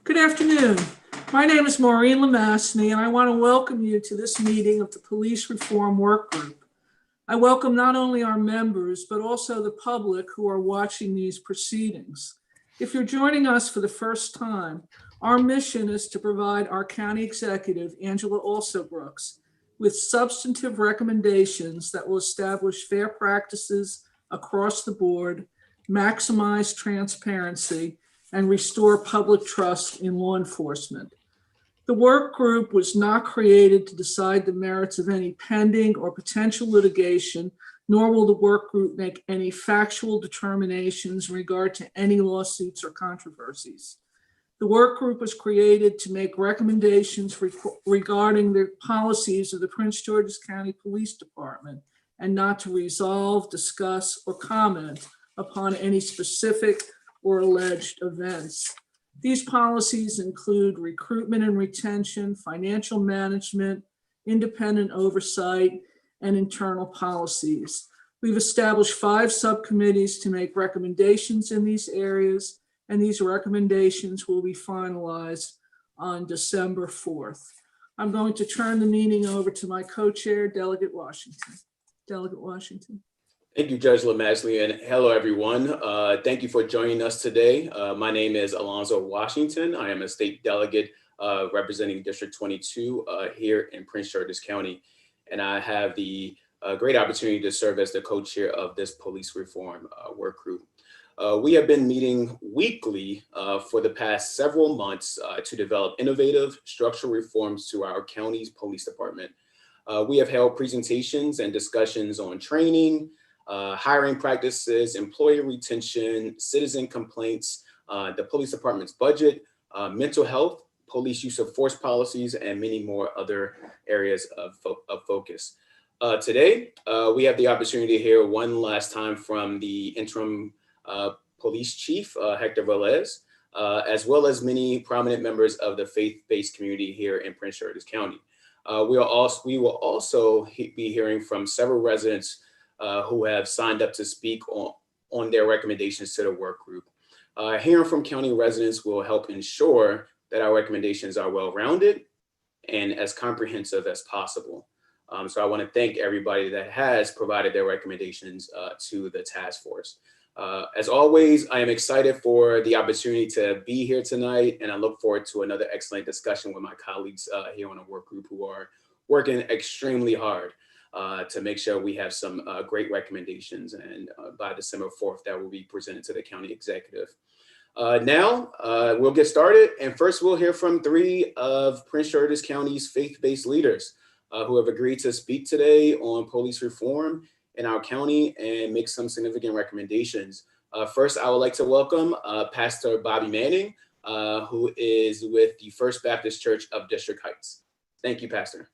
Good afternoon. My name is Maureen Lemassney, and I want to welcome you to this meeting of the Police Reform Work Group. I welcome not only our members, but also the public who are watching these proceedings. If you're joining us for the first time, our mission is to provide our County Executive, Angela Alsobrooks, with substantive recommendations that will establish fair practices across the board, maximize transparency, and restore public trust in law enforcement. The work group was not created to decide the merits of any pending or potential litigation, nor will the work group make any factual determinations in regard to any lawsuits or controversies. The work group was created to make recommendations regarding the policies of the Prince George's County Police Department, and not to resolve, discuss, or comment upon any specific or alleged events. These policies include recruitment and retention, financial management, independent oversight, and internal policies. We've established 5 subcommittees to make recommendations in these areas, and these recommendations will be finalized on December 4th. I'm going to turn the meeting over to my co-chair, Delegate Washington. Delegate Washington. Thank you, Judge Lemassney, and hello, everyone. Thank you for joining us today. My name is Alonzo Washington. I am a state delegate representing District 22 here in Prince George's County, and I have the great opportunity to serve as the co-chair of this police reform work group. We have been meeting weekly for the past several months to develop innovative structural reforms to our county's police department. We have held presentations and discussions on training, hiring practices, employee retention, citizen complaints, the police department's budget, mental health, police use of force policies, and many more other areas of focus. Today, we have the opportunity to hear one last time from the interim police chief, Hector Velez, as well as many prominent members of the faith-based community here in Prince George's County. We will also be hearing from several residents who have signed up to speak on their recommendations to the work group. Hearing from county residents will help ensure that our recommendations are well-rounded and as comprehensive as possible. So I want to thank everybody that has provided their recommendations to the task force. As always, I am excited for the opportunity to be here tonight, and I look forward to another excellent discussion with my colleagues here on the work group who are working extremely hard to make sure we have some great recommendations, and by December 4th, that will be presented to the county executive. Now, we'll get started, and first we'll hear from 3 of Prince George's County's faith-based leaders who have agreed to speak today on police reform in our county and make some significant recommendations. First, I would like to welcome Pastor Bobby Manning, who is with the First Baptist Church of District Heights. Thank you, Pastor.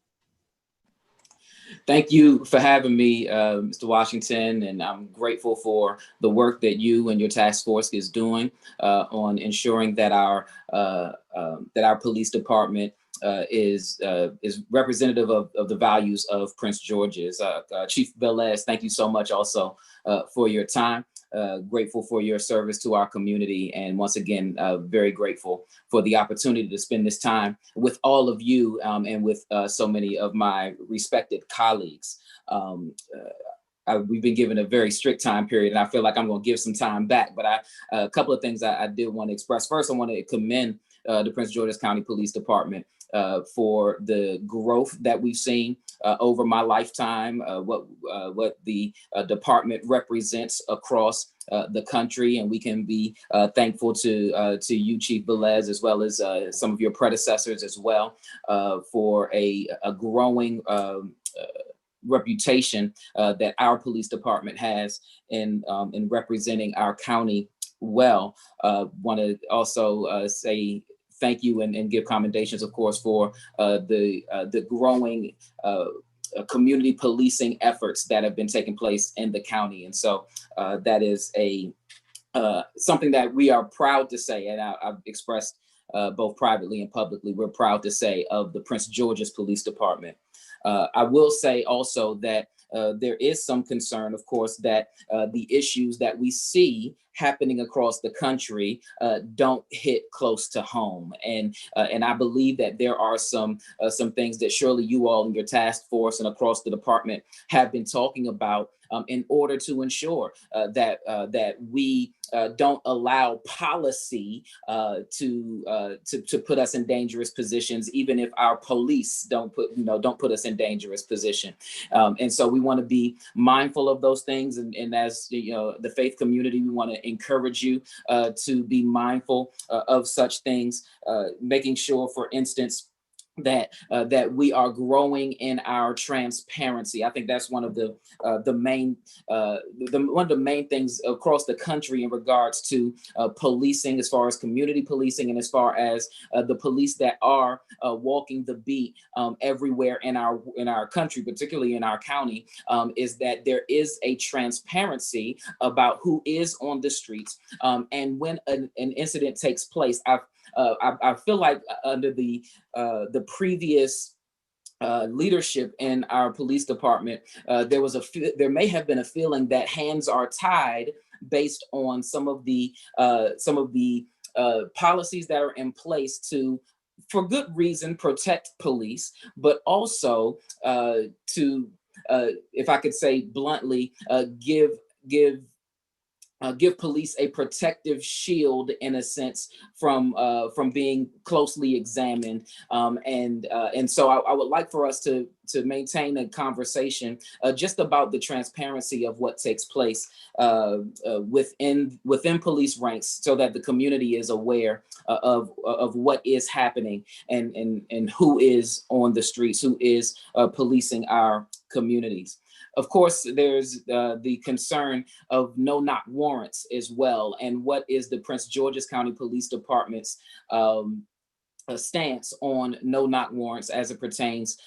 Thank you for having me, Mr. Washington, and I'm grateful for the work that you and your task force is doing on ensuring that our police department is representative of the values of Prince George's. Chief Velez, thank you so much also for your time. Grateful for your service to our community, and once again, very grateful for the opportunity to spend this time with all of you and with so many of my respected colleagues. We've been given a very strict time period, and I feel like I'm going to give some time back, but a couple of things I did want to express. First, I want to commend the Prince George's County Police Department for the growth that we've seen over my lifetime, what the department represents across the country, and we can be thankful to you, Chief Velez, as well as some of your predecessors as well, for a growing reputation that our police department has in representing our county well. Want to also say thank you and give commendations, of course, for the growing community policing efforts that have been taking place in the county. And so that is something that we are proud to say, and I've expressed both privately and publicly, we're proud to say of the Prince George's Police Department. I will say also that there is some concern, of course, that the issues that we see happening across the country don't hit close to home. And I believe that there are some things that surely you all in your task force and across the department have been talking about in order to ensure that we don't allow policy to put us in dangerous positions, even if our police don't put us in dangerous position. And so we want to be mindful of those things. And as the faith community, we want to encourage you to be mindful of such things, making sure, for instance, that we are growing in our transparency. I think that's one of the main things across the country in regards to policing, as far as community policing, and as far as the police that are walking the beat everywhere in our country, particularly in our county, is that there is a transparency about who is on the streets, and when an incident takes place. I feel like under the previous leadership in our police department, there may have been a feeling that hands are tied based on some of the policies that are in place to, for good reason, protect police, but also to, if I could say bluntly, give police a protective shield, in a sense, from being closely examined, and so I would like for us to maintain a conversation just about the transparency of what takes place within police ranks, so that the community is aware of what is happening and who is on the streets, who is policing our communities. Of course, there's the concern of no-knock warrants as well, and what is the Prince George's County Police Department's stance on no-knock warrants as it pertains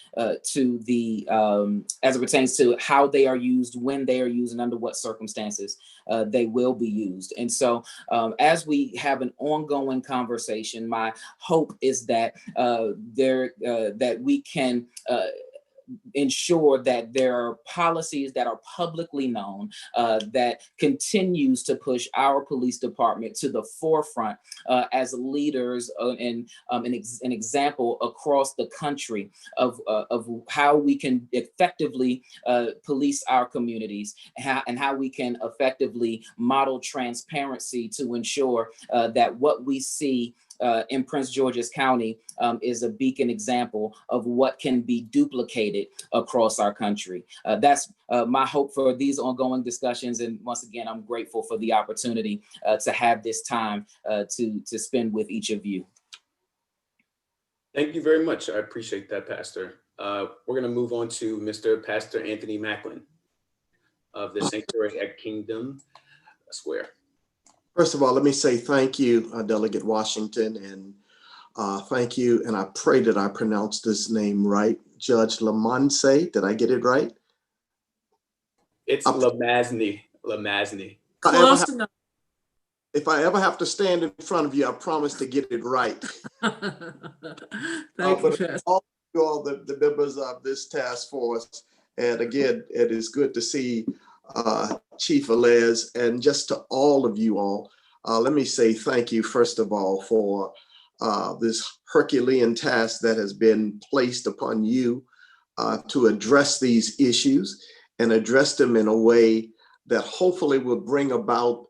to how they are used, when they are used, and under what circumstances they will be used. And so, as we have an ongoing conversation, my hope is that that we can ensure that there are policies that are publicly known, that continues to push our police department to the forefront as leaders and an example across the country of how we can effectively police our communities, and how we can effectively model transparency to ensure that what we see in Prince George's County is a beacon example of what can be duplicated across our country. That's my hope for these ongoing discussions. And once again, I'm grateful for the opportunity to have this time to spend with each of you. Thank you very much. I appreciate that, Pastor. We're going to move on to Mr. Pastor Anthony Macklin of the Sanctuary at Kingdom Square. First of all, let me say thank you, Delegate Washington, and thank you, and I pray that I pronounced this name right, Judge Lamonse. Did I get it right? It's Lamasny. Close enough. If I ever have to stand in front of you, I promise to get it right. Thank you, Pastor. All the members of this task force, and again, it is good to see Chief Velez, and just to all of you all, let me say thank you, first of all, for this Herculean task that has been placed upon you to address these issues and address them in a way that hopefully will bring about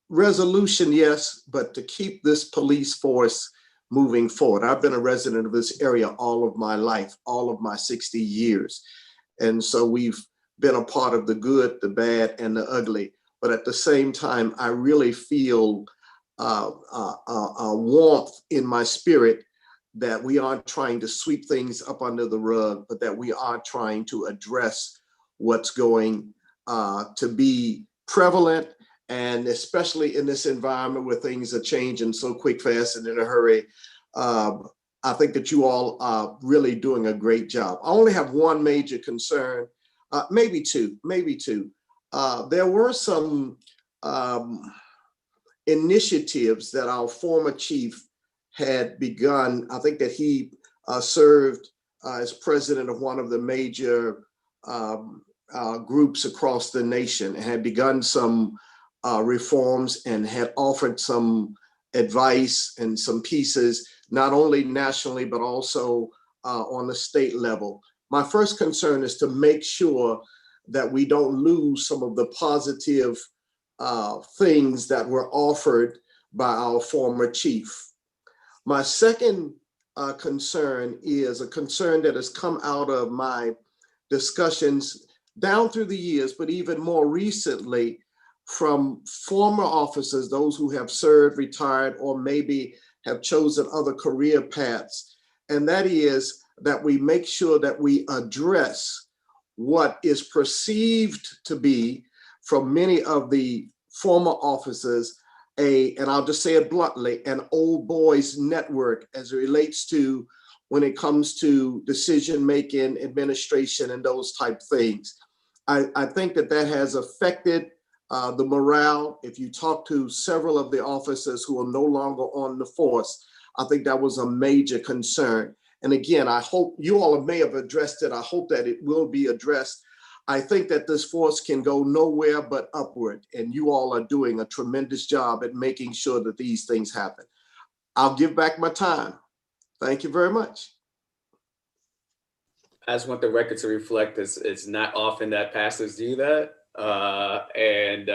resolution, yes, but to keep this police force moving forward. I've been a resident of this area all of my life, all of my 60 years. And so we've been a part of the good, the bad, and the ugly. But at the same time, I really feel a warmth in my spirit that we aren't trying to sweep things up under the rug, but that we are trying to address what's going to be prevalent, and especially in this environment where things are changing so quick, fast, and in a hurry. I think that you all are really doing a great job. I only have one major concern. Maybe two. There were some initiatives that our former chief had begun. I think that he served as president of one of the major groups across the nation, and had begun some reforms and had offered some advice and some pieces, not only nationally, but also on the state level. My first concern is to make sure that we don't lose some of the positive things that were offered by our former chief. My second concern is a concern that has come out of my discussions down through the years, but even more recently from former officers, those who have served, retired, or maybe have chosen other career paths. And that is that we make sure that we address what is perceived to be, from many of the former officers, and I'll just say it bluntly, an old boys network as it relates to when it comes to decision-making, administration, and those type things. I think that has affected the morale. If you talk to several of the officers who are no longer on the force, I think that was a major concern. And again, I hope you all may have addressed it. I hope that it will be addressed. I think that this force can go nowhere but upward, and you all are doing a tremendous job at making sure that these things happen. I'll give back my time. Thank you very much. I just want the record to reflect this. It's not often that pastors do that, and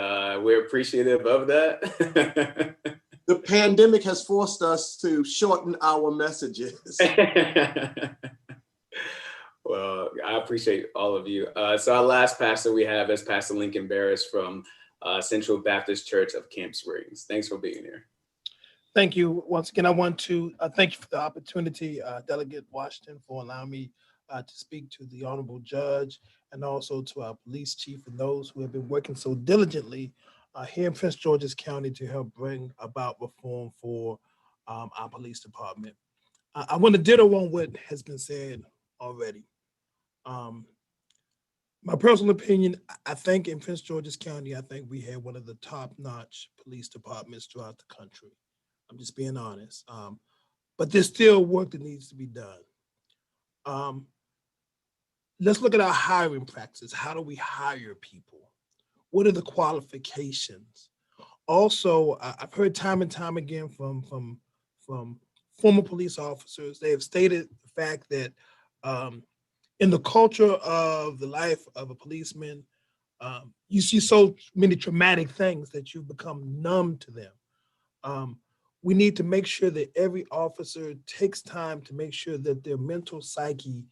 we're appreciative of that. The pandemic has forced us to shorten our messages. Well, I appreciate all of you. So our last pastor we have is Pastor Lincoln Barris from Central Baptist Church of Camp Springs. Thanks for being here. Thank you. Once again, I want to thank you for the opportunity, Delegate Washington, for allowing me to speak to the Honorable Judge and also to our police chief and those who have been working so diligently here in Prince George's County to help bring about reform for our police department. I want to ditto on what has been said already. My personal opinion, I think in Prince George's County, I think we have one of the top-notch police departments throughout the country. I'm just being honest. But there's still work that needs to be done. Let's look at our hiring practices. How do we hire people? What are the qualifications? Also, I've heard time and time again from former police officers, they have stated the fact that in the culture of the life of a policeman, you see so many traumatic things that you become numb to them. We need to make sure that every officer takes time to make sure that their mental psyche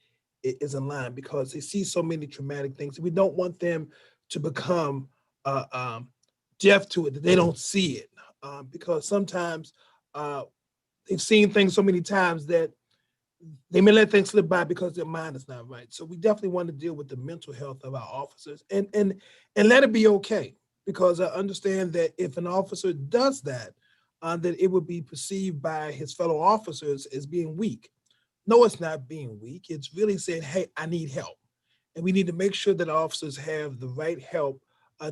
is in line, because they see so many traumatic things. We don't want them to become deaf to it, that they don't see it, because sometimes they've seen things so many times that they may let things slip by because their mind is not right. So we definitely want to deal with the mental health of our officers and let it be okay, because I understand that if an officer does that, that it would be perceived by his fellow officers as being weak. No, it's not being weak. It's really saying, hey, I need help. And we need to make sure that officers have the right help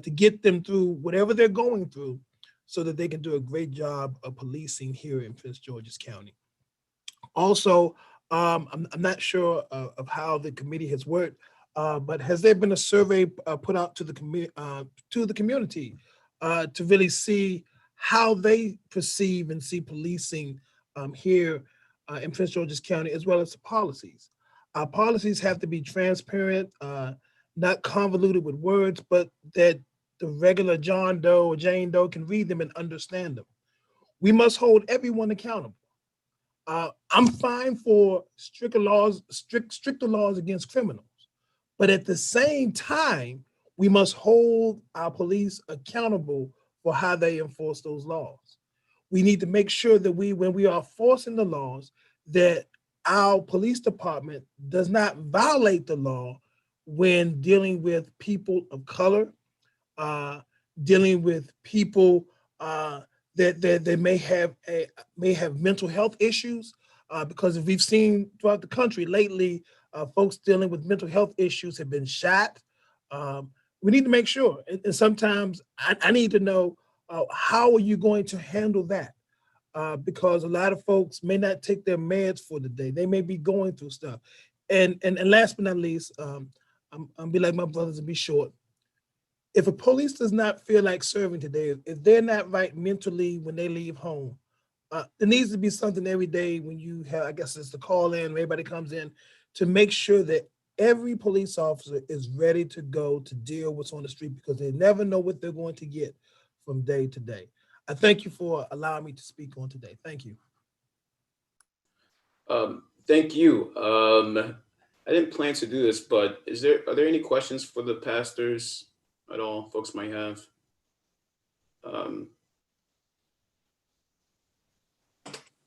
to get them through whatever they're going through so that they can do a great job of policing here in Prince George's County. Also, I'm not sure of how the committee has worked, but has there been a survey put out to the community to really see how they perceive and see policing here in Prince George's County, as well as the policies? Our policies have to be transparent, not convoluted with words, but that the regular John Doe or Jane Doe can read them and understand them. We must hold everyone accountable. I'm fine for stricter laws against criminals, but at the same time, we must hold our police accountable for how they enforce those laws. We need to make sure that when we are forcing the laws, that our police department does not violate the law when dealing with people of color, dealing with people that may have mental health issues, because if we've seen throughout the country lately, folks dealing with mental health issues have been shot. We need to make sure, and sometimes I need to know how are you going to handle that? Because a lot of folks may not take their meds for the day. They may be going through stuff. And last but not least, I'm be like my brothers and be short. if a police does not feel like serving today, if they're not right mentally when they leave home, there needs to be something every day when you have, I guess it's the call in, everybody comes in, to make sure that every police officer is ready to go to deal with what's on the street, because they never know what they're going to get from day to day. I thank you for allowing me to speak on today. Thank you. Thank you. I didn't plan to do this, but are there any questions for the pastors at all, folks might have?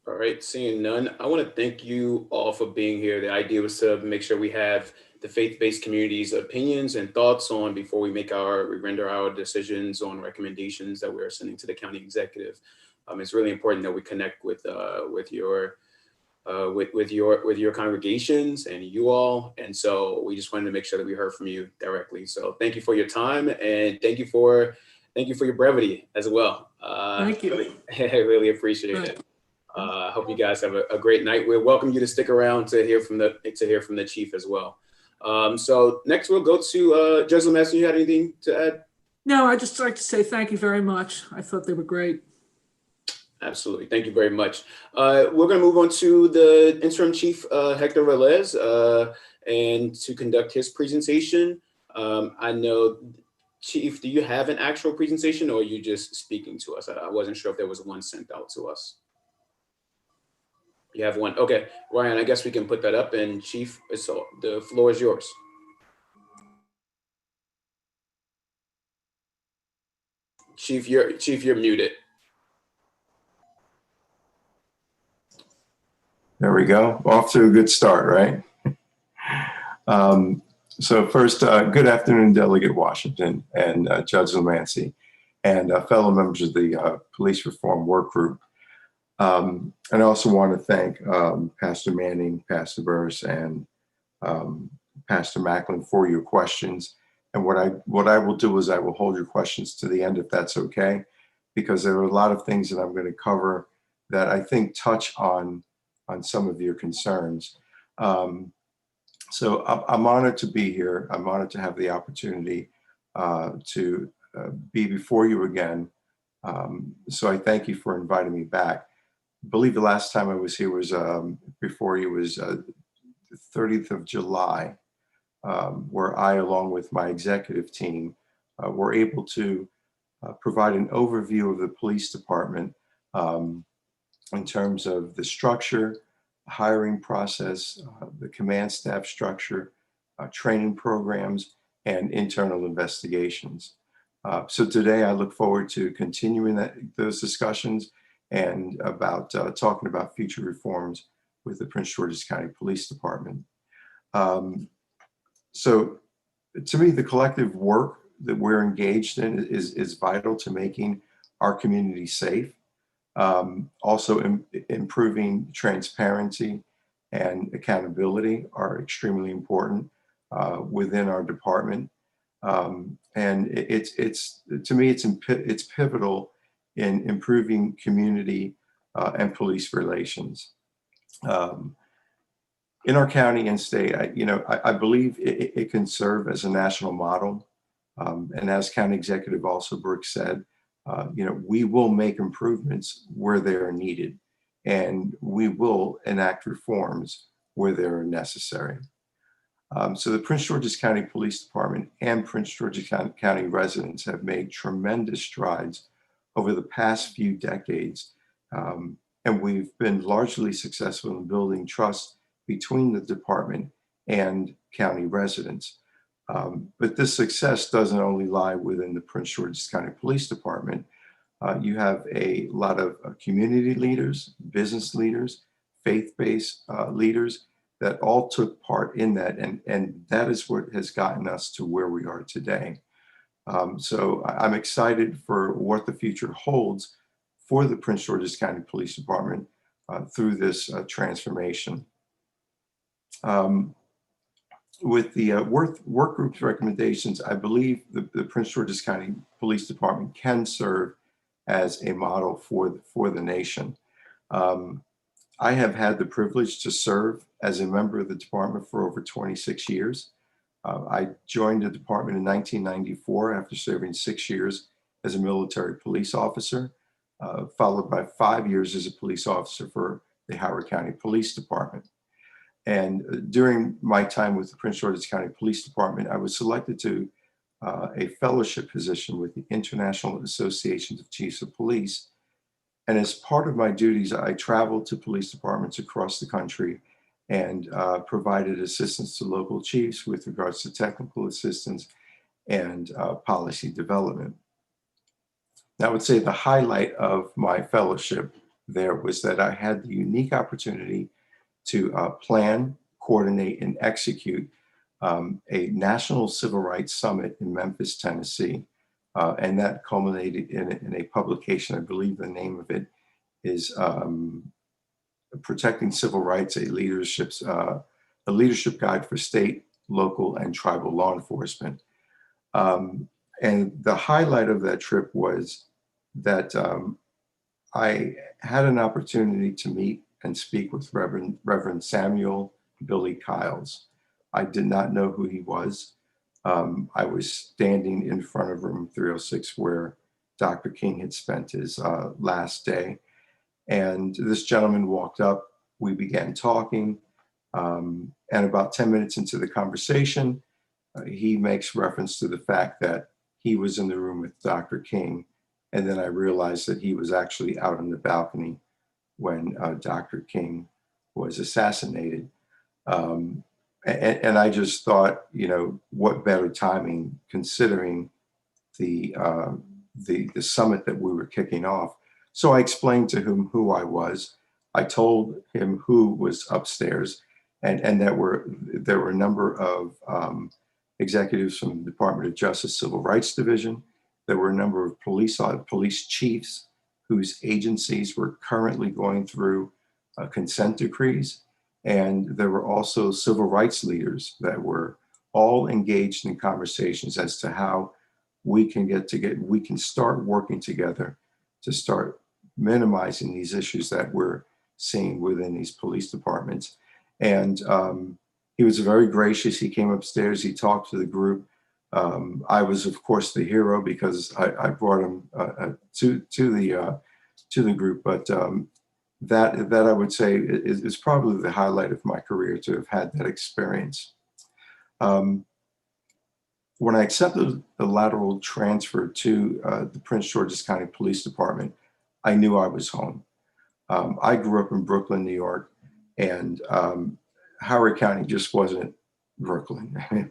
All right, seeing none, I want to thank you all for being here. The idea was to make sure we have the faith-based community's opinions and thoughts on before we render our decisions on recommendations that we're sending to the county executive. It's really important that we connect with your congregations and you all. And so we just wanted to make sure that we heard from you directly. So thank you for your time, and thank you for your brevity as well. Thank you. I really appreciate it. I hope you guys have a great night. We welcome you to stick around to hear from the chief as well. So next we'll go to Judge Lemessurier. You had anything to add? No, I'd just like to say thank you very much. I thought they were great. Absolutely. Thank you very much. We're going to move on to the interim chief, Hector Velez, and to conduct his presentation. I know, Chief, do you have an actual presentation, or are you just speaking to us? I wasn't sure if there was one sent out to us. You have one. Okay, Ryan, I guess we can put that up, and Chief, so the floor is yours. Chief, you're muted. There we go. Off to a good start, right? So first, good afternoon, Delegate Washington and Judge Lemessurier, and fellow members of the Police Reform Work Group. And I also want to thank Pastor Manning, Pastor Barris, and Pastor Macklin for your questions. And what I will do is I will hold your questions to the end, if that's okay, because there are a lot of things that I'm going to cover that I think touch on some of your concerns. So I'm honored to be here. I'm honored to have the opportunity to be before you again. So I thank you for inviting me back. I believe the last time I was here was before you was the 30th of July, where I, along with my executive team, were able to provide an overview of the police department in terms of the structure, hiring process, the command staff structure, training programs, and internal investigations. So today I look forward to continuing those discussions and about talking about future reforms with the Prince George's County Police Department. So to me, the collective work that we're engaged in is vital to making our community safe. Also improving transparency and accountability are extremely important within our department. And it's to me, it's pivotal in improving community and police relations. In our county and state, I believe it can serve as a national model. And as County Executive Alsobrooks said, we will make improvements where they are needed, and we will enact reforms where they are necessary. So the Prince George's County Police Department and Prince George's County residents have made tremendous strides over the past few decades. And we've been largely successful in building trust between the department and county residents. But this success doesn't only lie within the Prince George's County Police Department. You have a lot of community leaders, business leaders, faith-based leaders that all took part in that. And that is what has gotten us to where we are today. So I'm excited for what the future holds for the Prince George's County Police Department through this transformation. With the work group's recommendations, I believe the Prince George's County Police Department can serve as a model for the nation. I have had the privilege to serve as a member of the department for over 26 years. I joined the department in 1994 after serving 6 years as a military police officer, followed by 5 years as a police officer for the Howard County Police Department. And during my time with the Prince George's County Police Department, I was selected to a fellowship position with the International Association of Chiefs of Police. And as part of my duties, I traveled to police departments across the country and provided assistance to local chiefs with regards to technical assistance and policy development. Now, I would say the highlight of my fellowship there was that I had the unique opportunity to plan, coordinate, and execute a national civil rights summit in Memphis, Tennessee. And that culminated in a publication. I believe the name of it is Protecting Civil Rights, a leadership guide for state, local, and tribal law enforcement. And the highlight of that trip was that I had an opportunity to meet and speak with Reverend Samuel Billy Kyles. I did not know who he was. I was standing in front of room 306 where Dr. King had spent his last day. And this gentleman walked up, we began talking, and about 10 minutes into the conversation, he makes reference to the fact that he was in the room with Dr. King. And then I realized that he was actually out on the balcony when Dr. King was assassinated. And I just thought, you know, what better timing considering the summit that we were kicking off. So I explained to him who I was. I told him who was upstairs, and there were a number of executives from the Department of Justice Civil Rights Division. There were a number of police chiefs whose agencies were currently going through consent decrees. And there were also civil rights leaders that were all engaged in conversations as to how we can start working together to start minimizing these issues that we're seeing within these police departments. And he was very gracious. He came upstairs, he talked to the group. I was, of course, the hero because I brought him to the group. But that I would say is probably the highlight of my career, to have had that experience. When I accepted the lateral transfer to the Prince George's County Police Department, I knew I was home. I grew up in Brooklyn, New York, and Howard County just wasn't Brooklyn. It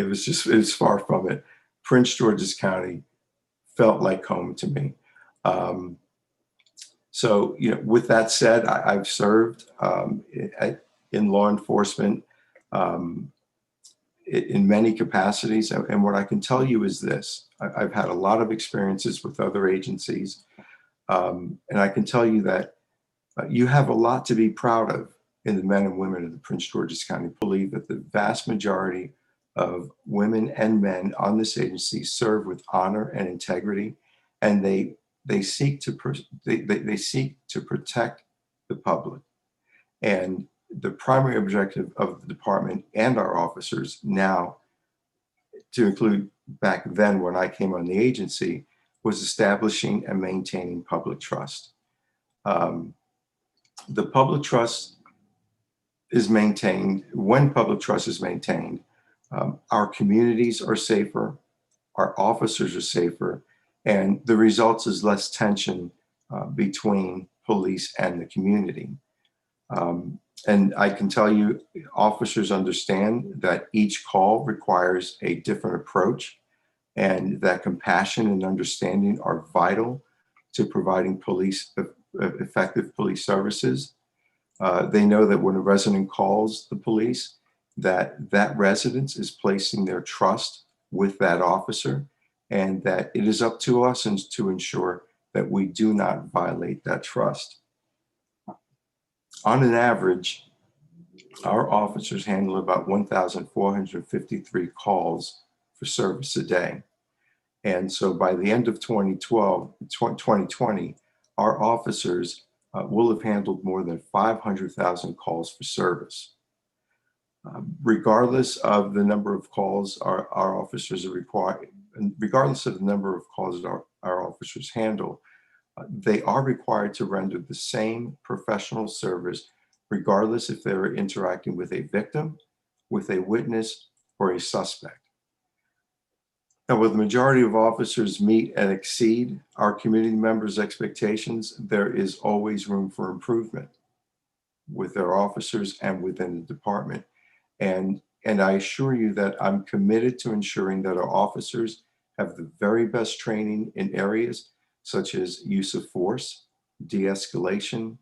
was far from it. Prince George's County felt like home to me. So, you know, with that said, I've served in law enforcement in many capacities. And what I can tell you is this: I've had a lot of experiences with other agencies. And I can tell you that you have a lot to be proud of in the men and women of the Prince George's County. I believe that the vast majority of women and men on this agency serve with honor and integrity, and they seek to protect the public. And the primary objective of the department and our officers now, to include back then when I came on the agency, was establishing and maintaining public trust. The public trust is maintained. When public trust is maintained, our communities are safer, our officers are safer, and the result is less tension between police and the community. And I can tell you, officers understand that each call requires a different approach, and that compassion and understanding are vital to providing effective police services. They know that when a resident calls the police, that resident is placing their trust with that officer, and that it is up to us to ensure that we do not violate that trust. On an average, our officers handle about 1,453 calls for service a day. And so by the end of 2020, our officers will have handled more than 500,000 calls for service. Regardless of the number of calls our officers are required, and regardless of the number of calls our officers handle, they are required to render the same professional service, regardless if they're interacting with a victim, with a witness, or a suspect. Now, will the majority of officers meet and exceed our community members' expectations? There is always room for improvement with our officers and within the department. And I assure you that I'm committed to ensuring that our officers have the very best training in areas such as use of force, de-escalation,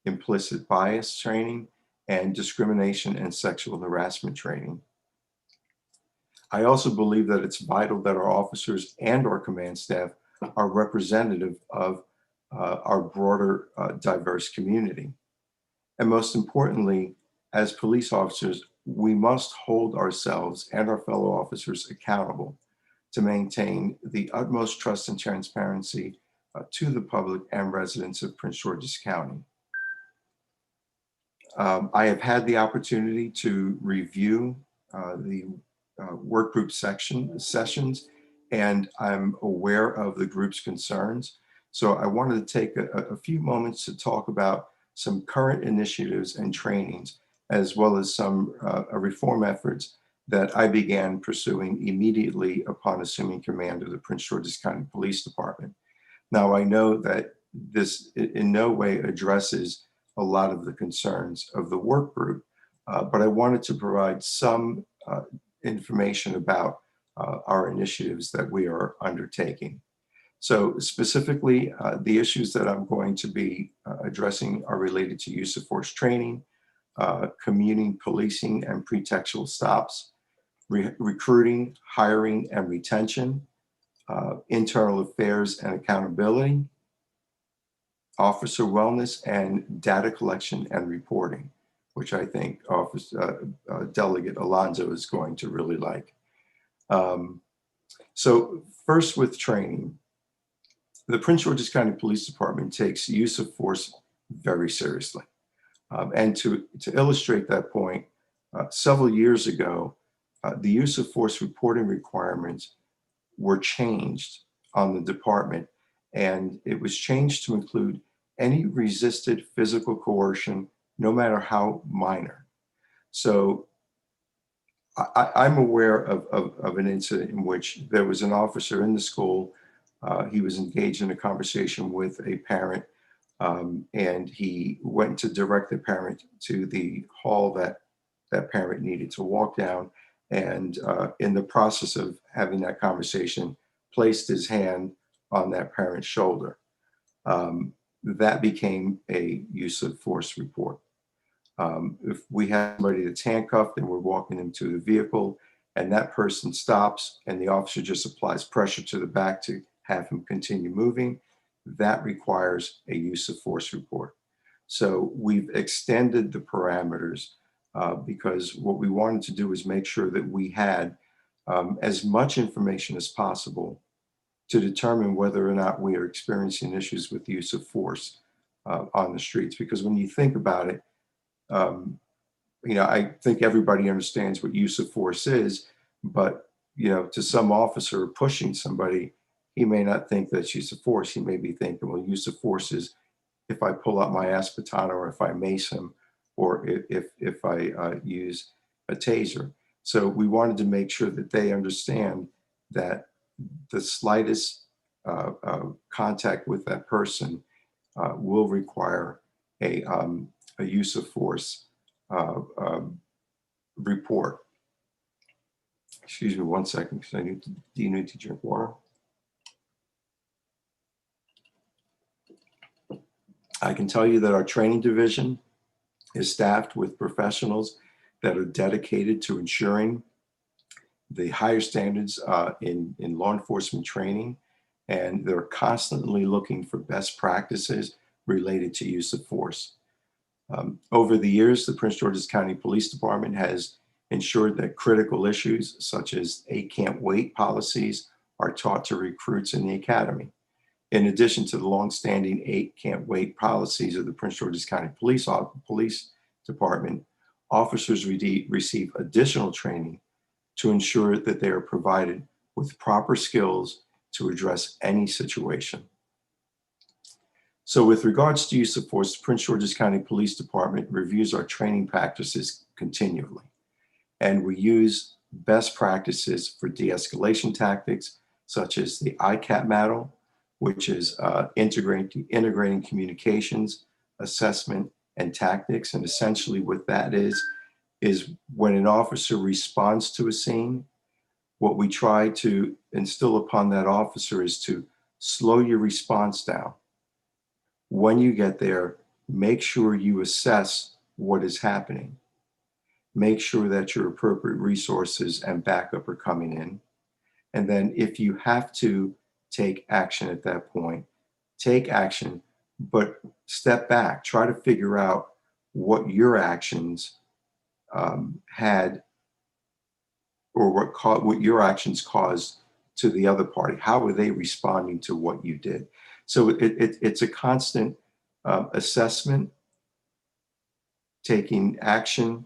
implicit bias training, and discrimination and sexual harassment training. I also believe that it's vital that our officers and our command staff are representative of our broader diverse community. And most importantly, as police officers, we must hold ourselves and our fellow officers accountable to maintain the utmost trust and transparency to the public and residents of Prince George's County. I have had the opportunity to review the work group sessions, and I'm aware of the group's concerns. So I wanted to take a few moments to talk about some current initiatives and trainings, as well as some reform efforts that I began pursuing immediately upon assuming command of the Prince George's County Police Department. Now, I know that this in no way addresses a lot of the concerns of the work group, but I wanted to provide some information about our initiatives that we are undertaking. So specifically, the issues that I'm going to be addressing are related to use of force training, community policing and pre-textual stops, recruiting, hiring and retention, internal affairs and accountability, officer wellness, and data collection and reporting, which I think Delegate Alonso is going to really like. So first with training, the Prince George's County Police Department takes use of force very seriously. And to illustrate that point, several years ago, the use of force reporting requirements were changed on the department, and it was changed to include any resisted physical coercion, no matter how minor. So I'm aware of an incident in which there was an officer in the school. He was engaged in a conversation with a parent, and he went to direct the parent to the hall that that parent needed to walk down. And in the process of having that conversation, placed his hand on that parent's shoulder. That became a use of force report. If we have somebody that's handcuffed and we're walking them to the vehicle and that person stops and the officer just applies pressure to the back to have him continue moving, that requires a use of force report. So we've extended the parameters because what we wanted to do is make sure that we had as much information as possible to determine whether or not we are experiencing issues with the use of force on the streets. Because when you think about it, I think everybody understands what use of force is, but to some officer pushing somebody, he may not think that's use of force. He may be thinking, well, use of force is if I pull out my aspeton, or if I mace him, or if I use a taser. So we wanted to make sure that they understand that the slightest contact with that person will require a use of force report. Excuse me 1 second, because do you need to drink water? I can tell you that our training division is staffed with professionals that are dedicated to ensuring the higher standards in law enforcement training, and they're constantly looking for best practices related to use of force. Over the years, the Prince George's County Police Department has ensured that critical issues such as "8 can't wait" policies are taught to recruits in the academy. In addition to the longstanding 8 can't wait policies of the Prince George's County Police Department, officers receive additional training to ensure that they are provided with proper skills to address any situation. So with regards to use of force, the Prince George's County Police Department reviews our training practices continually. And we use best practices for de-escalation tactics, such as the ICAP model, which is integrating communications, assessment, and tactics. And essentially what that is when an officer responds to a scene, what we try to instill upon that officer is to slow your response down. When you get there, make sure you assess what is happening. Make sure that your appropriate resources and backup are coming in. And then if you have to take action at that point, take action, but step back, try to figure out what your actions had, or what your actions caused to the other party. How were they responding to what you did? So it's a constant assessment, taking action,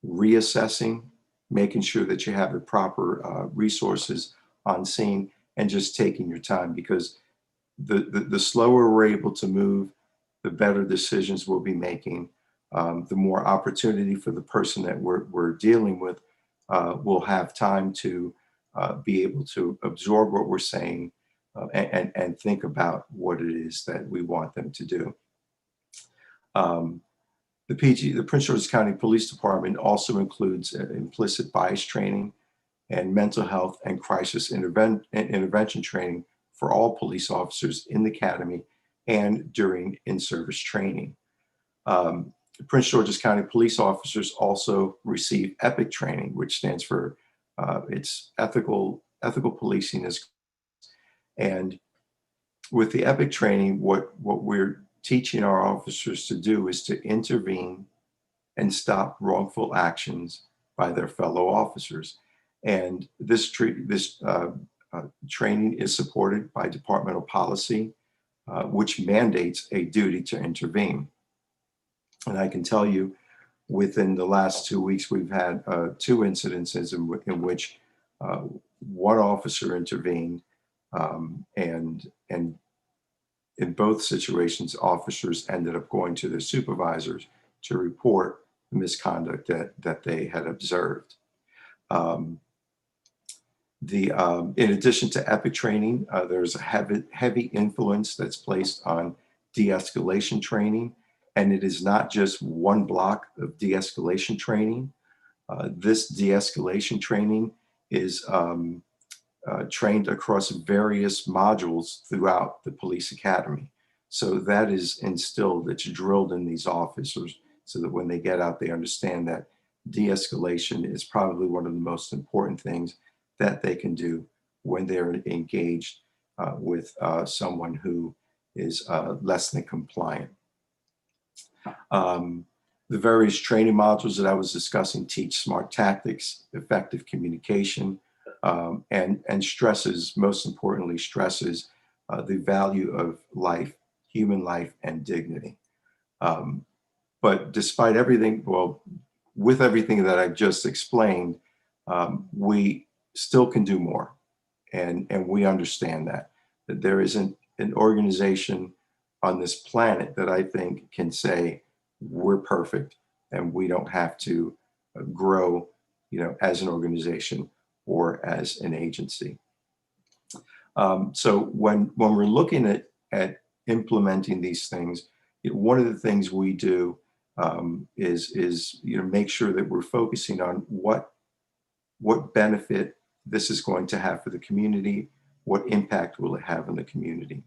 reassessing, making sure that you have the proper resources on scene, and just taking your time, because the slower we're able to move, the better decisions we'll be making. The more opportunity for the person that we're dealing with will have time to be able to absorb what we're saying and think about what it is that we want them to do. The Prince George's County Police Department also includes implicit bias training and mental health and crisis intervention training for all police officers in the academy and during in-service training. Prince George's County police officers also receive EPIC training, which stands for it's ethical policing. And with the EPIC training, what we're teaching our officers to do is to intervene and stop wrongful actions by their fellow officers. And this training is supported by departmental policy, which mandates a duty to intervene. And I can tell you, within the last 2 weeks, we've had 2 incidences in which one officer intervened, and in both situations, officers ended up going to their supervisors to report the misconduct that they had observed. In addition to EPIC training, there's a heavy influence that's placed on de-escalation training. And it is not just one block of de-escalation training. This de-escalation training is trained across various modules throughout the police academy. So that is instilled, it's drilled in these officers so that when they get out, they understand that de-escalation is probably one of the most important things that they can do when they're engaged with someone who is less than compliant. The various training modules that I was discussing teach smart tactics, effective communication, and stresses, most importantly, stresses the value of life, human life, and dignity. But despite everything, well, with everything that I've just explained, we still can do more. And we understand that there isn't an organization on this planet that I think can say we're perfect and we don't have to grow, as an organization or as an agency. So when we're looking at implementing these things, one of the things we do is make sure that we're focusing on what benefit this is going to have for the community, what impact will it have on the community.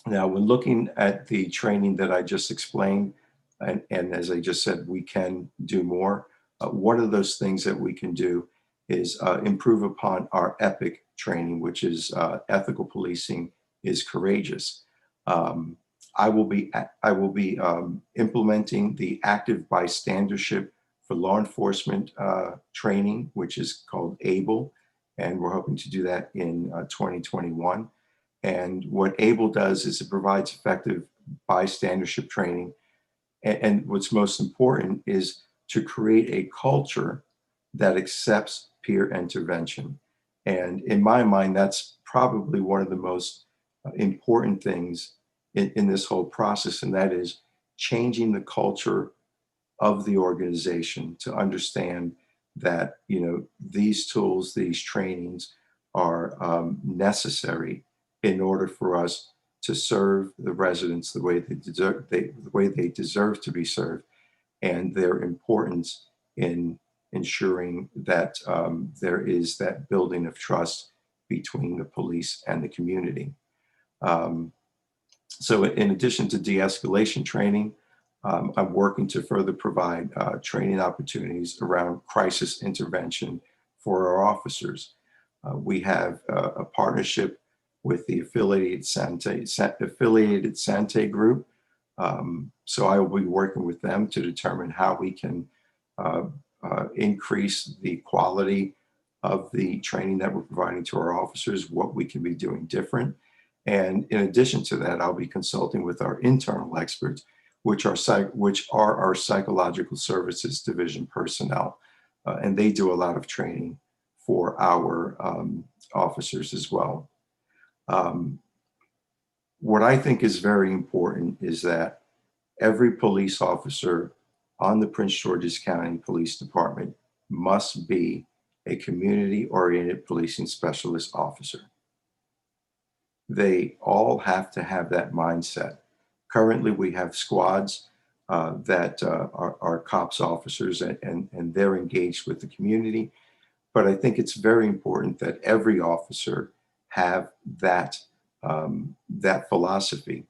Now, when looking at the training that I just explained, and as I just said, we can do more. One of those things that we can do is improve upon our EPIC training, which is ethical policing is courageous. I will be implementing the active bystandership for law enforcement training, which is called ABLE, and we're hoping to do that in 2021. And what ABLE does is it provides effective bystandership training And what's most important is to create a culture that accepts peer intervention. And in my mind, that's probably one of the most important things in this whole process, and that is changing the culture of the organization to understand that, you know, these tools, these trainings are necessary in order for us to serve the residents the way they deserve to be served, and their importance in ensuring that there is that building of trust between the police and the community. So in addition to de-escalation training, I'm working to further provide training opportunities around crisis intervention for our officers. We have a partnership with the affiliated Sante group. So I will be working with them to determine how we can increase the quality of the training that we're providing to our officers, what we can be doing different. And in addition to that, I'll be consulting with our internal experts, which are our psychological services division personnel. And they do a lot of training for our officers as well. What I think is very important is that every police officer on the Prince George's County Police Department must be a community-oriented policing specialist officer. They all have to have that mindset. Currently, we have squads that are cops officers, and they're engaged with the community. But I think it's very important that every officer have that, that philosophy.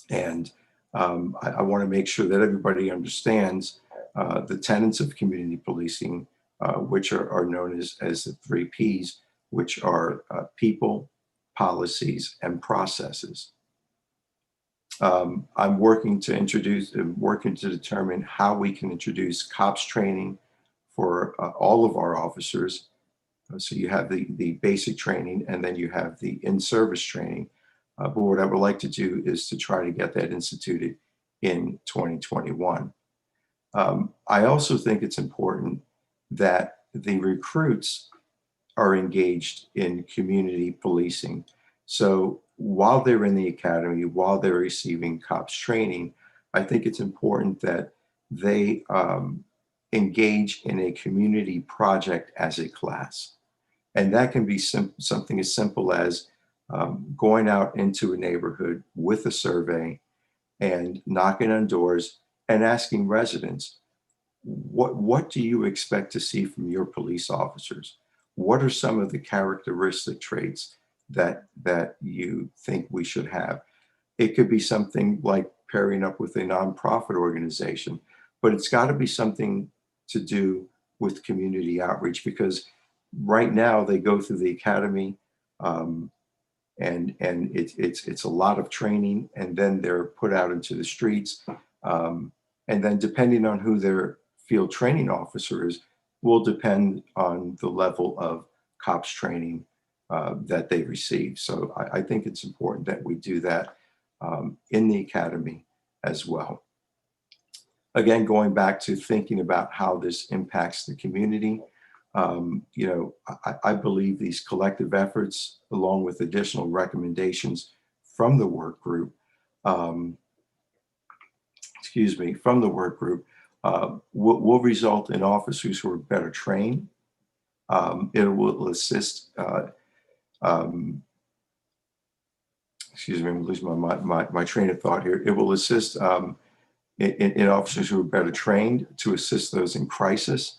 And I want to make sure that everybody understands the tenets of community policing, which are known as the 3 Ps, which are people, policies, and processes. I'm working to determine how we can introduce COPS training for all of our officers. So you have the basic training, and then you have the in-service training. But what I would like to do is to try to get that instituted in 2021. I also think it's important that the recruits are engaged in community policing. So while they're in the academy, while they're receiving COPS training, I think it's important that they engage in a community project as a class. And that can be something as simple as going out into a neighborhood with a survey and knocking on doors and asking residents, what do you expect to see from your police officers? What are some of the characteristic traits that you think we should have? It could be something like pairing up with a nonprofit organization, but it's got to be something to do with community outreach, because right now they go through the academy, and it's a lot of training, and then they're put out into the streets, and then depending on who their field training officer is will depend on the level of COPS training that they receive. So I think it's important that we do that in the academy as well. Again, going back to thinking about how this impacts the community, you know, I believe these collective efforts, along with additional recommendations from the work group, will result in officers who are better trained. It will assist, excuse me, I'm losing my train of thought here. It will assist in officers who are better trained to assist those in crisis.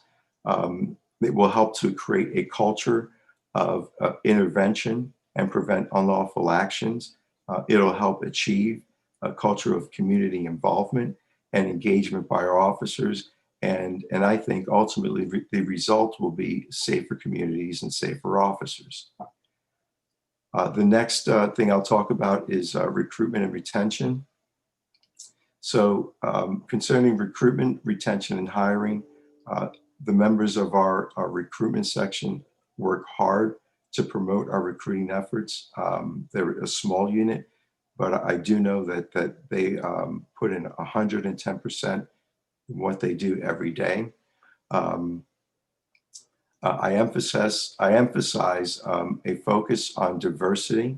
It will help to create a culture of intervention and prevent unlawful actions. It'll help achieve a culture of community involvement and engagement by our officers. And I think ultimately the result will be safer communities and safer officers. The next thing I'll talk about is recruitment and retention. So concerning recruitment, retention, and hiring, the members of our recruitment section work hard to promote our recruiting efforts. They're a small unit, but I do know that they put in 110% in what they do every day. I emphasize a focus on diversity.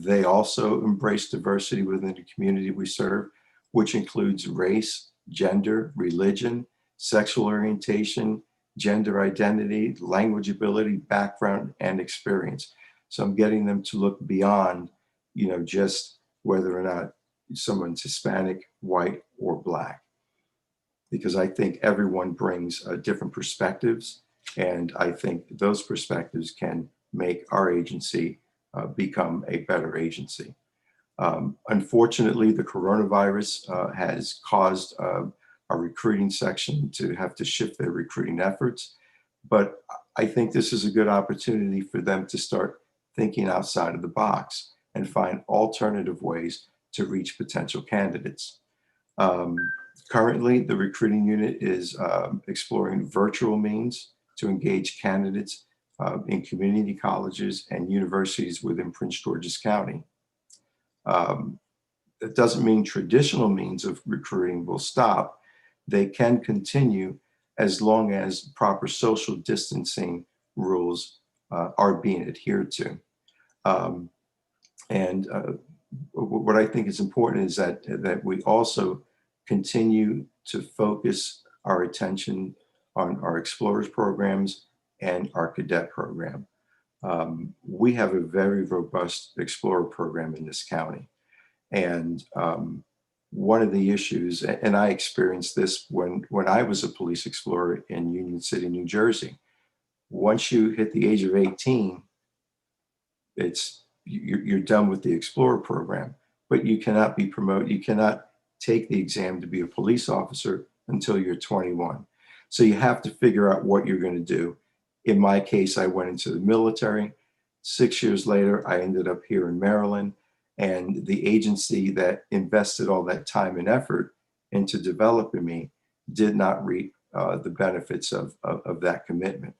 They also embrace diversity within the community we serve, which includes race, gender, religion, sexual orientation, gender identity, language ability, background, and experience. So I'm getting them to look beyond, just whether or not someone's Hispanic, white, or Black, because I think everyone brings different perspectives, and I think those perspectives can make our agency become a better agency. Unfortunately, the coronavirus has caused our recruiting section to have to shift their recruiting efforts, but I think this is a good opportunity for them to start thinking outside of the box and find alternative ways to reach potential candidates. Currently, the recruiting unit is exploring virtual means to engage candidates in community colleges and universities within Prince George's County. That doesn't mean traditional means of recruiting will stop. They can continue as long as proper social distancing rules are being adhered to. What I think is important is that we also continue to focus our attention on our Explorers programs and our cadet program. We have a very robust Explorer program in this county. And one of the issues, and I experienced this when I was a police explorer in Union City, New Jersey, once you hit the age of 18, you're done with the Explorer program, but you cannot be promoted. You cannot take the exam to be a police officer until you're 21. So you have to figure out what you're going to do. In my case, I went into the military. 6 years later, I ended up here in Maryland, and the agency that invested all that time and effort into developing me did not reap the benefits of that commitment.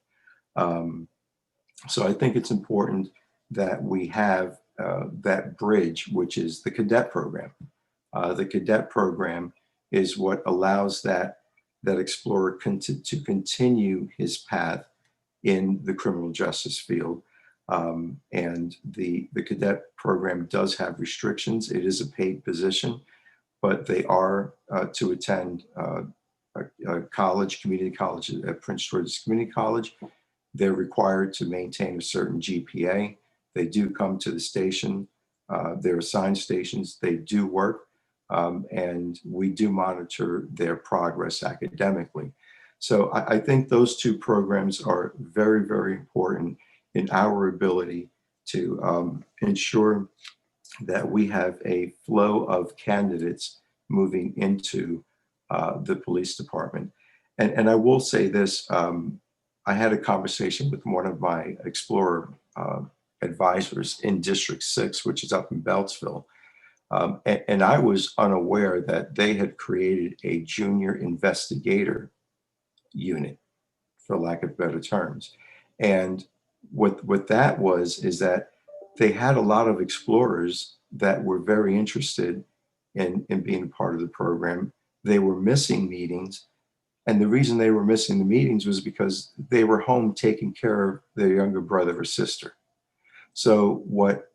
So I think it's important that we have that bridge, which is the cadet program. The cadet program is what allows that explorer to continue his path in the criminal justice field. And the cadet program does have restrictions. It is a paid position, but they are to attend a college, community college at Prince George's Community College. They're required to maintain a certain GPA. They do come to the station. They're assigned stations. They do work. And we do monitor their progress academically. So I think those two programs are very, very important in our ability to ensure that we have a flow of candidates moving into the police department. And I will say this, I had a conversation with one of my Explorer advisors in District 6, which is up in Beltsville. And I was unaware that they had created a junior investigator unit, for lack of better terms. And what that was is that they had a lot of explorers that were very interested in being part of the program. They were missing meetings. And the reason they were missing the meetings was because they were home taking care of their younger brother or sister. So what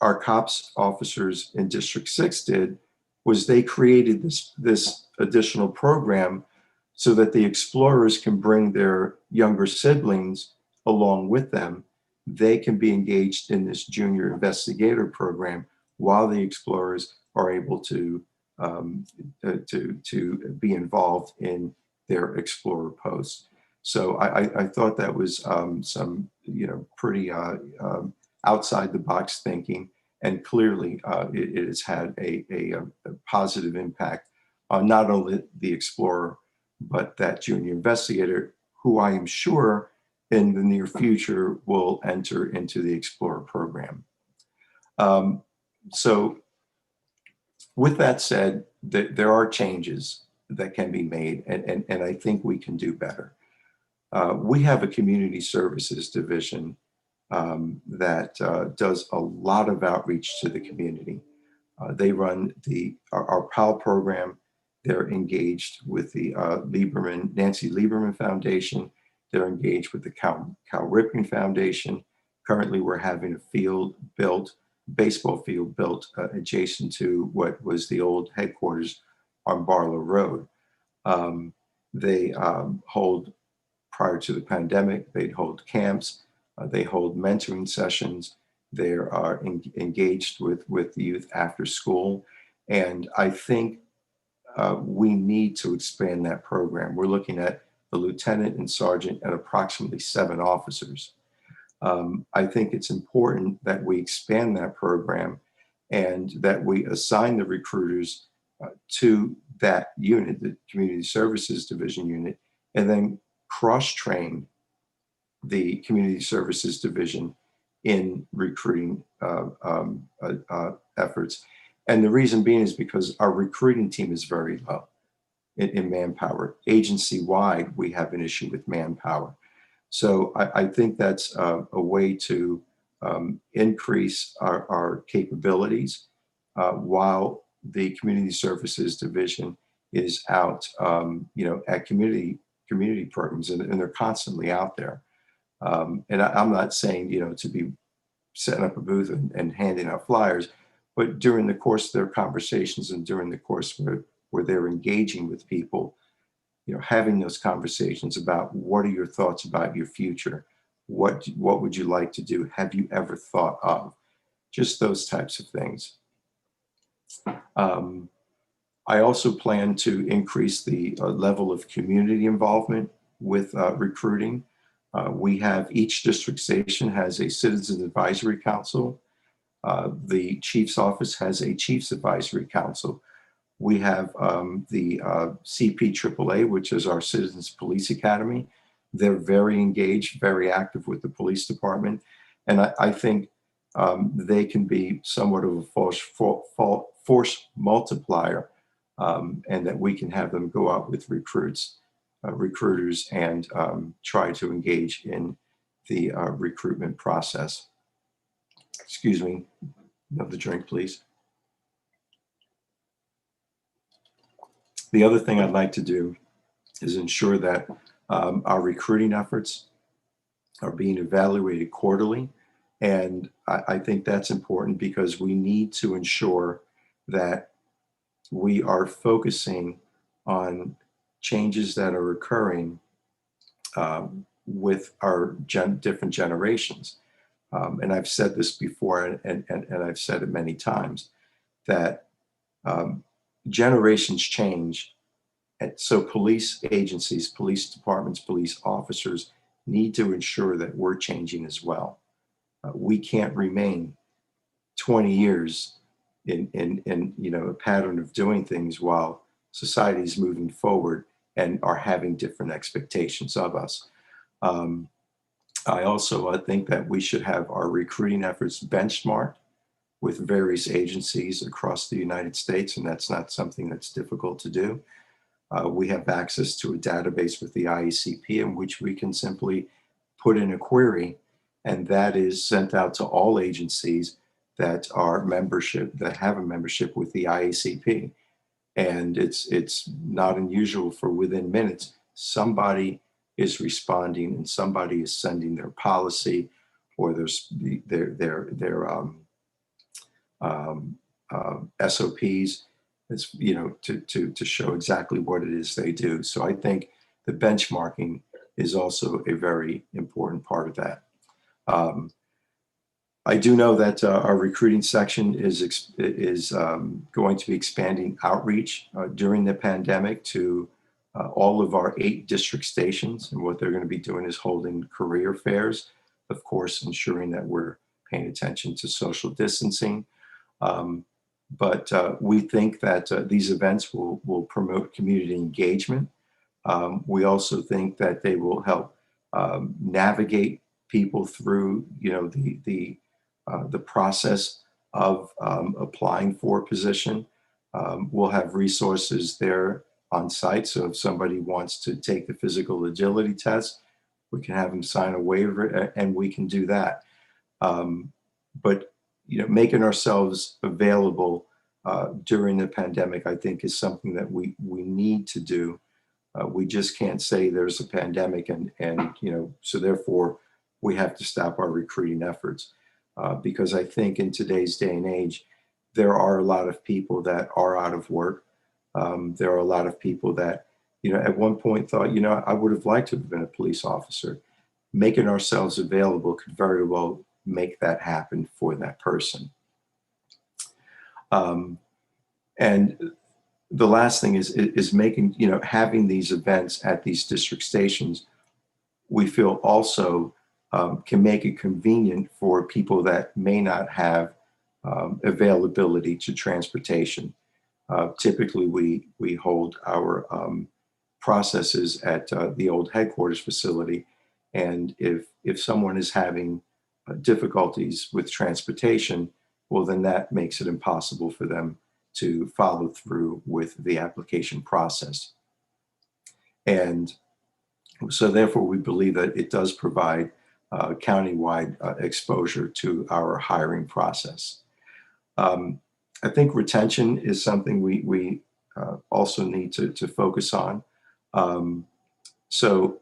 our cops officers in District 6 did was they created this additional program so that the explorers can bring their younger siblings along with them. They can be engaged in this junior investigator program while the explorers are able to be involved in their explorer posts. So I thought that was some pretty outside the box thinking, and clearly it has had a positive impact on not only the explorer but that junior investigator, who I am sure in the near future will enter into the Explorer program. So with that said, there are changes that can be made, and I think we can do better. We have a community services division that does a lot of outreach to the community. They run our PAL program. They're engaged with the Nancy Lieberman Foundation. They're engaged with the Cal Ripken Foundation. Currently, we're having a baseball field built adjacent to what was the old headquarters on Barlow Road. They hold, prior to the pandemic, they'd hold camps. They hold mentoring sessions. They are engaged with the youth after school. And I think we need to expand that program. We're looking at the lieutenant and sergeant and approximately 7 officers. I think it's important that we expand that program and that we assign the recruiters to that unit, the Community Services Division unit, and then cross-train the Community Services Division in recruiting efforts. And the reason being is because our recruiting team is very low in manpower. Agency-wide, we have an issue with manpower. So I think that's a way to increase our capabilities while the Community Services Division is out, at community programs, and they're constantly out there. And I'm not saying, to be setting up a booth and handing out flyers, but during the course of their conversations and during the course where they're engaging with people, having those conversations about what are your thoughts about your future? What would you like to do? Have you ever thought of? Just those types of things. I also plan to increase the level of community involvement with recruiting. Each district station has a Citizens Advisory Council. The Chief's Office has a Chiefs Advisory Council. We have the CPAAA, which is our Citizens Police Academy. They're very engaged, very active with the police department. And I think they can be somewhat of a force multiplier, and that we can have them go out with recruiters and try to engage in the recruitment process. Excuse me, another drink, please. The other thing I'd like to do is ensure that our recruiting efforts are being evaluated quarterly. And I think that's important because we need to ensure that we are focusing on changes that are occurring with our different generations. And I've said this before, and I've said it many times, that generations change. And so police agencies, police departments, police officers need to ensure that we're changing as well. We can't remain 20 years in a pattern of doing things while society is moving forward and are having different expectations of us. I also think that we should have our recruiting efforts benchmarked with various agencies across the United States, and that's not something that's difficult to do. We have access to a database with the IECP in which we can simply put in a query, and that is sent out to all agencies that have a membership with the IECP. And it's not unusual for within minutes, somebody is responding and somebody is sending their policy or their SOPs, to show exactly what it is they do. So I think the benchmarking is also a very important part of that. I do know that our recruiting section is going to be expanding outreach during the pandemic to all of our 8 district stations. And what they're going to be doing is holding career fairs, of course, ensuring that we're paying attention to social distancing. But we think that these events will promote community engagement. We also think that they will help navigate people through, the process of applying for a position. We'll have resources there on site. So if somebody wants to take the physical agility test, we can have them sign a waiver and we can do that. But making ourselves available during the pandemic, I think, is something that we need to do. We just can't say there's a pandemic and so therefore we have to stop our recruiting efforts. Because I think in today's day and age, there are a lot of people that are out of work. There are a lot of people that, at one point thought, I would have liked to have been a police officer. Making ourselves available could very well make that happen for that person. And the last thing is making, having these events at these district stations, we feel also can make it convenient for people that may not have availability to transportation. Typically, we hold our processes at the old headquarters facility. And if someone is having difficulties with transportation, well, then that makes it impossible for them to follow through with the application process. And so therefore, we believe that it does provide countywide exposure to our hiring process. I think retention is something we also need to focus on. So,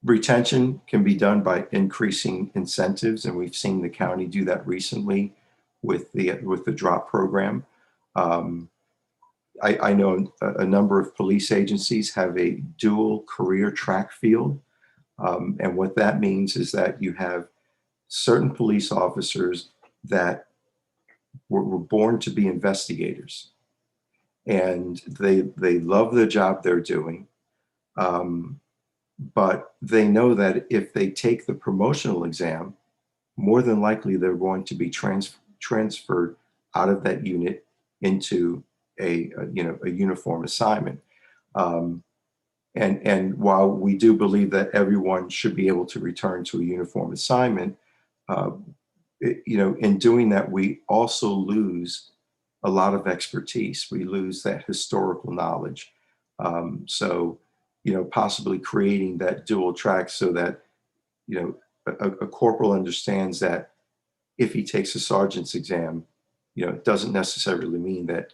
retention can be done by increasing incentives, and we've seen the county do that recently with the DROP program. I know a number of police agencies have a dual career track field. And what that means is that you have certain police officers that were born to be investigators. And they love the job they're doing. But they know that if they take the promotional exam, more than likely they're going to be transferred out of that unit into a uniform assignment. And while we do believe that everyone should be able to return to a uniform assignment, in doing that, we also lose a lot of expertise. We lose that historical knowledge. So, possibly creating that dual track so that, a corporal understands that if he takes a sergeant's exam, it doesn't necessarily mean that,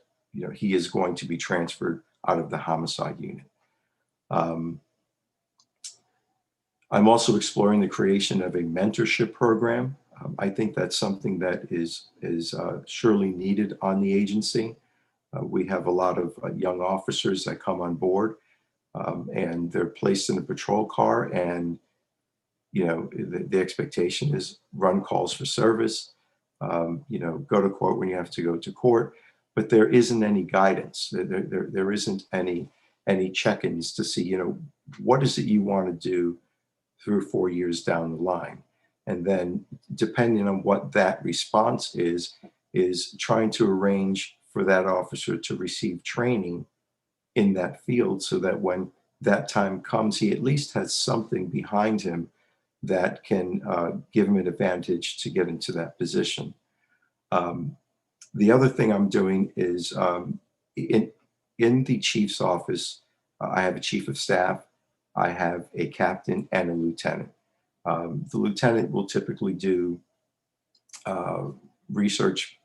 he is going to be transferred out of the homicide unit. I'm also exploring the creation of a mentorship program. I think that's something that is surely needed on the agency. We have a lot of young officers that come on board, and they're placed in a patrol car, and the expectation is run calls for service, go to court when you have to go to court, but there isn't any guidance. There isn't any check-ins to see, what is it you want to do 3 or 4 years down the line? And then depending on what that response is trying to arrange for that officer to receive training in that field so that when that time comes, he at least has something behind him that can give him an advantage to get into that position. The other thing I'm doing is in the chief's office, I have a chief of staff, I have a captain and a lieutenant. The lieutenant will typically do research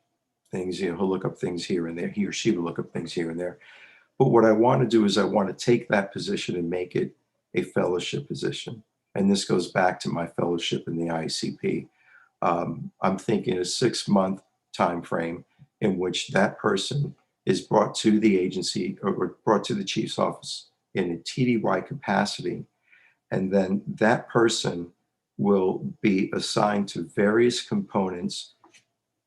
things, he'll look up things here and there, he or she will look up things here and there. But what I want to do is I want to take that position and make it a fellowship position. And this goes back to my fellowship in the ICP. I'm thinking a 6-month time frame in which that person is brought to the agency or brought to the chief's office in a TDY capacity. And then that person will be assigned to various components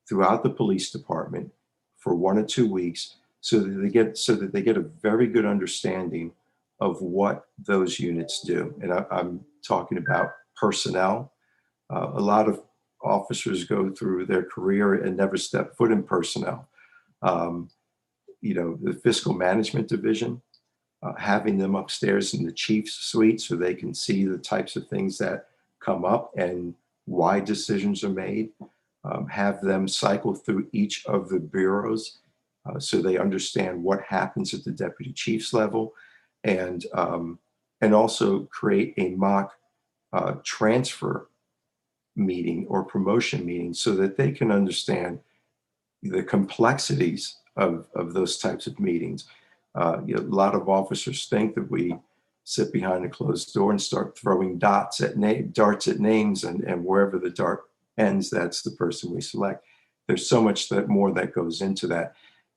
throughout the police department for 1 or 2 weeks so that they get a very good understanding of what those units do. And I'm talking about personnel. A lot of officers go through their career and never step foot in personnel. The fiscal management division, having them upstairs in the chief's suite so they can see the types of things that come up and why decisions are made. Have them cycle through each of the bureaus so they understand what happens at the deputy chief's level, and also create a mock transfer meeting or promotion meeting so that they can understand the complexities of those types of meetings. A lot of officers think that we sit behind a closed door and start throwing darts at names, and wherever the dart ends, that's the person we select. There's so much more that goes into that.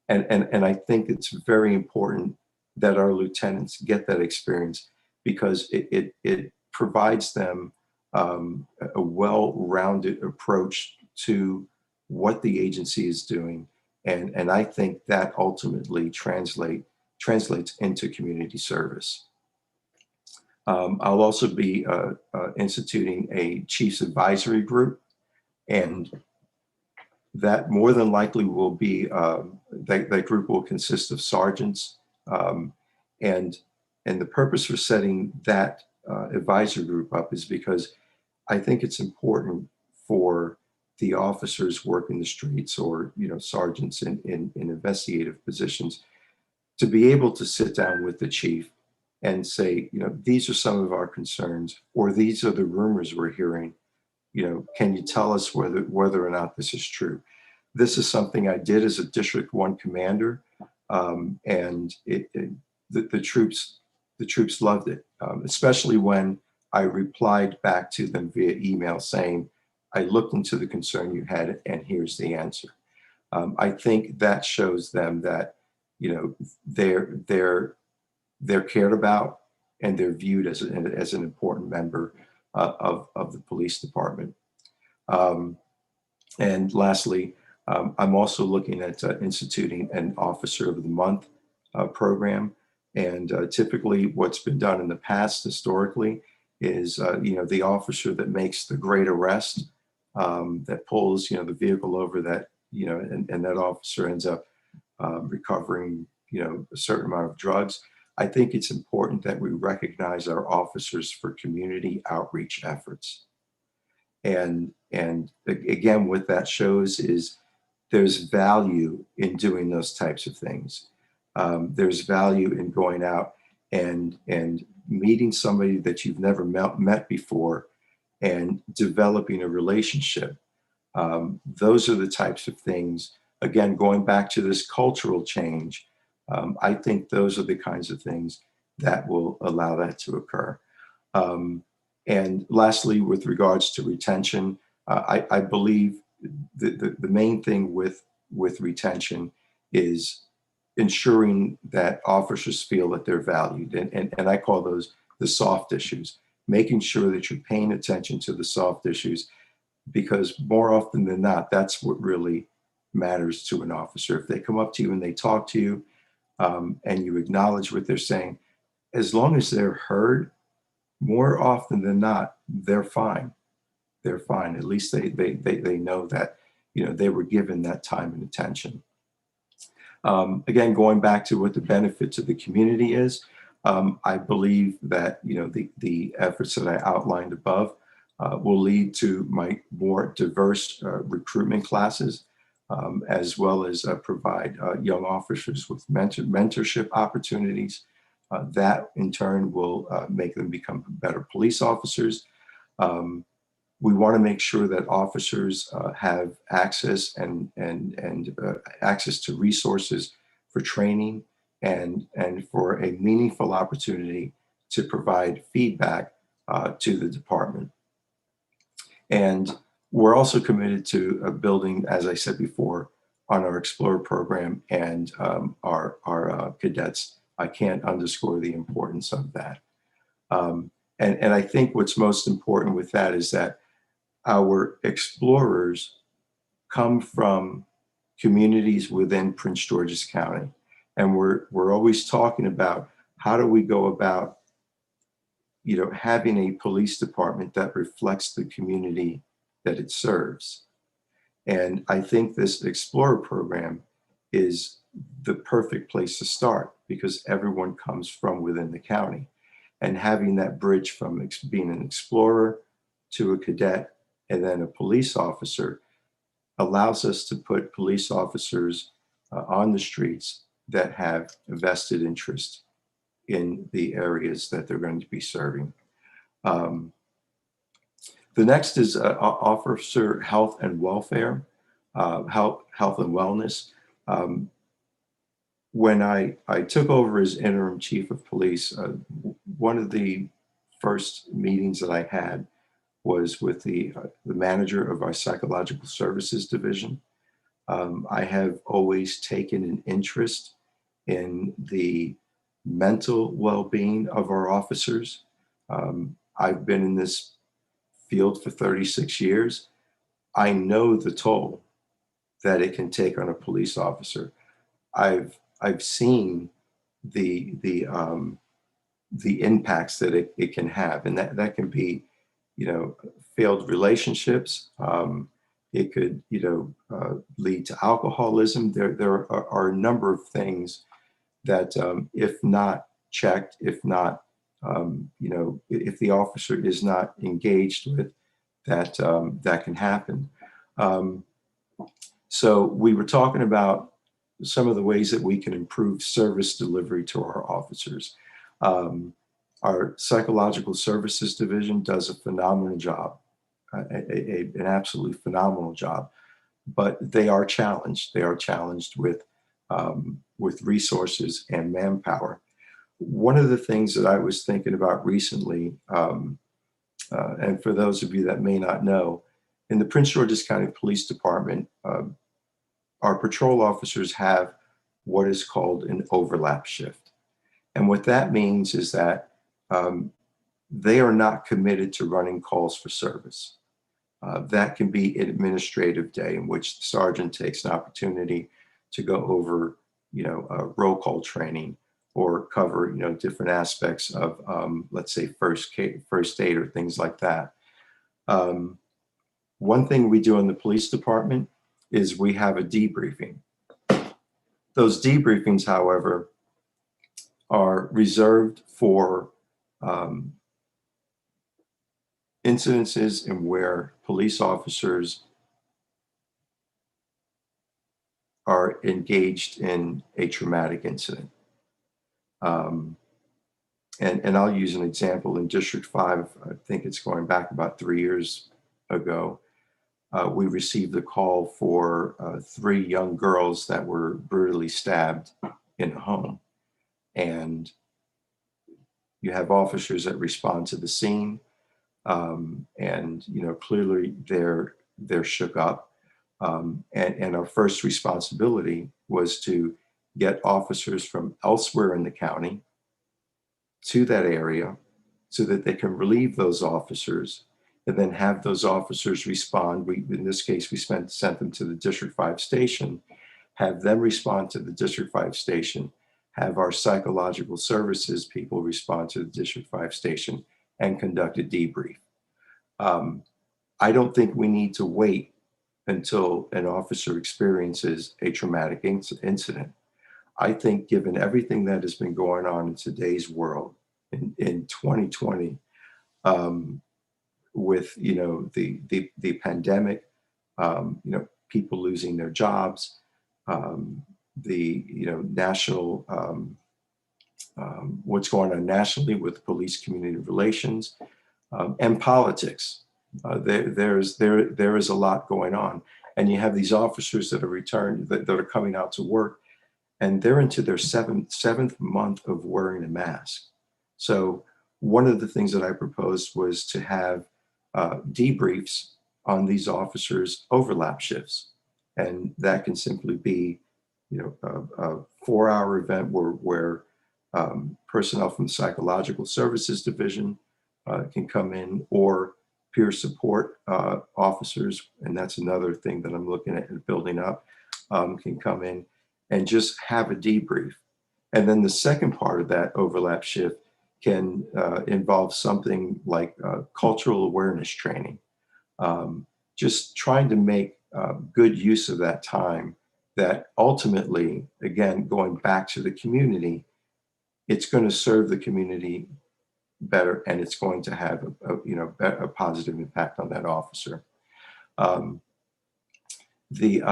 And I think it's very important that our lieutenants get that experience, because it provides them a well-rounded approach to what the agency is doing. And I think that ultimately translates into community service. I'll also be instituting a chief's advisory group, and that more than likely will be, that group will consist of sergeants. And the purpose for setting that advisory group up is because I think it's important for the officers working the streets, or sergeants in investigative positions, to be able to sit down with the chief and say, these are some of our concerns, or these are the rumors we're hearing. Can you tell us whether or not this is true? This is something I did as a District 1 commander, and the troops loved it, especially when I replied back to them via email saying, I looked into the concern you had, and here's the answer. I think that shows them that they're cared about, and they're viewed as an important member of the police department. And lastly, I'm also looking at instituting an Officer of the Month program. And typically what's been done in the past historically is, the officer that makes the great arrest, that pulls, the vehicle over, that, and that officer ends up recovering, a certain amount of drugs. I think it's important that we recognize our officers for community outreach efforts. And again, what that shows is there's value in doing those types of things. There's value in going out and meeting somebody that you've never met before and developing a relationship. Those are the types of things, again, going back to this cultural change, I think those are the kinds of things that will allow that to occur. And lastly, with regards to retention, I believe the main thing with retention is ensuring that officers feel that they're valued. And I call those the soft issues, making sure that you're paying attention to the soft issues, because more often than not, that's what really matters to an officer. If they come up to you and they talk to you, and you acknowledge what they're saying, as long as they're heard, more often than not, they're fine. They're fine. At least they know that, they were given that time and attention. Again, going back to what the benefit to the community is, I believe that, the efforts that I outlined above will lead to my more diverse recruitment classes, as well as provide young officers with mentorship opportunities. That in turn will make them become better police officers. We want to make sure that officers have access and access to resources for training and for a meaningful opportunity to provide feedback to the department. And we're also committed to building, as I said before, on our Explorer program and our cadets. I can't underscore the importance of that. And I think what's most important with that is that our explorers come from communities within Prince George's County. And we're always talking about how do we go about, having a police department that reflects the community that it serves. And I think this Explorer program is the perfect place to start, because everyone comes from within the county. And having that bridge from being an explorer to a cadet and then a police officer allows us to put police officers on the streets that have a vested interest in the areas that they're going to be serving. The next is officer health and welfare, health and wellness. When I took over as interim chief of police, one of the first meetings that I had was with the manager of our psychological services division. I have always taken an interest in the mental well-being of our officers. I've been in this field for 36 years. I know the toll that it can take on a police officer. I've seen the impacts that it can have, and that can be, failed relationships. It could, lead to alcoholism. There are a number of things that, if not checked, if not, if the officer is not engaged with, that can happen. So we were talking about some of the ways that we can improve service delivery to our officers. Our psychological services division does a phenomenal job, an absolutely phenomenal job, but they are challenged. They are challenged with resources and manpower. One of the things that I was thinking about recently, and for those of you that may not know, in the Prince George's County Police Department, our patrol officers have what is called an overlap shift. And what that means is that they are not committed to running calls for service. That can be an administrative day in which the sergeant takes an opportunity to go over, roll call training or cover, different aspects of, let's say, first aid or things like that. One thing we do in the police department is we have a debriefing. Those debriefings, however, are reserved for incidences in where police officers are engaged in a traumatic incident. And I'll use an example. In District 5, I think it's going back about 3 years ago, we received a call for 3 young girls that were brutally stabbed in a home. And you have officers that respond to the scene, and clearly they're shook up. And our first responsibility was to get officers from elsewhere in the county to that area so that they can relieve those officers and then have those officers respond. In this case, we sent them to the District 5 station, have them respond to the District 5 station, have our psychological services people respond to the District 5 station and conduct a debrief. I don't think we need to wait until an officer experiences a traumatic incident. I think given everything that has been going on in today's world in 2020, with the pandemic, people losing their jobs, the national what's going on nationally with police community relations, and politics. There is a lot going on, and you have these officers that are returned that are coming out to work, and they're into their seventh month of wearing a mask. So one of the things that I proposed was to have debriefs on these officers' overlap shifts, and that can simply be, a 4-hour event where personnel from the Psychological Services Division can come in, or peer support officers, and that's another thing that I'm looking at building up, can come in and just have a debrief. And then the second part of that overlap shift can involve something like cultural awareness training, just trying to make good use of that time that ultimately, again, going back to the community, it's going to serve the community better, and it's going to have a positive impact on that officer. The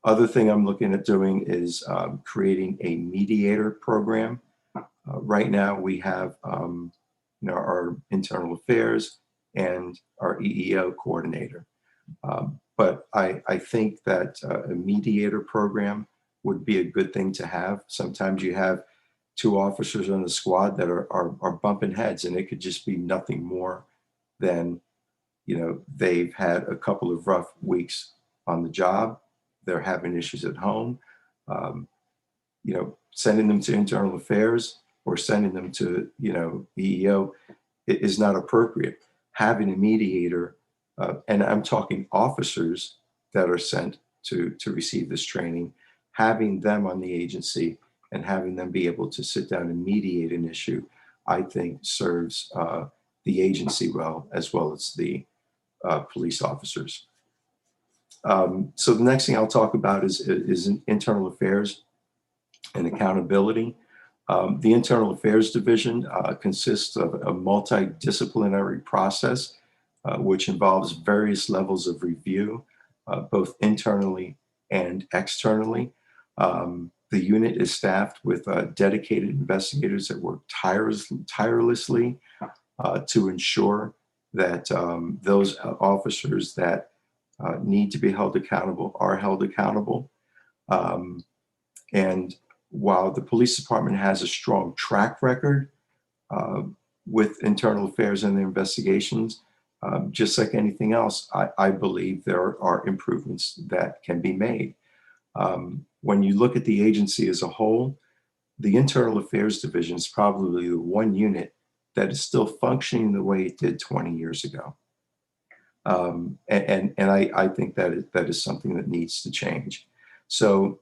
other thing I'm looking at doing is creating a mediator program. Right now we have our internal affairs and our EEO coordinator. But I think that a mediator program would be a good thing to have. Sometimes you have two officers on the squad that are bumping heads, and it could just be nothing more than, they've had a couple of rough weeks on the job. They're having issues at home. Sending them to internal affairs or sending them to, EEO is not appropriate. Having a mediator, and I'm talking officers that are sent to receive this training, having them on the agency and having them be able to sit down and mediate an issue, I think serves the agency well as the police officers. So the next thing I'll talk about is internal affairs and accountability. The Internal Affairs Division consists of a multidisciplinary process, which involves various levels of review, both internally and externally. The unit is staffed with dedicated investigators that work tirelessly to ensure that those officers that need to be held accountable are held accountable. And while the police department has a strong track record with internal affairs and their investigations, just like anything else, I believe there are improvements that can be made. When you look at the agency as a whole, the Internal Affairs Division is probably the one unit that is still functioning the way it did 20 years ago. And I think that is something that needs to change. So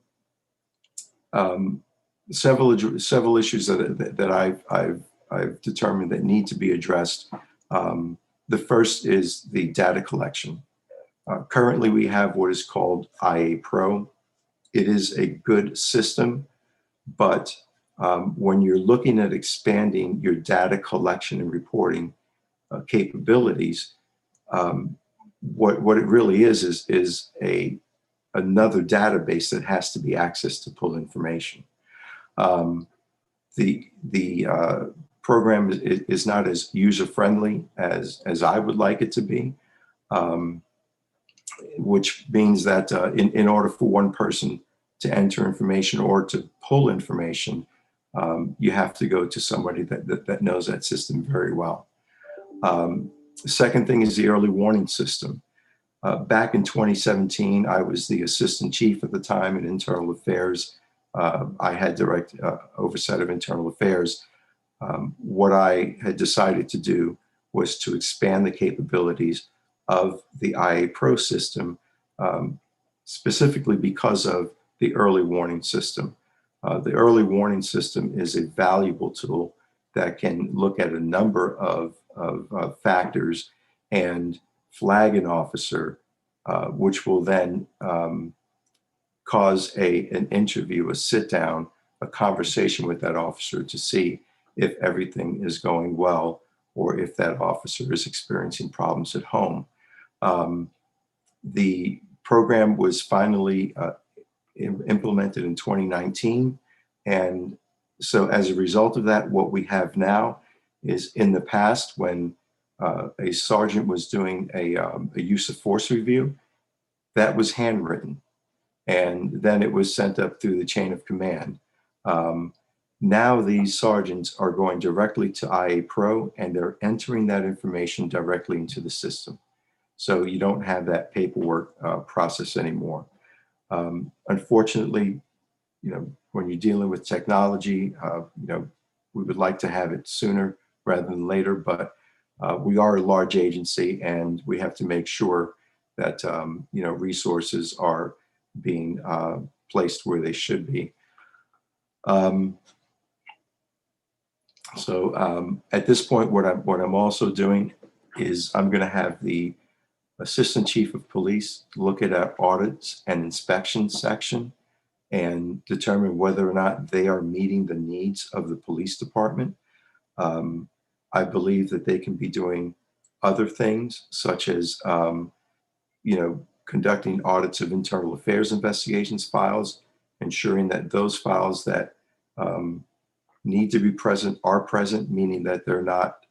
several issues that I've determined that need to be addressed. The first is the data collection. Currently, we have what is called IA Pro. It is a good system, but when you're looking at expanding your data collection and reporting capabilities, what it really is another database that has to be accessed to pull information. The program is not as user-friendly as I would like it to be, which means that in order for one person to enter information or to pull information, you have to go to somebody that knows that system very well. The second thing is the early warning system. Back in 2017, I was the assistant chief at the time in internal affairs. I had direct oversight of internal affairs. What I had decided to do was to expand the capabilities of the IA Pro system, specifically because of the early warning system. The early warning system is a valuable tool that can look at a number of factors and flag an officer, which will then cause an interview, a sit down, a conversation with that officer to see if everything is going well or if that officer is experiencing problems at home. The program was finally implemented in 2019. And so as a result of that, what we have now is, in the past, when a sergeant was doing a use of force review, that was handwritten. And then it was sent up through the chain of command. Now these sergeants are going directly to IA Pro and they're entering that information directly into the system. So you don't have that paperwork process anymore. Unfortunately, when you're dealing with technology, we would like to have it sooner rather than later, but we are a large agency and we have to make sure that, resources are being placed where they should be. So at this point, what I'm also doing is I'm going to have the Assistant Chief of Police look at our audits and inspections section and determine whether or not they are meeting the needs of the police department. I believe that they can be doing other things, such as, conducting audits of internal affairs investigations files, ensuring that those files that need to be present are present, meaning that they're not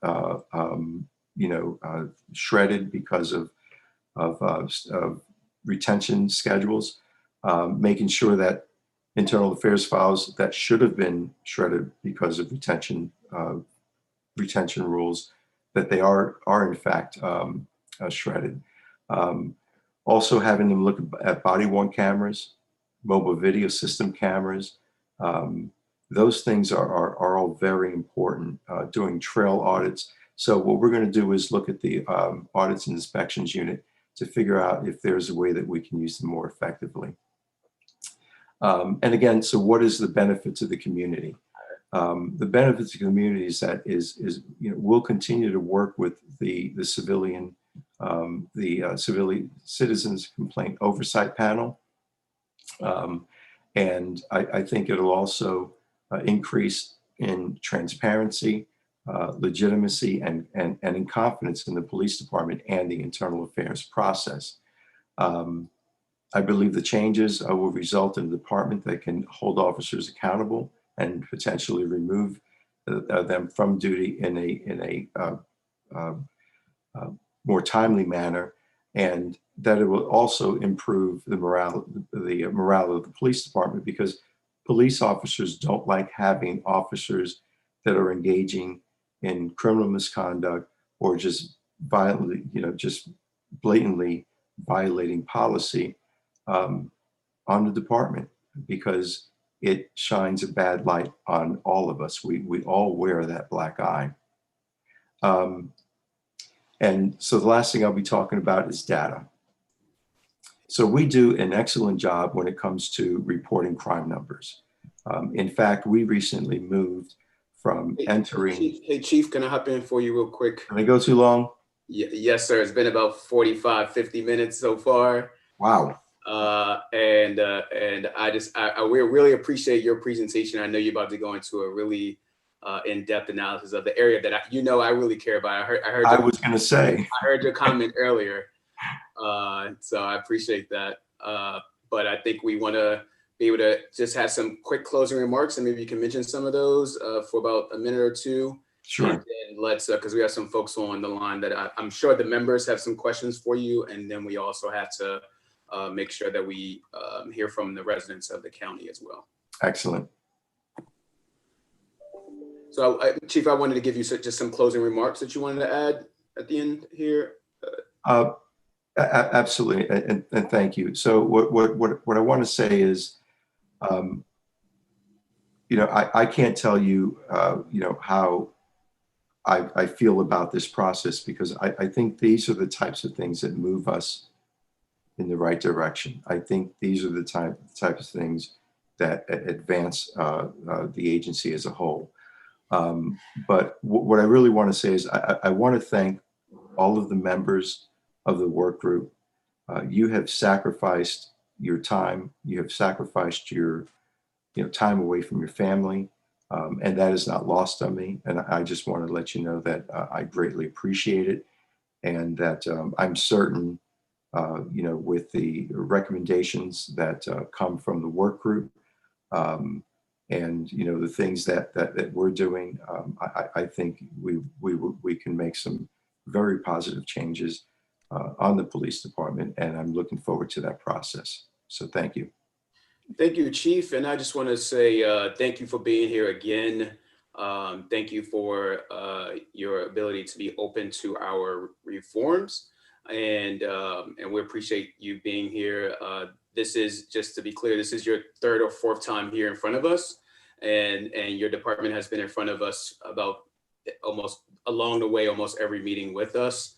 shredded because of retention schedules, making sure that internal affairs files that should have been shredded because of retention rules, that they are in fact shredded. Also having them look at body-worn cameras, mobile video system cameras. Those things are all very important, doing trail audits. So what we're going to do is look at the audits and inspections unit to figure out if there's a way that we can use them more effectively. And again, so what is the benefit to the community? The benefit to the community is that we'll continue to work with the civilian, civilian citizens complaint oversight panel. And I think it'll also increase in transparency, legitimacy, and in confidence in the police department and the internal affairs process. I believe the changes will result in a department that can hold officers accountable and potentially remove them from duty in a more timely manner, and that it will also improve the morale of the police department, because police officers don't like having officers that are engaging in criminal misconduct or just violently, just blatantly violating policy on the department, because it shines a bad light on all of us. We all wear that black eye. And so the last thing I'll be talking about is data. So we do an excellent job when it comes to reporting crime numbers. In fact, we recently moved from entering. Hey, Chief, can I hop in for you real quick? Can I go too long? Yes, sir. It's been about 45, 50 minutes so far. Wow. And we really appreciate your presentation. I know you're about to go into a really in-depth analysis of the area that I really care about. I heard your comment earlier, so I appreciate that. But I think we want to be able to just have some quick closing remarks, and maybe you can mention some of those for about a minute or two. Sure. And then let's, because we have some folks on the line that I'm sure the members have some questions for you, and then we also have to make sure that we hear from the residents of the county as well. Excellent. So, Chief, I wanted to give you just some closing remarks that you wanted to add at the end here. Absolutely, and thank you. So, what I want to say is, I can't tell you, how I feel about this process, because I think these are the types of things that move us in the right direction. I think these are the types of things that advance the agency as a whole. But what I really want to say is I want to thank all of the members of the work group. You have sacrificed your time. You have sacrificed your time away from your family, and that is not lost on me. And I just want to let you know that I greatly appreciate it, and that I'm certain, with the recommendations that come from the work group, and the things that we're doing, I think we can make some very positive changes on the police department, and I'm looking forward to that process. So thank you. Thank you, Chief. And I just want to say thank you for being here again. Thank you for your ability to be open to our reforms, and we appreciate you being here. This is, just to be clear, this is your third or fourth time here in front of us, and your department has been in front of us about almost along the way, almost every meeting with us.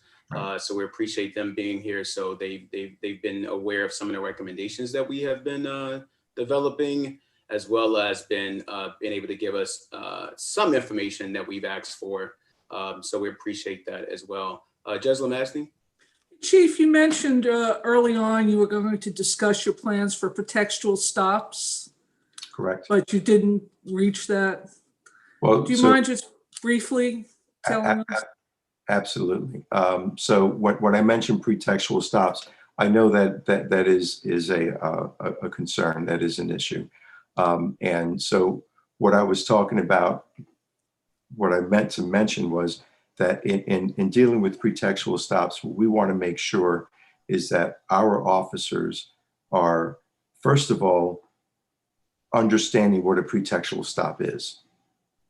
So we appreciate them being here. So they've been aware of some of the recommendations that we have been developing, as well as been able to give us some information that we've asked for. So we appreciate that as well. Judge Lemastny? Chief, you mentioned early on you were going to discuss your plans for Pre-Textual Stops. Correct. But you didn't reach that. Well, do you mind just briefly telling us? Absolutely. So when I mentioned Pre-Textual Stops, I know that is a concern, that is an issue. And so what I was talking about, what I meant to mention was that in dealing with pretextual stops, what we want to make sure is that our officers are, first of all, understanding what a pretextual stop is.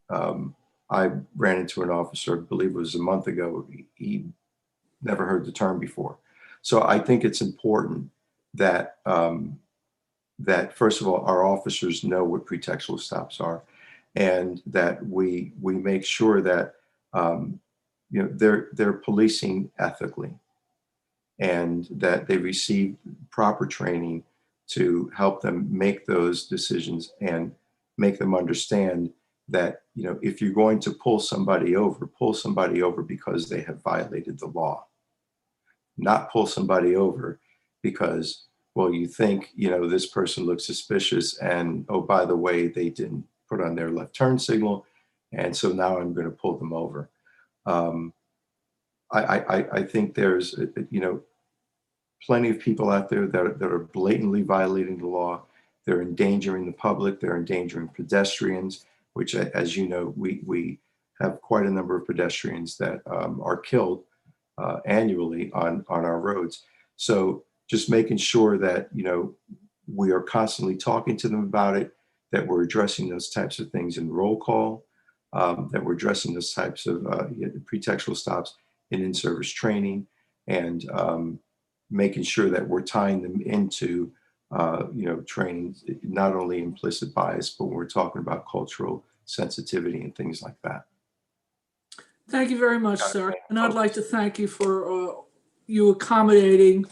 I ran into an officer, I believe it was a month ago, he never heard the term before. So I think it's important that, that first of all, our officers know what pretextual stops are, and that we make sure that you know, they're policing ethically, and that they receive proper training to help them make those decisions and make them understand that, you know, if you're going to pull somebody over because they have violated the law, not pull somebody over because, well, you think, you know, this person looks suspicious and, oh, by the way, they didn't put on their left turn signal, and so now I'm going to pull them over. I think there's, you know, plenty of people out there that are blatantly violating the law. They're endangering the public. They're endangering pedestrians, which, as you know, we have quite a number of pedestrians that are killed annually on our roads. So just making sure that, you know, we are constantly talking to them about it, that we're addressing those types of things in roll call, that we're addressing those types of pretextual stops in service training, and making sure that we're tying them into you know, training, not only implicit bias, but we're talking about cultural sensitivity and things like that. Thank you very much, sir. And I'd like to thank you for you accommodating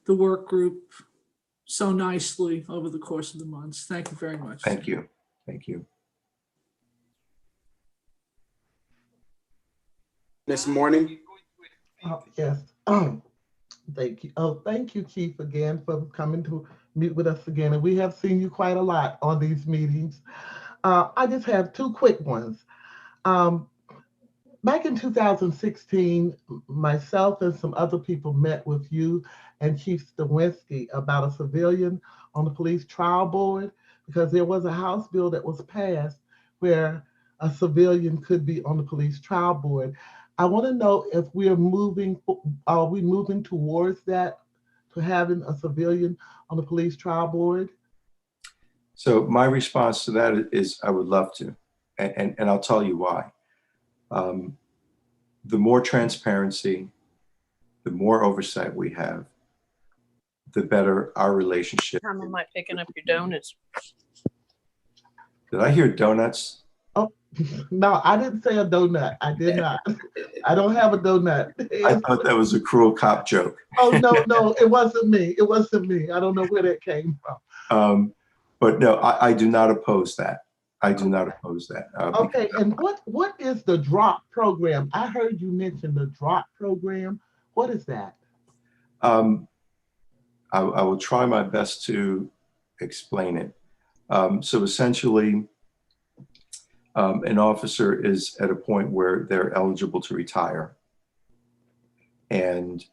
the work group so nicely over the course of the months. Thank you very much. Thank you. Thank you. Ms. Morning. Yes. Thank you. Oh, thank you, Chief, again for coming to meet with us again. And we have seen you quite a lot on these meetings. I just have two quick ones. Back in 2016, myself and some other people met with you and Chief Stawinski about a civilian on the police trial board, because there was a House bill that was passed where a civilian could be on the police trial board. I want to know if are we moving towards that, to having a civilian on the police trial board? So my response to that is I would love to, and I'll tell you why. The more transparency, the more oversight we have, the better our relationship. Time am I picking up your donuts? Did I hear donuts? Oh, no, I didn't say a donut. I did not. I don't have a donut. I thought that was a cruel cop joke. Oh, no, it wasn't me. It wasn't me. I don't know where that came from. But no, I do not oppose that. I do not oppose that. Okay, and what is the DROP program? I heard you mention the DROP program. What is that? I will try my best to explain it. So essentially, an officer is at a point where they're eligible to retire. And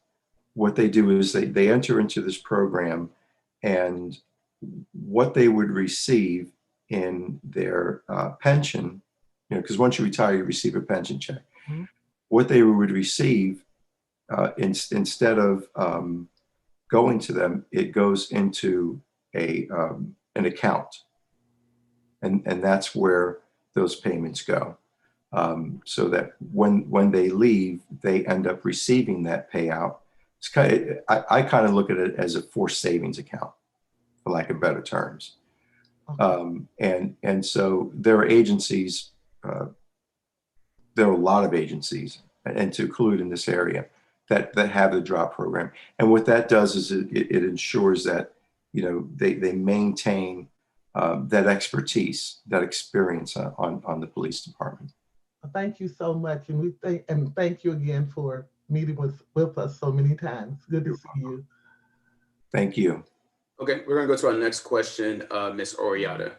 what they do is they enter into this program, and what they would receive in their pension, you know, because once you retire, you receive a pension check. Mm-hmm. What they would receive instead of going to them, it goes into an account, and that's where those payments go. So that when they leave, they end up receiving that payout. It's I kind of look at it as a forced savings account, for lack of better terms. And so there are agencies, there are a lot of agencies, and to include in this area, that have the DROP program. And what that does is it ensures that, you know, they maintain that expertise, that experience on the police department. Thank you so much, and thank you again for meeting with us so many times. Good to see you. Thank you. Okay, we're gonna go to our next question, Ms. Oriata.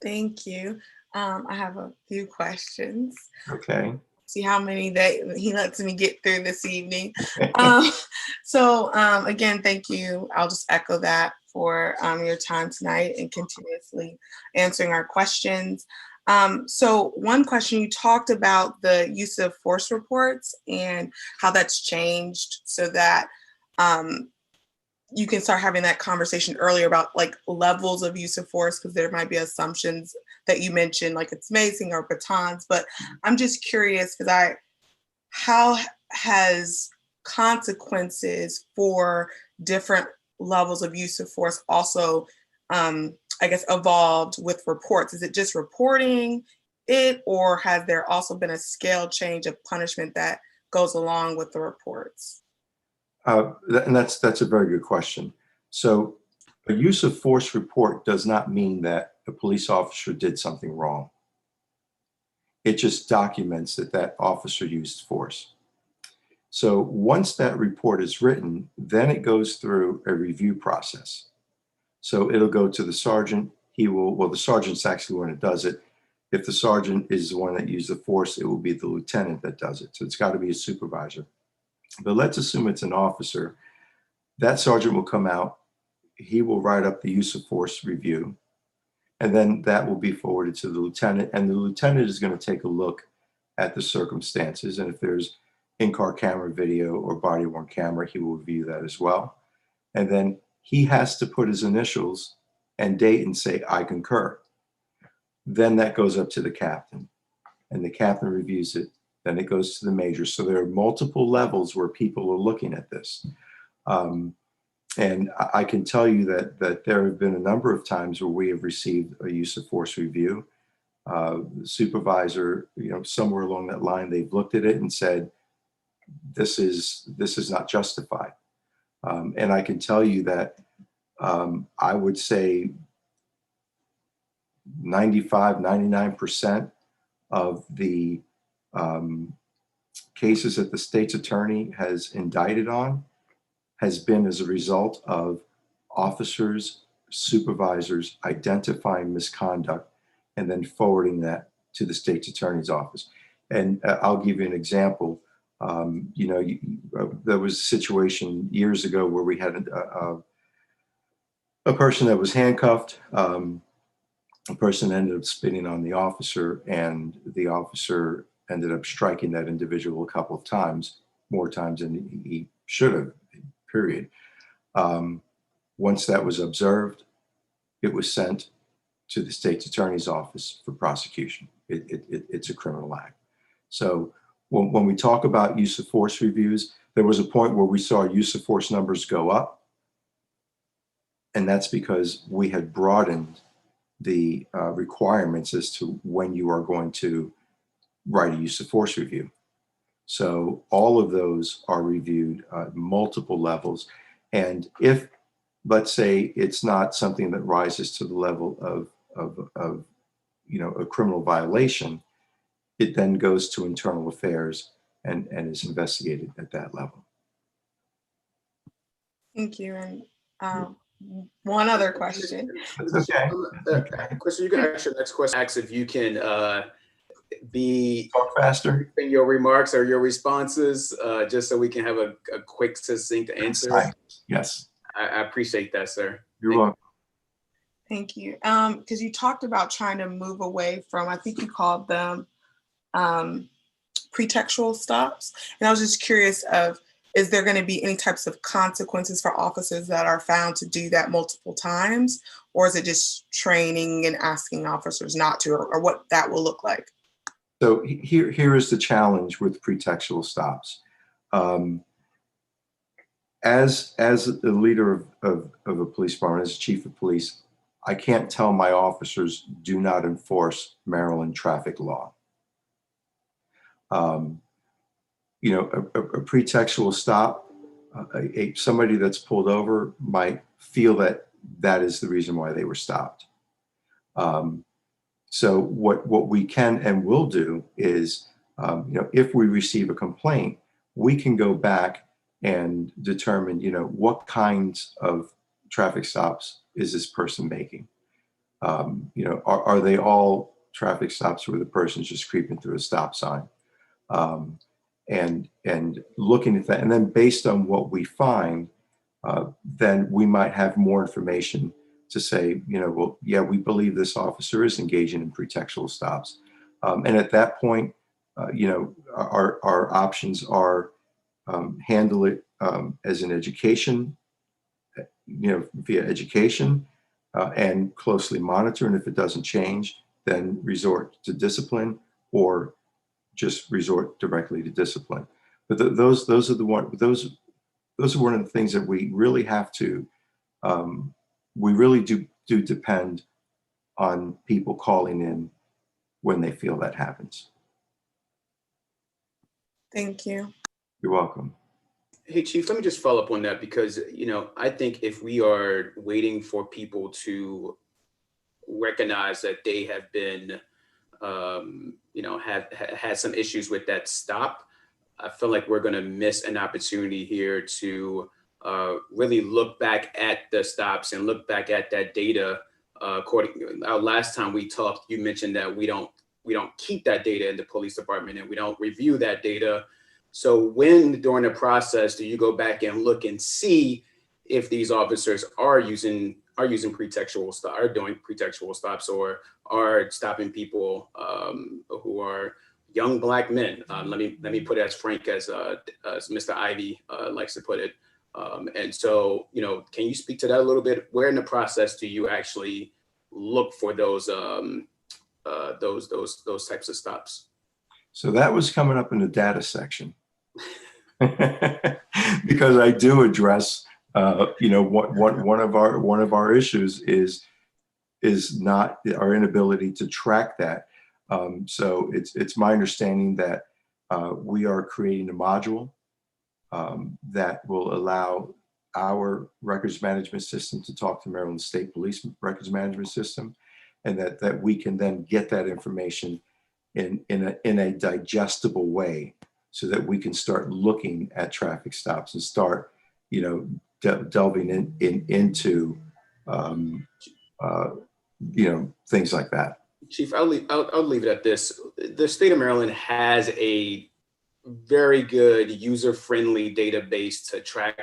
Thank you. I have a few questions. Okay. See how many that he lets me get through this evening. So again, thank you. I'll just echo that for your time tonight and continuously answering our questions. So one question, you talked about the use of force reports and how that's changed so that you can start having that conversation earlier about like levels of use of force, because there might be assumptions that you mentioned, like it's macing or batons. But I'm just curious because how has consequences for different levels of use of force also, I guess, evolved with reports? Is it just reporting it, or has there also been a scale change of punishment that goes along with the reports? And that's a very good question. So a use of force report does not mean that a police officer did something wrong. It just documents that that officer used force. So once that report is written, then it goes through a review process. So it'll go to the sergeant. The sergeant's actually the one that does it. If the sergeant is the one that used the force, it will be the lieutenant that does it. So it's got to be a supervisor. But let's assume it's an officer. That sergeant will come out. He will write up the use of force review. And then that will be forwarded to the lieutenant. And the lieutenant is going to take a look at the circumstances. And if there's in-car camera video or body-worn camera, he will review that as well. And then he has to put his initials and date and say, I concur. Then that goes up to the captain. And the captain reviews it. Then it goes to the major. So there are multiple levels where people are looking at this. And I can tell you that there have been a number of times where we have received a use of force review. The supervisor, somewhere along that line, they've looked at it and said, this is not justified. And I can tell you that I would say 95, 99% of the cases that the state's attorney has indicted on has been as a result of officers, supervisors identifying misconduct and then forwarding that to the state's attorney's office. And I'll give you an example. There was a situation years ago where we had a person that was handcuffed. A person ended up spitting on the officer, and the officer ended up striking that individual a couple of times, more times than he should have, period. Once that was observed, it was sent to the state's attorney's office for prosecution. It's a criminal act. So when we talk about use of force reviews, there was a point where we saw use of force numbers go up. And that's because we had broadened the requirements as to when you are going to write a use of force review. So all of those are reviewed at multiple levels. And if, let's say, it's not something that rises to the level of a criminal violation, it then goes to internal affairs and is investigated at that level. Thank you. And one other question. That's okay. Krista, you can ask your next question. Ask if you can Talk faster in your remarks or your responses, just so we can have a quick, succinct answer. Yes. I appreciate that, sir. You're welcome. Thank you. Because you talked about trying to move away from, I think you called them pre-textual stops. And I was just curious is there going to be any types of consequences for officers that are found to do that multiple times? Or is it just training and asking officers not to, or what that will look like? So here is the challenge with pre-textual stops. As the leader of a police department, as chief of police, I can't tell my officers do not enforce Maryland traffic law. A pretextual stop, somebody that's pulled over might feel that is the reason why they were stopped. So what we can and will do is, if we receive a complaint, we can go back and determine, what kinds of traffic stops is this person making? Are they all traffic stops where the person's just creeping through a stop sign? And looking at that, and then based on what we find, then we might have more information to say, well, yeah, we believe this officer is engaging in pretextual stops. And at that point, our options are handle it as an education, via education, and closely monitor. And if it doesn't change, then resort to discipline, or just resort directly to discipline. But those are one of the things that we really have to. We really do depend on people calling in when they feel that happens. Thank you. You're welcome. Hey, Chief, let me just follow up on that, because, I think if we are waiting for people to recognize that they have been, have had some issues with that stop, I feel like we're going to miss an opportunity here to really look back at the stops and look back at that data. Last time we talked, you mentioned that we don't keep that data in the police department, and we don't review that data. So when during the process do you go back and look and see if these officers are doing pretextual stops, or are stopping people who are young Black men? Let me put it as frank as Mr. Ivy likes to put it. And so, can you speak to that a little bit? Where in the process do you actually look for those types of stops? So that was coming up in the data section. Because I do address, one of our issues is not our inability to track that. So it's my understanding that we are creating a module that will allow our records management system to talk to Maryland State Police records management system, and that we can then get that information in a digestible way, so that we can start looking at traffic stops and start, delving into, things like that. Chief, I'll leave it at this. The state of Maryland has a very good user-friendly database to track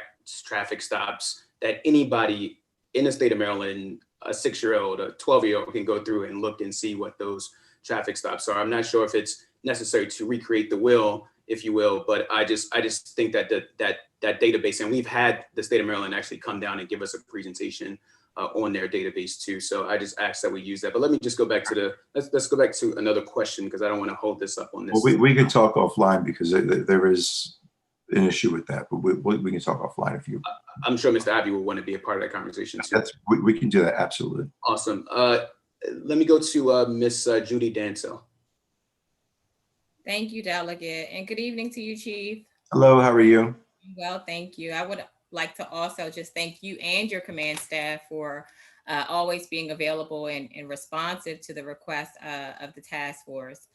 traffic stops that anybody in the state of Maryland, a 6-year-old, a 12-year-old, can go through and look and see what those traffic stops are. I'm not sure if it's necessary to recreate the wheel, if you will, but I just think that that database, and we've had the state of Maryland actually come down and give us a presentation on their database too. So I just ask that we use that. But let me just go back to let's go back to another question, because I don't want to hold this up on this. Well, we can talk offline, because there is an issue with that, but we can talk offline if you. I'm sure Mr. Ivy will want to be a part of that conversation too. We can do that, absolutely. Awesome. Let me go to Miss Judy Danso. Thank you, Delegate, and good evening to you, Chief. Hello, how are you? Well, thank you. I would like to also just thank you and your command staff for always being available and responsive to the request of the task force.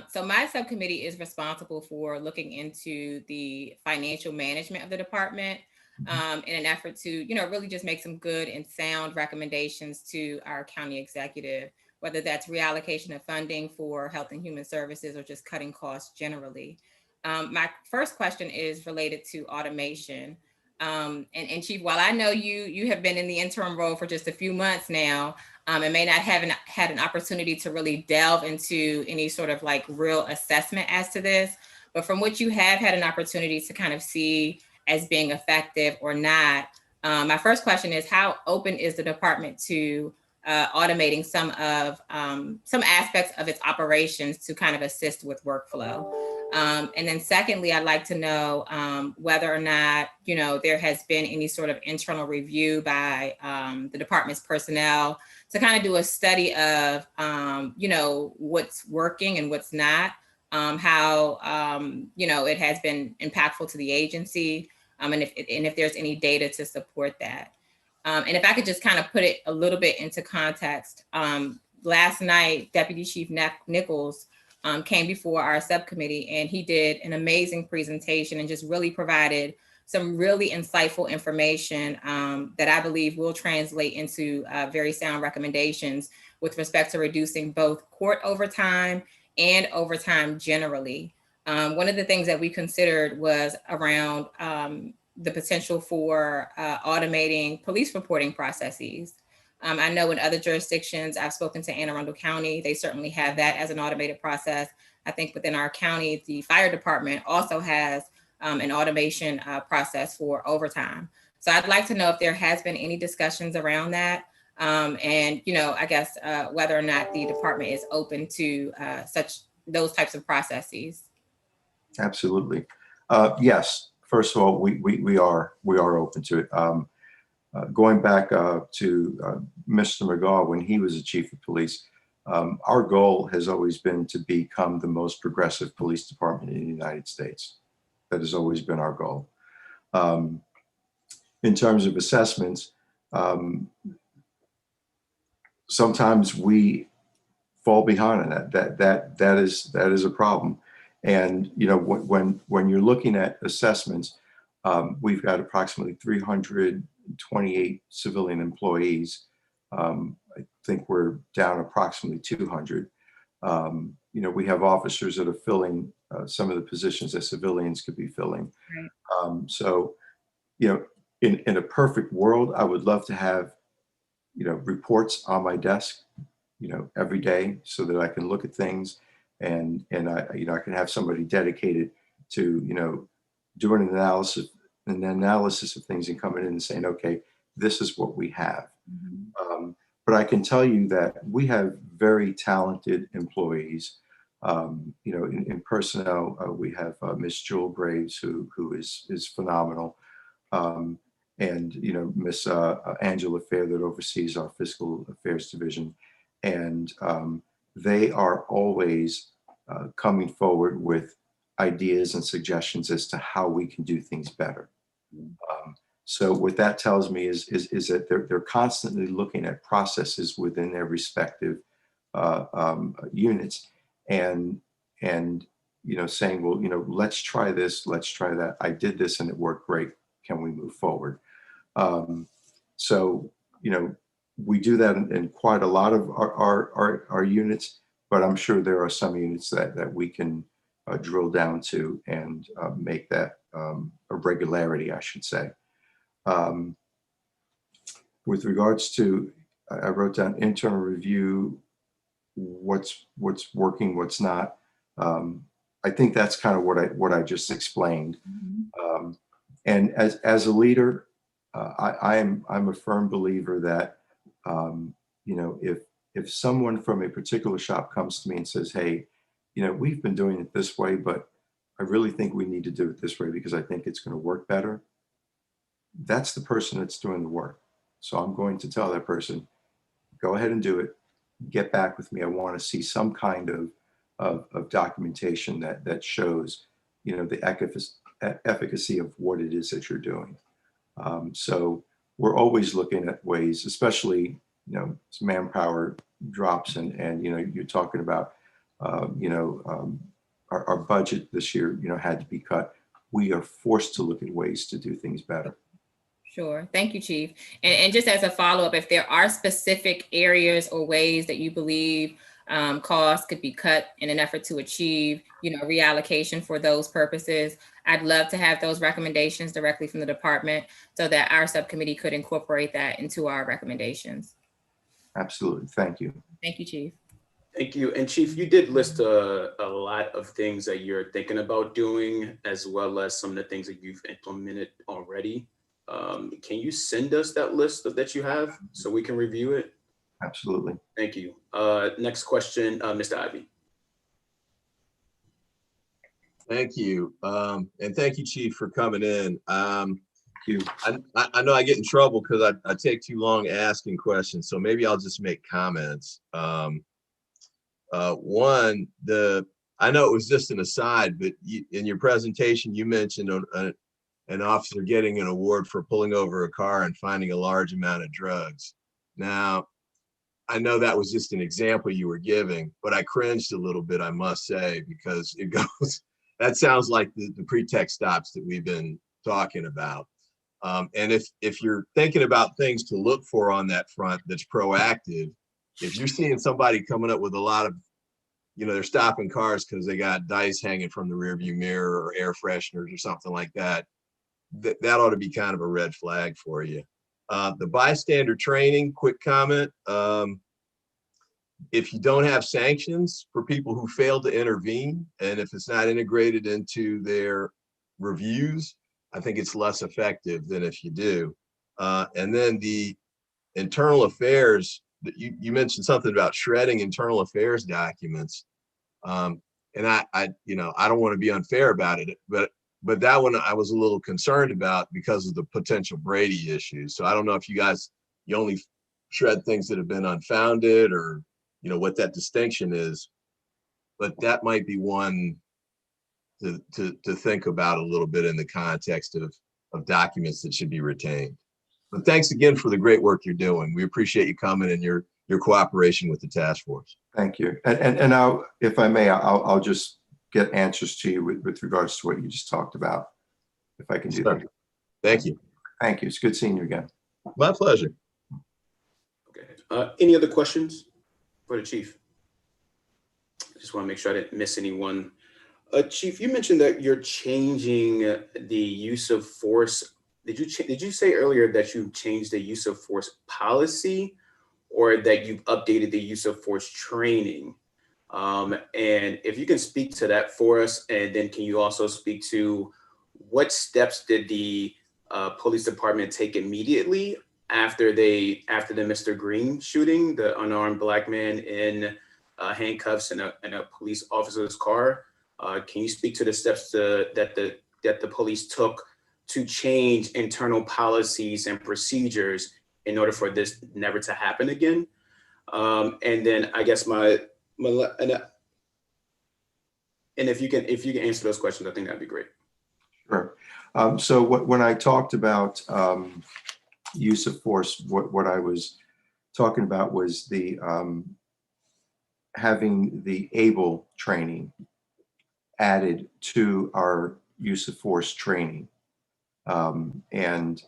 So my subcommittee is responsible for looking into the financial management of the department in an effort to, really just make some good and sound recommendations to our county executive, whether that's reallocation of funding for health and human services or just cutting costs generally. My first question is related to automation. And Chief, while I know you have been in the interim role for just a few months now, and may not have had an opportunity to really delve into any sort of like real assessment as to this, but from what you have had an opportunity to kind of see as being effective or not, my first question is, how open is the department to automating some aspects of its operations to kind of assist with workflow? And then secondly, I'd like to know whether or not, there has been any sort of internal review by the department's personnel to kind of do a study of, what's working and what's not, how, it has been impactful to the agency, and if there's any data to support that. And if I could just kind of put it a little bit into context, last night, Deputy Chief Nichols came before our subcommittee, and he did an amazing presentation and just really provided some really insightful information that I believe will translate into very sound recommendations with respect to reducing both court overtime and overtime generally. One of the things that we considered was around the potential for automating police reporting processes. I know in other jurisdictions, I've spoken to Anne Arundel County, they certainly have that as an automated process. I think within our county, the fire department also has an automation process for overtime. So I'd like to know if there has been any discussions around that. And, you know, I guess whether or not the department is open to those types of processes. Absolutely. Yes. First of all, we are open to it. Going back to Mr. McGaw, when he was the chief of police, our goal has always been to become the most progressive police department in the United States. That has always been our goal. In terms of assessments, sometimes we fall behind on that. That is a problem. And you know, when you're looking at assessments, we've got approximately 328 civilian employees. I think we're down approximately 200. You know, we have officers that are filling some of the positions that civilians could be filling. Right. So, you know, in a perfect world, I would love to have, you know, reports on my desk, you know, every day so that I can look at things and I, you know, I can have somebody dedicated to, you know, doing an analysis of things and coming in and saying, okay, this is what we have. Mm-hmm. But I can tell you that we have very talented employees. You know, in personnel, we have Miss Jewel Graves, who is phenomenal. And, you know, Miss Angela Fair that oversees our fiscal affairs division. And they are always coming forward with ideas and suggestions as to how we can do things better. So what that tells me is that they're constantly looking at processes within their respective units and you know, saying, well, you know, let's try this, let's try that. I did this and it worked great. Can we move forward? So, you know, we do that in quite a lot of our units, but I'm sure there are some units that we can drill down to and make that a regularity, I should say. With regards to, I wrote down internal review, what's working, what's not. I think that's kind of what I just explained. Mm-hmm. And as a leader, I'm a firm believer that you know, if someone from a particular shop comes to me and says, hey, you know, we've been doing it this way, but I really think we need to do it this way because I think it's going to work better. That's the person that's doing the work. So I'm going to tell that person, go ahead and do it. Get back with me. I want to see some kind of documentation that shows, you know, the efficacy of what it is that you're doing. So we're always looking at ways, especially, you know, manpower drops and you know, you're talking about, you know, our budget this year, you know, had to be cut. We are forced to look at ways to do things better. Sure. Thank you, Chief. And just as a follow-up, if there are specific areas or ways that you believe costs could be cut in an effort to achieve, you know, reallocation for those purposes, I'd love to have those recommendations directly from the department so that our subcommittee could incorporate that into our recommendations. Absolutely. Thank you. Thank you, Chief. Thank you. And Chief, you did list a lot of things that you're thinking about doing, as well as some of the things that you've implemented already. Can you send us that list that you have so we can review it? Absolutely. Thank you. Next question, Mr. Ivy. Thank you. And thank you, Chief, for coming in. Thank you. I know I get in trouble because I take too long asking questions, so maybe I'll just make comments. One, I know it was just an aside, but in your presentation, you mentioned an officer getting an award for pulling over a car and finding a large amount of drugs. Now, I know that was just an example you were giving, but I cringed a little bit, I must say, because it goes, that sounds like the pre-text stops that we've been talking about. And if you're thinking about things to look for on that front that's proactive, if you're seeing somebody coming up with a lot of, you know, they're stopping cars because they got dice hanging from the rearview mirror or air fresheners or something like that, that ought to be kind of a red flag for you. The bystander training, quick comment. If you don't have sanctions for people who fail to intervene, and if it's not integrated into their reviews, I think it's less effective than if you do. And then the internal affairs, that you mentioned something about shredding internal affairs documents. And I don't want to be unfair about it, but that one I was a little concerned about because of the potential Brady issues. So I don't know if you only shred things that have been unfounded, or what that distinction is, but that might be one to think about a little bit in the context of documents that should be retained. But thanks again for the great work you're doing. We appreciate you coming and your cooperation with the task force. Thank you. And I'll, if I may, I'll just get answers to you with regards to what you just talked about, if I can do that. Thank you. Thank you. It's good seeing you again. My pleasure. Okay. Any other questions for the chief? I just want to make sure I didn't miss anyone. Chief, you mentioned that you're changing the use of force. Did you say earlier that you changed the use of force policy, or that you've updated the use of force training? And if you can speak to that for us, and then can you also speak to what steps did the police department take immediately after the Mr. Green shooting, the unarmed Black man in handcuffs in a police officer's car? Can you speak to the steps that the police took to change internal policies and procedures in order for this never to happen again? And then I guess and if you can answer those questions, I think that'd be great. Sure. So when I talked about use of force, what I was talking about was the having the ABLE training added to our use of force training. And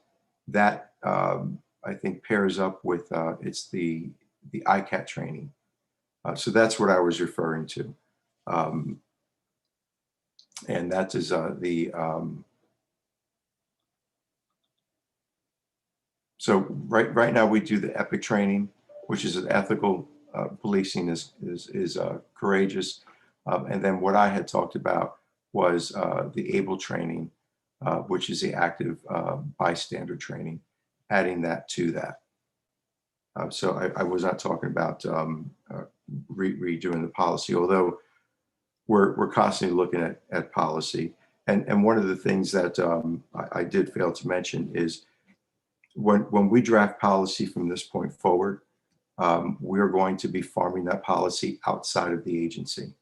that I think pairs up with it's the ICAT training. So that's what I was referring to. And that is so right now we do the EPIC training, which is an ethical policing is courageous. And then what I had talked about was the ABLE training, which is the active bystander training, adding that to that. So I was not talking about redoing the policy, although we're constantly looking at policy. And one of the things that I did fail to mention is when we draft policy from this point forward, we're going to be farming that policy outside of the agency.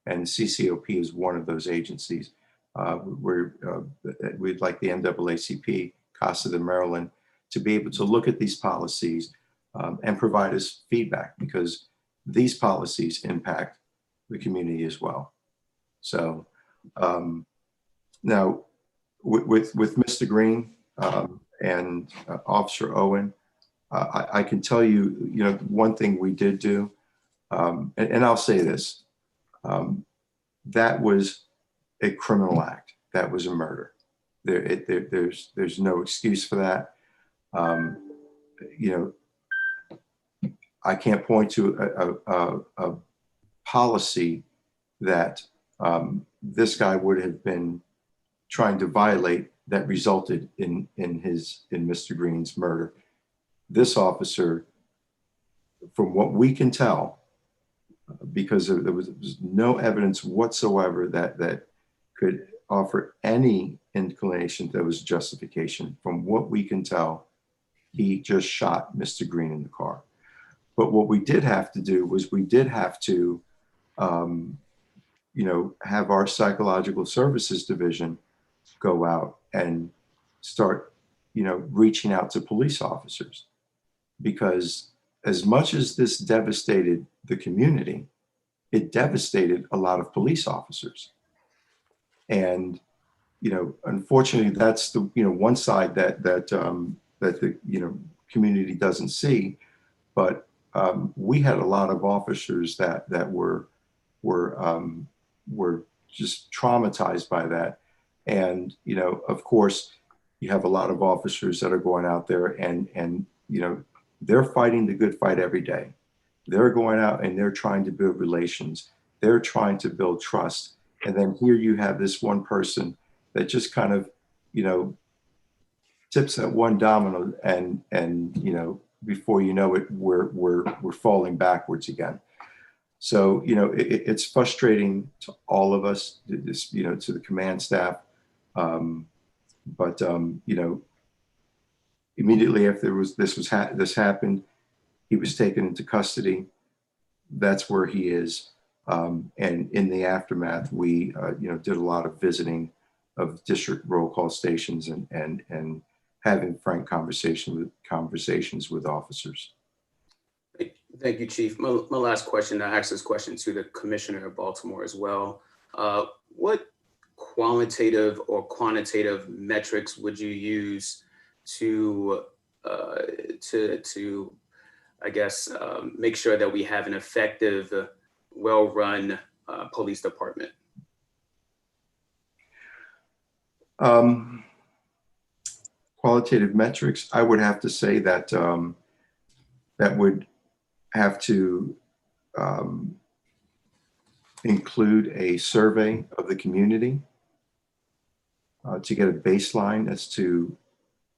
And CCOP is one of those agencies. We'd like the NAACP, CASA of Maryland, to be able to look at these policies and provide us feedback, because these policies impact the community as well. So now with Mr. Green and Officer Owen, I can tell you, one thing we did do, and I'll say this, that was a criminal act. That was a murder. There's no excuse for that. I can't point to a policy that this guy would have been trying to violate that resulted in Mr. Green's murder. This officer, from what we can tell, because there was no evidence whatsoever that could offer any inclination that was justification. From what we can tell, he just shot Mr. Green in the car. But what we did have to do was we did have to, have our psychological services division go out and start, reaching out to police officers, because as much as this devastated the community, it devastated a lot of police officers. And, unfortunately, that's the, one side that the, community doesn't see. But we had a lot of officers that were just traumatized by that. And, of course, You have a lot of officers that are going out there and you know, they're fighting the good fight every day. They're going out and they're trying to build relations. They're trying to build trust. And then here you have this one person that just kind of, you know, tips that one domino and you know, before you know it, we're falling backwards again. So, you know, it's frustrating to all of us, this, you know, to the command staff. You know, immediately after this happened, he was taken into custody. That's where he is. And in the aftermath, we, you know, did a lot of visiting of district roll call stations and having frank conversations with officers. Thank you, Chief. My last question, I asked this question to the Commissioner of Baltimore as well. What qualitative or quantitative metrics would you use to I guess, make sure that we have an effective, well-run police department? Qualitative metrics, I would have to say that that would have to include a survey of the community to get a baseline as to,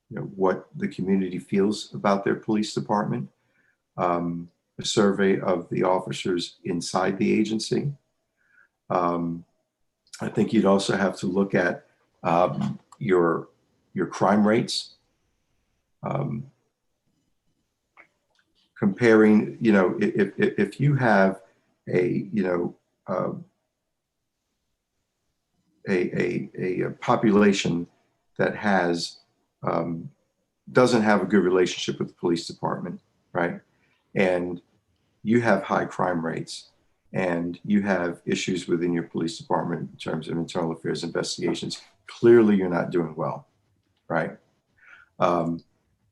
you know, what the community feels about their police department. A survey of the officers inside the agency. I think you'd also have to look at your crime rates, comparing, you know, if you have a, you know, a population that has doesn't have a good relationship with the police department, right? And you have high crime rates and you have issues within your police department in terms of internal affairs investigations, clearly you're not doing well, right?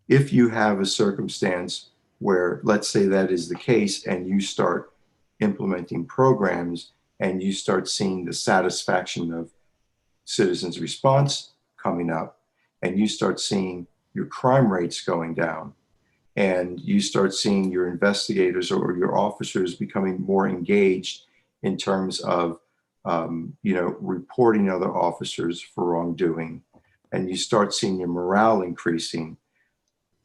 If you have a circumstance where, let's say that is the case, and you start implementing programs and you start seeing the satisfaction of citizens' response coming up, and you start seeing your crime rates going down, and you start seeing your investigators or your officers becoming more engaged in terms of, you know, reporting other officers for wrongdoing, and you start seeing your morale increasing,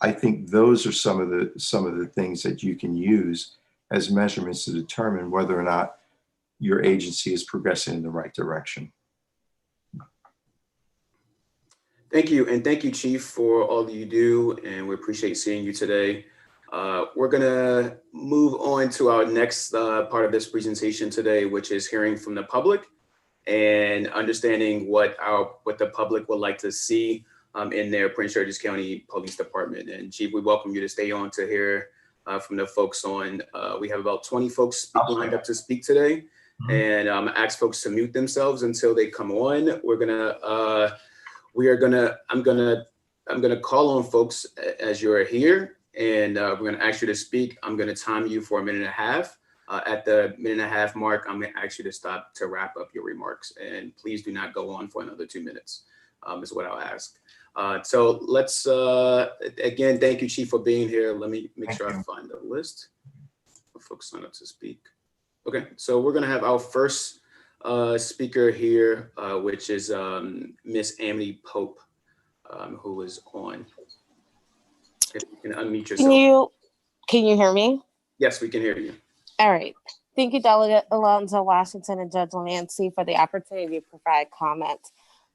I think those are some of the things that you can use as measurements to determine whether or not your agency is progressing in the right direction. Thank you. And thank you, Chief, for all that you do. And we appreciate seeing you today. We're going to move on to our next part of this presentation today, which is hearing from the public and understanding what the public would like to see in their Prince George's County Police Department. And Chief, we welcome you to stay on to hear from the folks on. We have about 20 folks lined up to speak today. And ask folks to mute themselves until they come on. I'm gonna call on folks as you're here, and we're gonna ask you to speak. I'm gonna time you for 1.5 minutes. At the 1.5 minute mark, I'm gonna ask you to stop to wrap up your remarks, and please do not go on for another 2 minutes, is what I'll ask. So let's, again, thank you, Chief, for being here. Let me make sure I find the list of folks signed up to speak. Okay, so we're gonna have our first speaker here, which is Miss Amity Pope, who is on. If you can unmute yourself. Can you hear me? Yes, we can hear you. All right. Thank you, Delegate Alonzo Washington and Judge Lancy, for the opportunity to provide comment.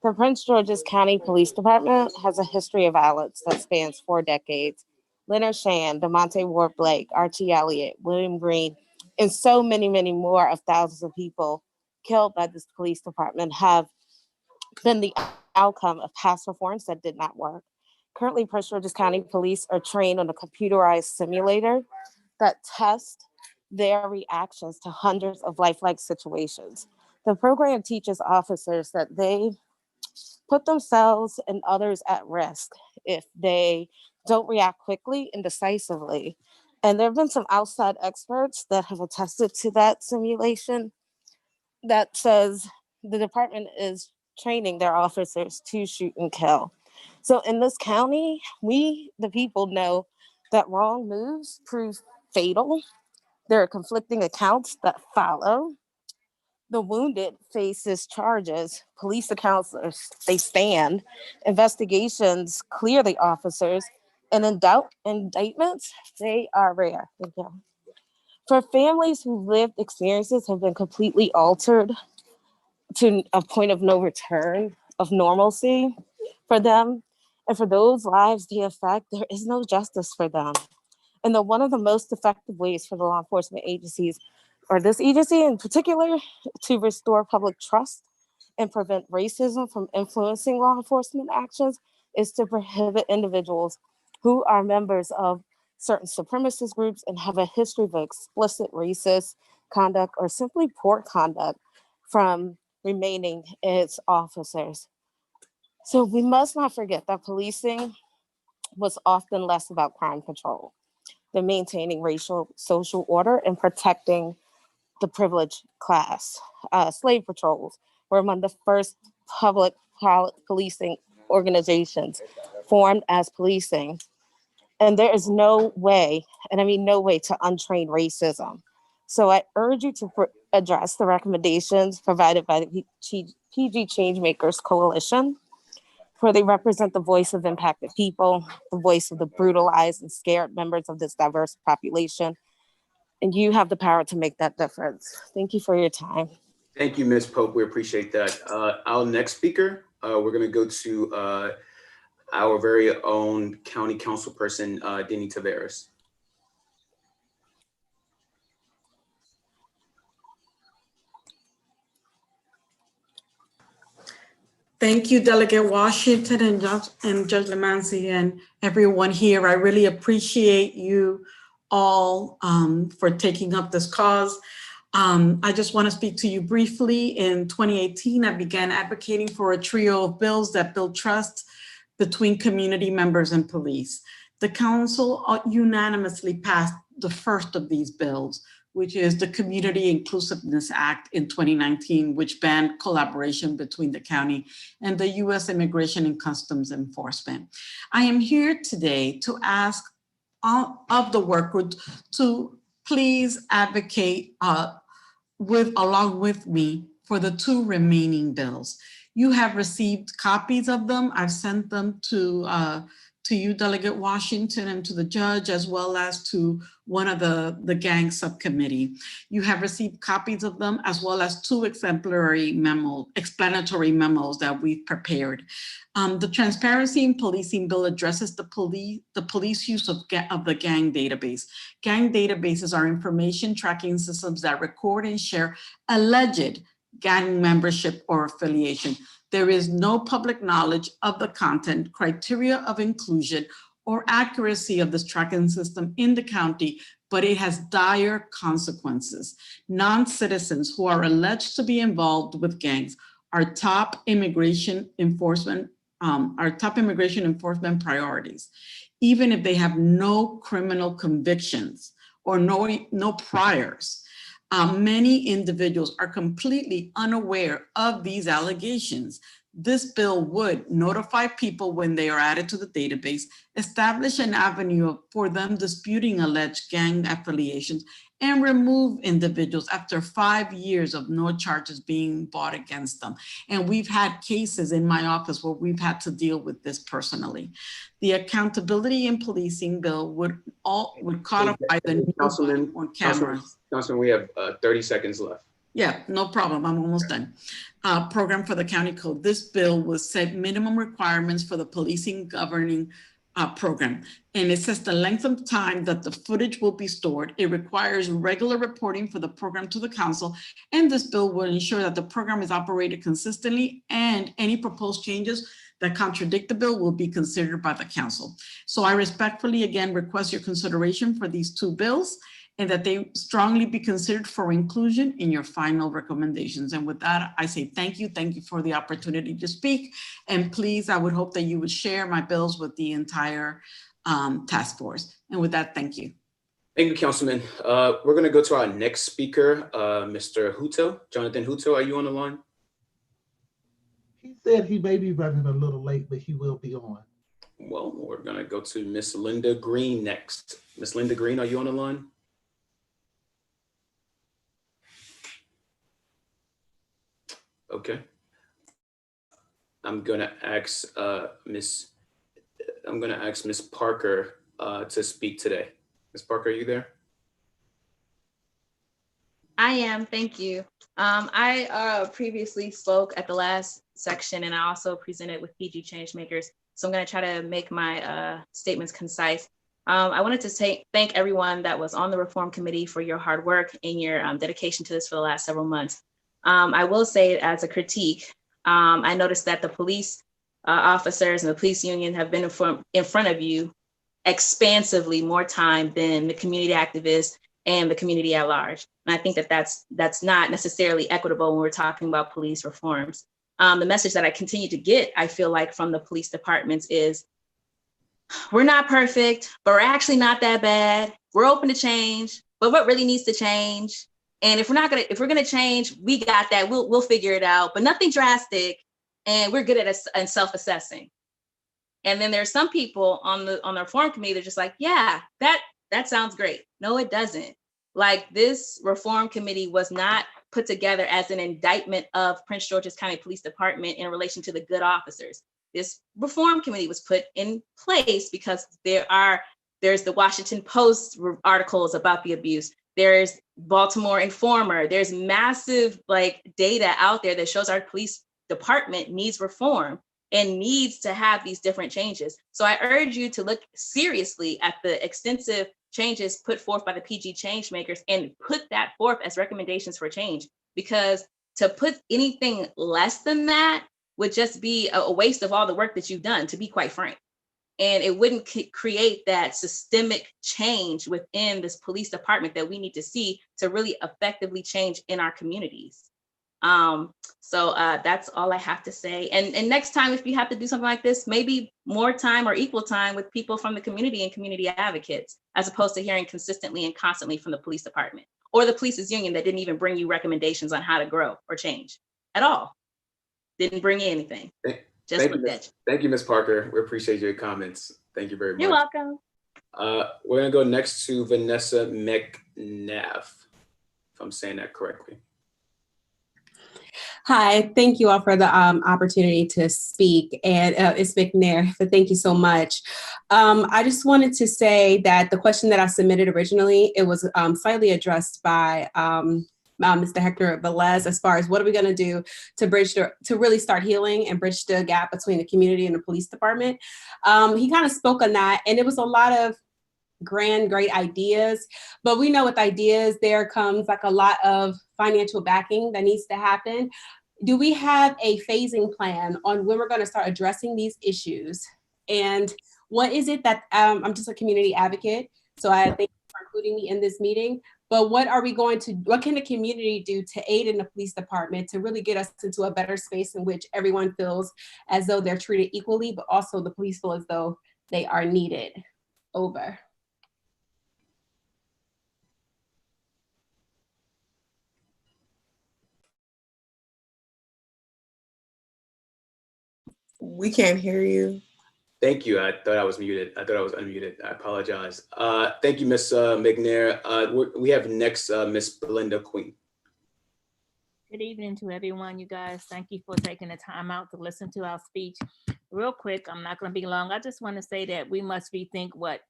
The Prince George's County Police Department has a history of violence that spans 4 decades. Leonard Shan, DeMonte Ward Blake, Archie Elliott, William Green, and so many, many more of thousands of people killed by this police department have been the outcome of past reforms that did not work. Currently, Prince George's County Police are trained on a computerized simulator that tests their reactions to hundreds of lifelike situations. The program teaches officers that they put themselves and others at risk if they don't react quickly and decisively. And there have been some outside experts that have attested to that simulation that says the department is training their officers to shoot and kill. So in this county, we, the people, know that wrong moves prove fatal. There are conflicting accounts that follow. The wounded faces charges. Police accounts, they stand. Investigations clear the officers. And indictments, they are rare. Thank you. For families whose lived experiences have been completely altered to a point of no return, of normalcy for them, and for those lives they affect, there is no justice for them. And one of the most effective ways for the law enforcement agencies, or this agency in particular, to restore public trust and prevent racism from influencing law enforcement actions is to prohibit individuals who are members of certain supremacist groups and have a history of explicit racist conduct or simply poor conduct from remaining its officers. So we must not forget that policing was often less about crime control than maintaining racial social order and protecting the privileged class. Slave patrols were among the first public policing organizations formed as policing. And there is no way, and I mean no way, to untrain racism. So I urge you to address the recommendations provided by the PG Changemakers Coalition, where they represent the voice of impacted people, the voice of the brutalized and scared members of this diverse population. And you have the power to make that difference. Thank you for your time. Thank you, Ms. Pope. We appreciate that. Our next speaker, we're going to go to our very own county councilperson, Denny Taveras. Thank you, Delegate Washington and Judge Lamancy and everyone here. I really appreciate you all for taking up this cause. I just want to speak to you briefly. In 2018, I began advocating for a trio of bills that build trust between community members and police. The council unanimously passed the first of these bills, which is the Community Inclusiveness Act in 2019, which banned collaboration between the county and the U.S. Immigration and Customs Enforcement. I am here today to ask of the work group to please advocate along with me for the two remaining bills. You have received copies of them. I've sent them to you, Delegate Washington, and to the judge, as well as to one of the gang subcommittee. You have received copies of them, as well as two explanatory memos that we've prepared. The Transparency in Policing Bill addresses the police use of the gang database. Gang databases are information tracking systems that record and share alleged gang membership or affiliation. There is no public knowledge of the content, criteria of inclusion, or accuracy of this tracking system in the county, but it has dire consequences. Non-citizens who are alleged to be involved with gangs are top immigration enforcement priorities, even if they have no criminal convictions or no priors. Many individuals are completely unaware of these allegations. This bill would notify people when they are added to the database, establish an avenue for them disputing alleged gang affiliations, and remove individuals after 5 years of no charges being brought against them. And we've had cases in my office where we've had to deal with this personally. The Accountability in Policing Bill would codify the new Councilman, on cameras. Councilman, we have 30 seconds left. Yeah, no problem. I'm almost done. Program for the county code. This bill will set minimum requirements for the policing governing program. And it says the length of time that the footage will be stored. It requires regular reporting for the program to the council. And this bill will ensure that the program is operated consistently, and any proposed changes that contradict the bill will be considered by the council. So I respectfully, again, request your consideration for these two bills, and that they strongly be considered for inclusion in your final recommendations. And with that, I say thank you. Thank you for the opportunity to speak. And please, I would hope that you would share my bills with the entire task force. And with that, thank you. Thank you, Councilman. We're gonna go to our next speaker, Mr. Hutto. Jonathan Hutto, are you on the line? He said he may be running a little late, but he will be on. Well, we're gonna go to Miss Linda Green next. Miss Linda Green, are you on the line? Okay. I'm gonna ask Miss Parker to speak today. Miss Parker, are you there? I am, thank you. I previously spoke at the last section and I also presented with PG Changemakers. So I'm gonna try to make my statements concise. I wanted to thank everyone that was on the Reform Committee for your hard work and your dedication to this for the last several months. I will say it as a critique. I noticed that the police officers and the police union have been in front of you expansively more time than the community activists and the community at large. And I think that that's not necessarily equitable when we're talking about police reforms. The message that I continue to get, I feel like, from the police departments is, we're not perfect, but we're actually not that bad. We're open to change, but what really needs to change? And if we're gonna change, we got that. We'll figure it out, but nothing drastic. And we're good at self-assessing. And then there's some people on the Reform Committee, they're just like, yeah, that sounds great. No, it doesn't. Like, this Reform Committee was not put together as an indictment of Prince George's County Police Department in relation to the good officers. This Reform Committee was put in place because there's the Washington Post articles about the abuse. There's Baltimore Informer. There's massive data out there that shows our police department needs reform and needs to have these different changes. So I urge you to look seriously at the extensive changes put forth by the PG Changemakers and put that forth as recommendations for change, because to put anything less than that would just be a waste of all the work that you've done, to be quite frank. And it wouldn't create that systemic change within this police department that we need to see to really effectively change in our communities. So that's all I have to say. And next time, if you have to do something like this, maybe more time or equal time with people from the community and community advocates, as opposed to hearing consistently and constantly from the police department or the police's union that didn't even bring you recommendations on how to grow or change at all. Didn't bring you anything. Thank you, Ms. Parker. We appreciate your comments. Thank you very much. You're welcome. We're gonna go next to Vanessa McNabb, if I'm saying that correctly. Hi, thank you all for the opportunity to speak, and it's McNair, so thank you so much. I just wanted to say that the question that I submitted originally, it was slightly addressed by Mr. Hector Velez, as far as what are we gonna do to really start healing and bridge the gap between the community and the police department. He kind of spoke on that, and it was a lot of great ideas, but we know with ideas, there comes a lot of financial backing that needs to happen. Do we have a phasing plan on when we're going to start addressing these issues? And what is it that, I'm just a community advocate, so I thank you for including me in this meeting, but what can the community do to aid in the police department to really get us into a better space in which everyone feels as though they're treated equally, but also the police feel as though they are needed? Over. We can't hear you. Thank you. I thought I was muted. I thought I was unmuted. I apologize. Thank you, Ms. McNair. We have next Ms. Belinda Queen. Good evening to everyone, you guys. Thank you for taking the time out to listen to our speech. Real quick, I'm not going to be long. I just want to say that we must rethink what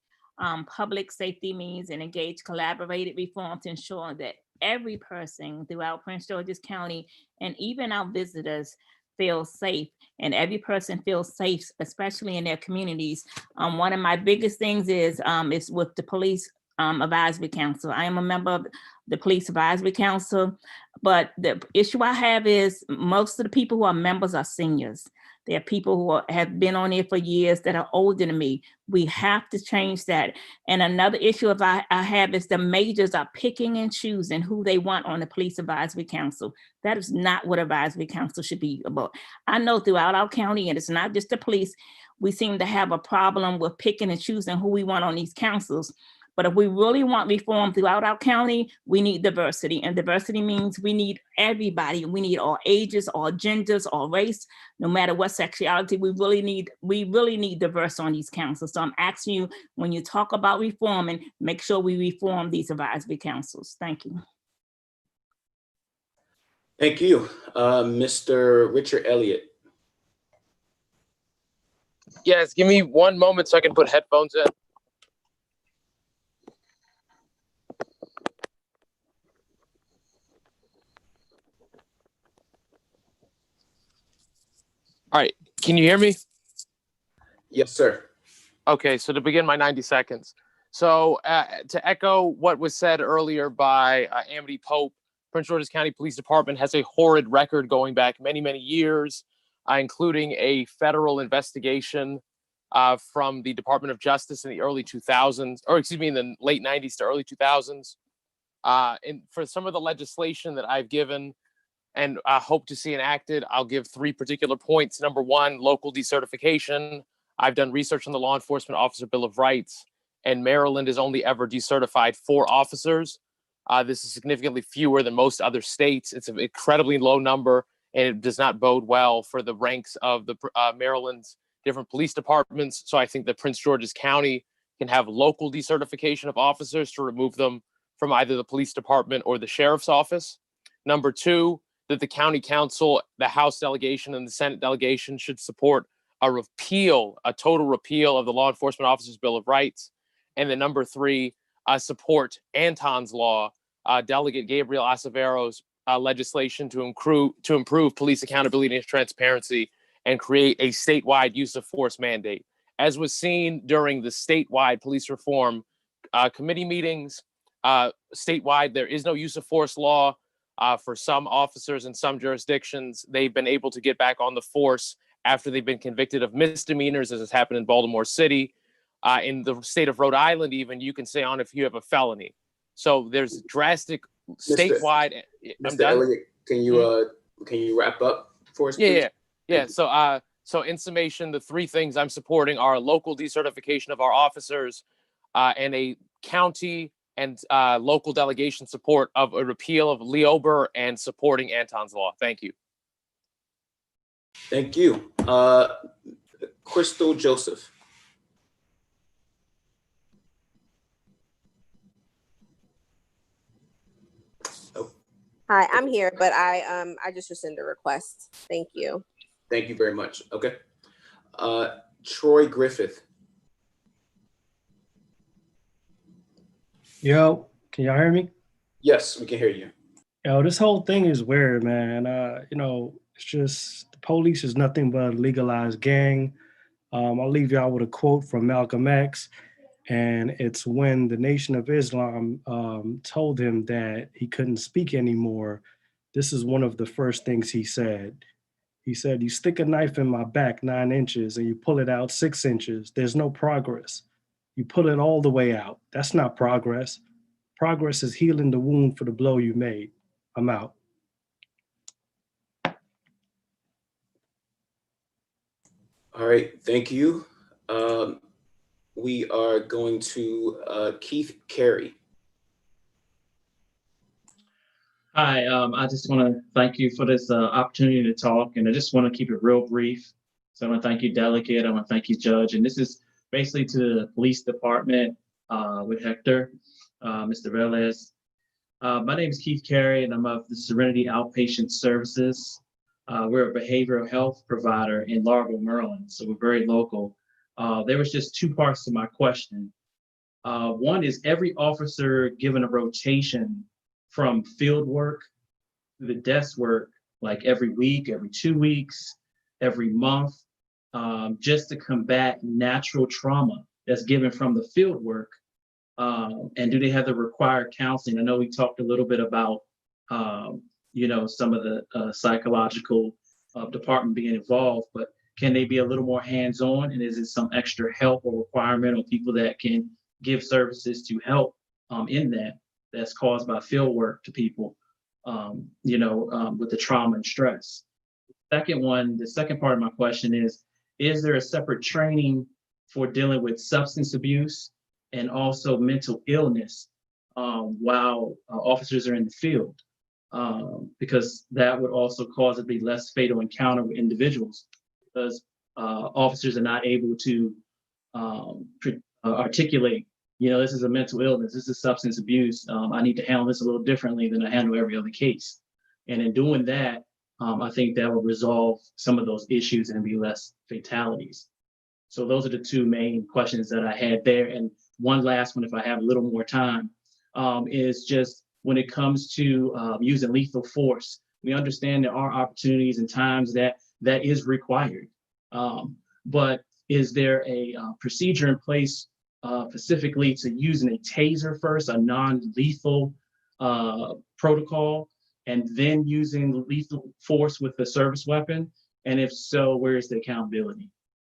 public safety means and engage collaborated reform to ensure that every person throughout Prince George's County and even our visitors feel safe, and every person feels safe, especially in their communities. One of my biggest things is with the Police Advisory Council. I am a member of the Police Advisory Council, but the issue I have is most of the people who are members are seniors. There are people who have been on here for years that are older than me. We have to change that. And another issue I have is the majors are picking and choosing who they want on the Police Advisory Council. That is not what advisory council should be about. I know throughout our county, and it's not just the police, we seem to have a problem with picking and choosing who we want on these councils. But if we really want reform throughout our county, we need diversity. And diversity means we need everybody. We need all ages, all genders, all race, no matter what sexuality. We really need diverse on these councils. So I'm asking you, when you talk about reforming, make sure we reform these advisory councils. Thank you. Thank you. Mr. Richard Elliott. Yes, give me one moment so I can put headphones in. All right, can you hear me? Yes, sir. Okay, so to begin my 90 seconds. So to echo what was said earlier by Amity Pope, Prince George's County Police Department has a horrid record going back many, many years, including a federal investigation from the Department of Justice in the early 2000s, or excuse me, in the late 90s to early 2000s. And for some of the legislation that I've given and hope to see enacted, I'll give 3 particular points. Number 1, local decertification. I've done research on the Law Enforcement Officer Bill of Rights, and Maryland has only ever decertified 4 officers. This is significantly fewer than most other states. It's an incredibly low number, and it does not bode well for the ranks of the Maryland's different police departments. So I think that Prince George's County can have local decertification of officers to remove them from either the police department or the sheriff's office. Number 2, that the county council, the House delegation, and the Senate delegation should support a total repeal of the Law Enforcement Officers Bill of Rights. And then number 3, support Anton's Law, Delegate Gabriel Acevero's legislation to improve police accountability and transparency and create a statewide use of force mandate. As was seen during the statewide police reform committee meetings, statewide, there is no use of force law for some officers in some jurisdictions. They've been able to get back on the force after they've been convicted of misdemeanors, as has happened in Baltimore City. In the state of Rhode Island, even, you can stay on if you have a felony. So there's drastic statewide. Mr. Elliott, can you wrap up for us, please? Yeah. So in summation, the 3 things I'm supporting are local decertification of our officers, and a county and local delegation support of a repeal of Leober and supporting Anton's Law. Thank you. Thank you. Crystal Joseph. Hi, I'm here, but I just rescind the request. Thank you. Thank you very much. Okay. Troy Griffith. Yo, can y'all hear me? Yes, we can hear you. Yo, this whole thing is weird, man. It's just the police is nothing but a legalized gang. I'll leave y'all with a quote from Malcolm X, and it's when the Nation of Islam told him that he couldn't speak anymore. This is one of the first things he said. He said, "You stick a knife in my back 9 inches and you pull it out 6 inches. There's no progress. You pull it all the way out. That's not progress. Progress is healing the wound for the blow you made." I'm out. All right, thank you. We are going to Keith Carey. Hi, I just want to thank you for this opportunity to talk, and I just want to keep it real brief. So I want to thank you, Delegate. I want to thank you, Judge. And this is basically to the police department with Hector, Mr. Velez. My name is Keith Carey, and I'm of the Serenity Outpatient Services. We're a behavioral health provider in Largo, Maryland, so we're very local. There was just 2 parts to my question. One is, every officer given a rotation from field work to the desk work, like every week, every 2 weeks, every month, just to combat natural trauma that's given from the field work? And do they have the required counseling? I know we talked a little bit about, some of the psychological department being involved, but can they be a little more hands-on? And is it some extra help or requirement or people that can give services to help in that's caused by field work to people, with the trauma and stress? The second part of my question is there a separate training for dealing with substance abuse and also mental illness while officers are in the field, because that would also cause it to be less fatal encounter with individuals, because officers are not able to articulate, this is a mental illness, this is substance abuse, I need to handle this a little differently than I handle every other case. And in doing that, I think that will resolve some of those issues and be less fatalities. So those are the two main questions that I had there. And one last one, if I have a little more time, is just when it comes to using lethal force, we understand there are opportunities and times that is required. But is there a procedure in place specifically to using a taser first, a non-lethal protocol, and then using lethal force with a service weapon? And if so, where is the accountability?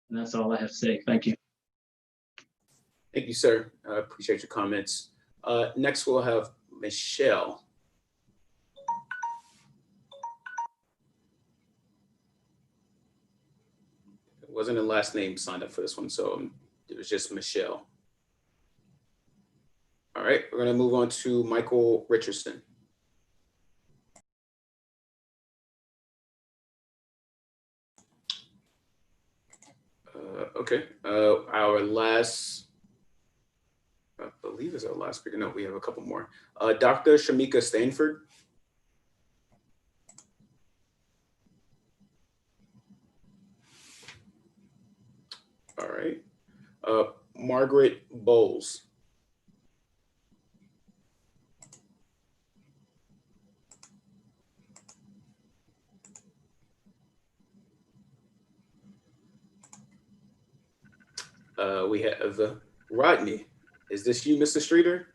And that's all I have to say. Thank you. Thank you, sir. I appreciate your comments. Next, we'll have Michelle. It wasn't a last name signed up for this one, so it was just Michelle. All right, we're going to move on to Michael Richardson. Okay, our last, I believe is our last speaker. No, we have a couple more. Dr. Shamika Stanford. All right. Margaret Bowles. We have Rodney. Is this you, Mr. Streeter?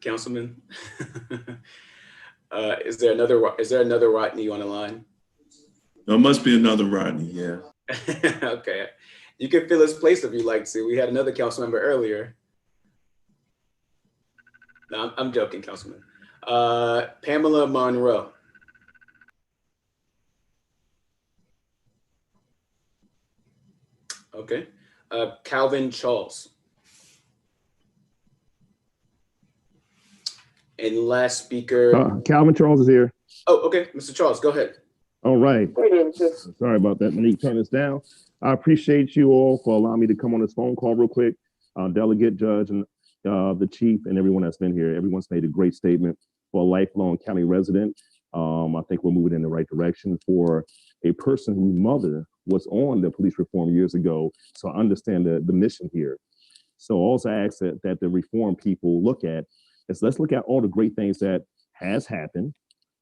Councilman? Is there another Rodney on the line? There must be another Rodney, yeah. Okay. You can fill his place if you like to. We had another council member earlier. No, I'm joking, Councilman. Pamela Monroe. Okay. Calvin Charles. And last speaker. Calvin Charles is here. Oh, okay. Mr. Charles, go ahead. All right. Sorry about that. Monique, turn this down. I appreciate you all for allowing me to come on this phone call real quick. Delegate, Judge, and the Chief, and everyone that's been here. Everyone's made a great statement. For a lifelong county resident, I think we're moving in the right direction. For a person whose mother was on the police reform years ago, so I understand the mission here. So also I ask that the reform people look at is let's look at all the great things that has happened,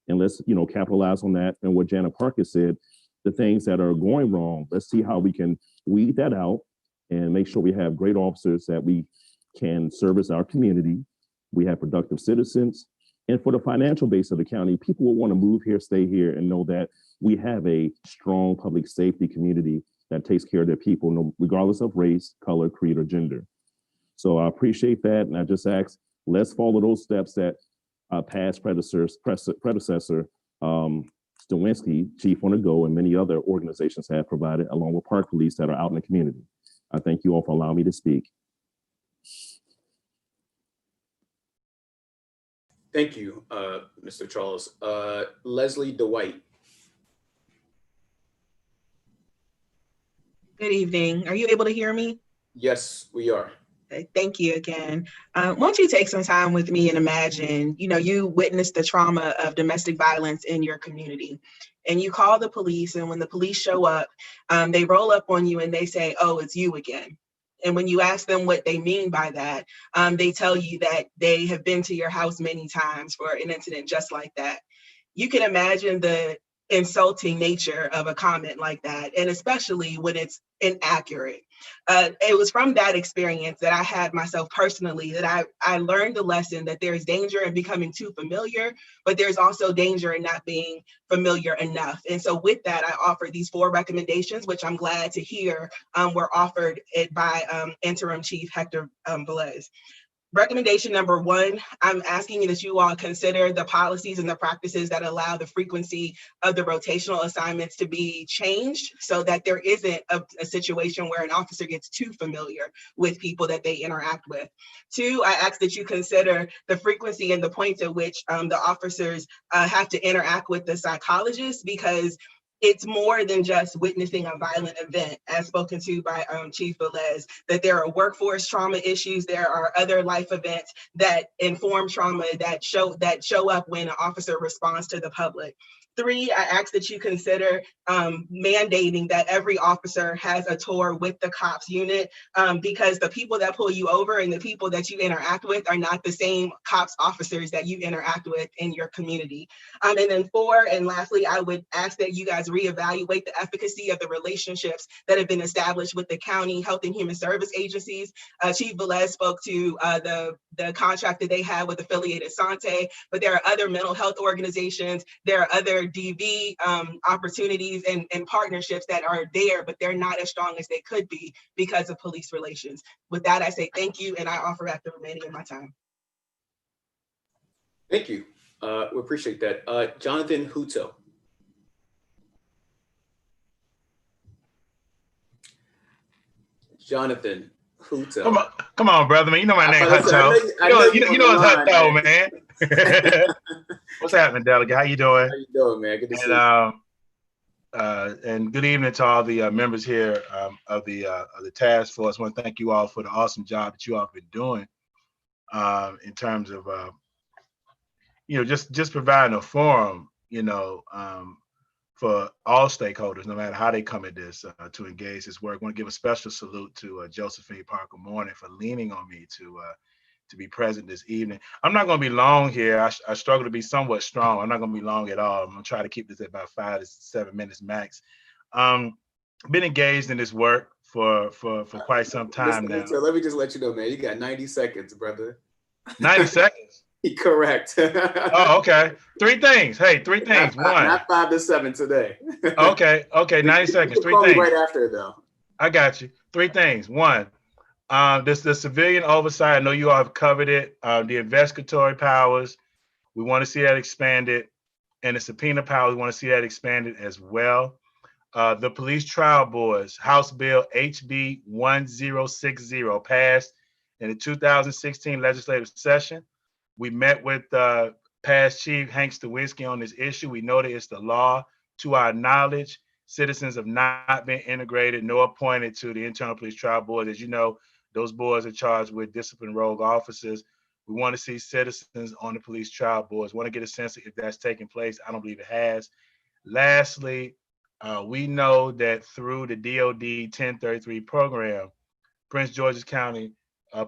and let's capitalize on that. And what Janet Parker said, the things that are going wrong, let's see how we can weed that out and make sure we have great officers that we can service our community. We have productive citizens. And for the financial base of the county, people will want to move here, stay here, and know that we have a strong public safety community that takes care of their people, regardless of race, color, creed, or gender. So I appreciate that. And I just ask, let's follow those steps that past predecessor, Stawinski, Chief on the Go, and many other organizations have provided, along with Park Police that are out in the community. I thank you all for allowing me to speak. Thank you, Mr. Charles. Leslie DeWhite. Good evening. Are you able to hear me? Yes, we are. Okay, thank you again. Why don't you take some time with me and imagine, you witnessed the trauma of domestic violence in your community, and you call the police, and when the police show up, they roll up on you and they say, "Oh, it's you again." And when you ask them what they mean by that, they tell you that they have been to your house many times for an incident just like that. You can imagine the insulting nature of a comment like that, and especially when it's inaccurate. It was from that experience that I had myself personally that I learned the lesson that there's danger in becoming too familiar, but there's also danger in not being familiar enough. And so with that, I offered these 4 recommendations, which I'm glad to hear were offered by Interim Chief Hector Velez. Recommendation number one, I'm asking that you all consider the policies and the practices that allow the frequency of the rotational assignments to be changed so that there isn't a situation where an officer gets too familiar with people that they interact with. Two, I ask that you consider the frequency and the points at which the officers have to interact with the psychologist, because it's more than just witnessing a violent event, as spoken to by Chief Velez, that there are workforce trauma issues, there are other life events that inform trauma that show up when an officer responds to the public. Three, I ask that you consider mandating that every officer has a tour with the cops unit, because the people that pull you over and the people that you interact with are not the same cops officers that you interact with in your community. And then four, and lastly, I would ask that you guys reevaluate the efficacy of the relationships that have been established with the county health and human service agencies. Chief Velez spoke to the contract that they have with Affiliated Sante, but there are other mental health organizations, there are other DV opportunities and partnerships that are there, but they're not as strong as they could be because of police relations. With that, I say thank you, and I offer back the remaining of my time. Thank you. We appreciate that. Jonathan Hutto. Jonathan Hutto. Come on, brother, man. You know my name, Hutto. You know it's Hutto, man. What's happening, Delegate? How you doing? How you doing, man? Good to see you. And good evening to all the members here of the task force. I want to thank you all for the awesome job that you all have been doing in terms of just providing a forum, for all stakeholders, no matter how they come at this, to engage this work. I want to give a special salute to Josephine Parker Morning for leaning on me to be present this evening. I'm not going to be long here. I struggle to be somewhat strong. I'm not going to be long at all. I'm going to try to keep this at about 5 to 7 minutes max. Been engaged in this work for quite some time now. So let me just let you know, man, you got 90 seconds, brother. 90 seconds? Correct. Oh, okay. 3 things. Hey, 3 things. Not 5 to 7 today. Okay, 90 seconds. 3 call things. me right after, though. I got you. 3 things. 1, the civilian oversight. I know you all have covered it. The investigatory powers, we want to see that expanded, and the subpoena powers, we want to see that expanded as well. The police trial boards, House Bill HB 1060, passed in the 2016 legislative session. We met with past Chief Hank Stawinski on this issue. We know that it's the law. To our knowledge, citizens have not been integrated nor appointed to the internal police trial board. As you know, those boards are charged with disciplining rogue officers. We want to see citizens on the police trial boards. Want to get a sense of if that's taking place. I don't believe it has. Lastly, we know that through the DOD 1033 program, Prince George's County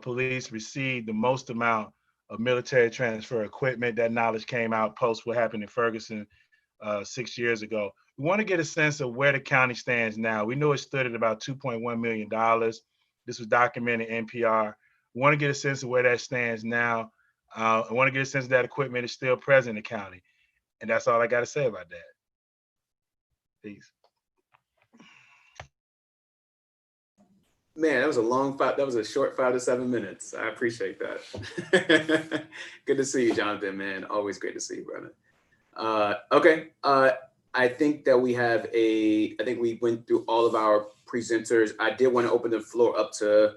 Police received the most amount of military transfer equipment. That knowledge came out post what happened in Ferguson 6 years ago. We want to get a sense of where the county stands now. We know it stood at about $2.1 million. This was documented in NPR. We want to get a sense of where that stands now. I want to get a sense that equipment is still present in the county. And that's all I got to say about that. Peace. Man, that was a short 5 to 7 minutes. I appreciate that. Good to see you, Jonathan, man. Always great to see you, brother. Okay. I think that I think we went through all of our presenters. I did want to open the floor up to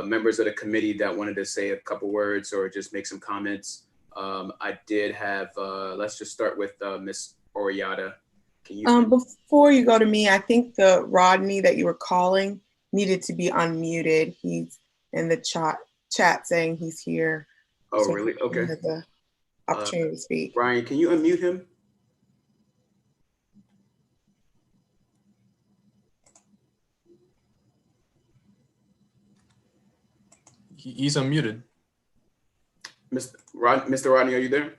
members of the committee that wanted to say a couple words or just make some comments. I did have, let's just start with Ms. Oriata. Can you? Before you go to me, I think the Rodney that you were calling needed to be unmuted. He's in the chat saying he's here. Oh, so really? Okay. He has the opportunity to speak. Brian, can you unmute him? He's unmuted. Mr. Rodney, are you there?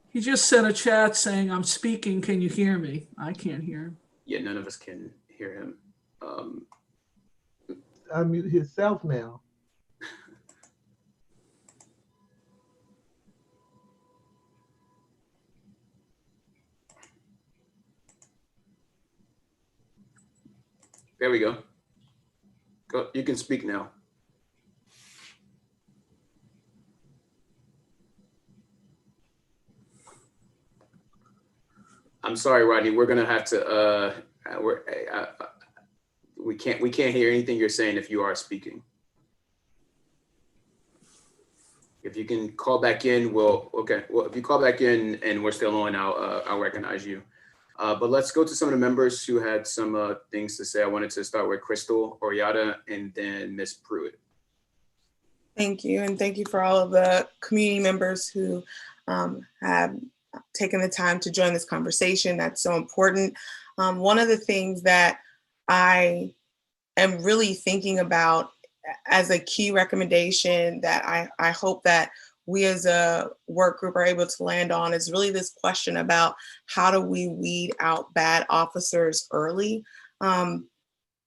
He just sent a chat saying, "I'm speaking. Can you hear me?" I can't hear him. Yeah, none of us can hear him. Unmute himself now. There we go. Go. You can speak now. I'm sorry, Rodney. We're gonna have to. We can't hear anything you're saying if you are speaking. If you can call back in, okay. Well, if you call back in and we're still on, I'll recognize you. But let's go to some of the members who had some things to say. I wanted to start with Crystal Oriata and then Ms. Pruitt. Thank you, and thank you for all of the community members who have taken the time to join this conversation. That's so important. One of the things that I am really thinking about as a key recommendation that I hope that we as a work group are able to land on is really this question about how do we weed out bad officers early?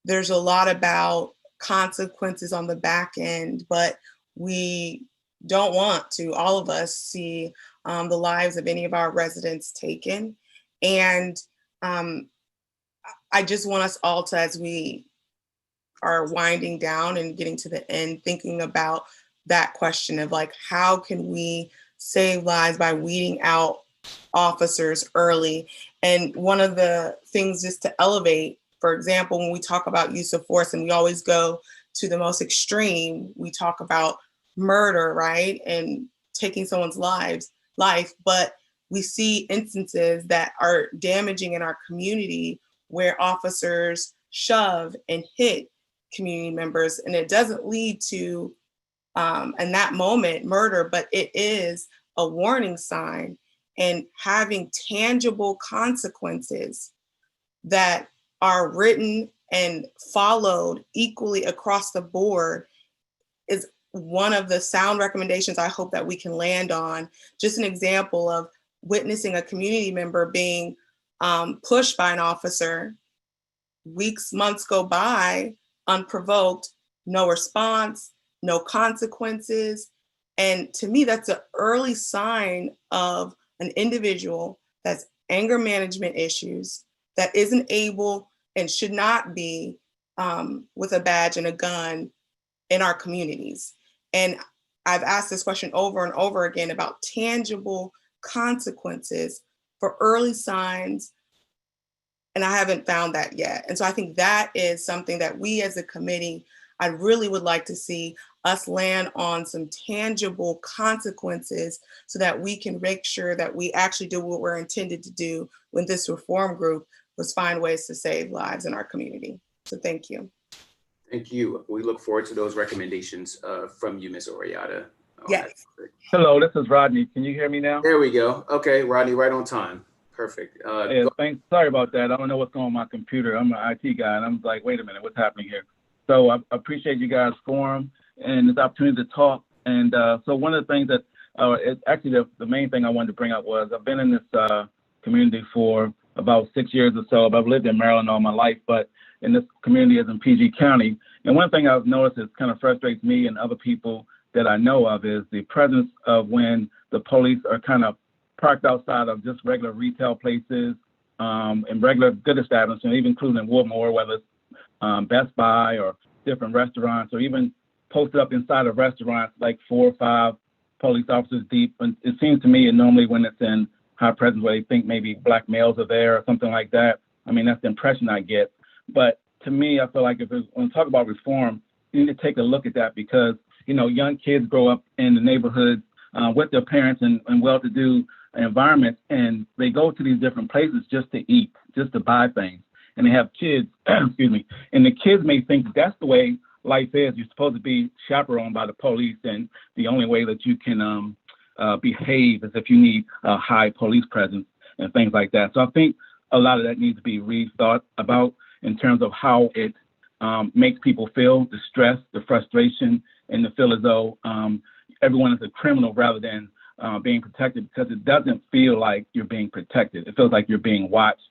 There's a lot about consequences on the back end, but we don't want to, all of us, see the lives of any of our residents taken. And I just want us all to, as we are winding down and getting to the end, thinking about that question of like, how can we save lives by weeding out officers early? And one of the things just to elevate, for example, when we talk about use of force and we always go to the most extreme, we talk about murder, right? And taking someone's life, but we see instances that are damaging in our community where officers shove and hit community members, and it doesn't lead to, in that moment, murder, but it is a warning sign, and having tangible consequences that are written and followed equally across the board is one of the sound recommendations I hope that we can land on. Just an example of witnessing a community member being pushed by an officer. Weeks, months go by unprovoked, no response, no consequences. And to me, that's an early sign of an individual that's anger management issues, that isn't able and should not be with a badge and a gun in our communities. And I've asked this question over and over again about tangible consequences for early signs, and I haven't found that yet. And so I think that is something that we as a committee, I really would like to see us land on some tangible consequences so that we can make sure that we actually do what we're intended to do when this reform group was find ways to save lives in our community. So thank you. Thank you. We look forward to those recommendations from you, Ms. Oriata. Yes. Hello, this is Rodney. Can you hear me now? There we go. Okay, Rodney, right on time. Perfect. Yeah, thanks. Sorry about that. I don't know what's going on with my computer. I'm an IT guy, and I'm like, wait a minute, what's happening here? So I appreciate you guys' forum and this opportunity to talk. And so one of the things that, actually the main thing I wanted to bring up was I've been in this community for about 6 years or so. I've lived in Maryland all my life, but in this community is in PG County. And one thing I've noticed that kind of frustrates me and other people that I know of is the presence of when the police are kind of parked outside of just regular retail places and regular good establishments, even including Woodmore, whether it's Best Buy or different restaurants, or even posted up inside of restaurants like 4 or 5 police officers deep. And it seems to me, and normally when it's in high presence where they think maybe black males are there or something like that, I mean, that's the impression I get. But to me, I feel like when we talk about reform, you need to take a look at that because, you know, young kids grow up in the neighborhoods with their parents and well-to-do environments, and they go to these different places just to eat, just to buy things. And they have kids, excuse me, and the kids may think that's the way life is. You're supposed to be chaperoned by the police, and the only way that you can behave is if you need a high police presence and things like that. So I think a lot of that needs to be rethought about in terms of how it makes people feel, the stress, the frustration, and to feel as though everyone is a criminal rather than being protected, because it doesn't feel like you're being protected. It feels like you're being watched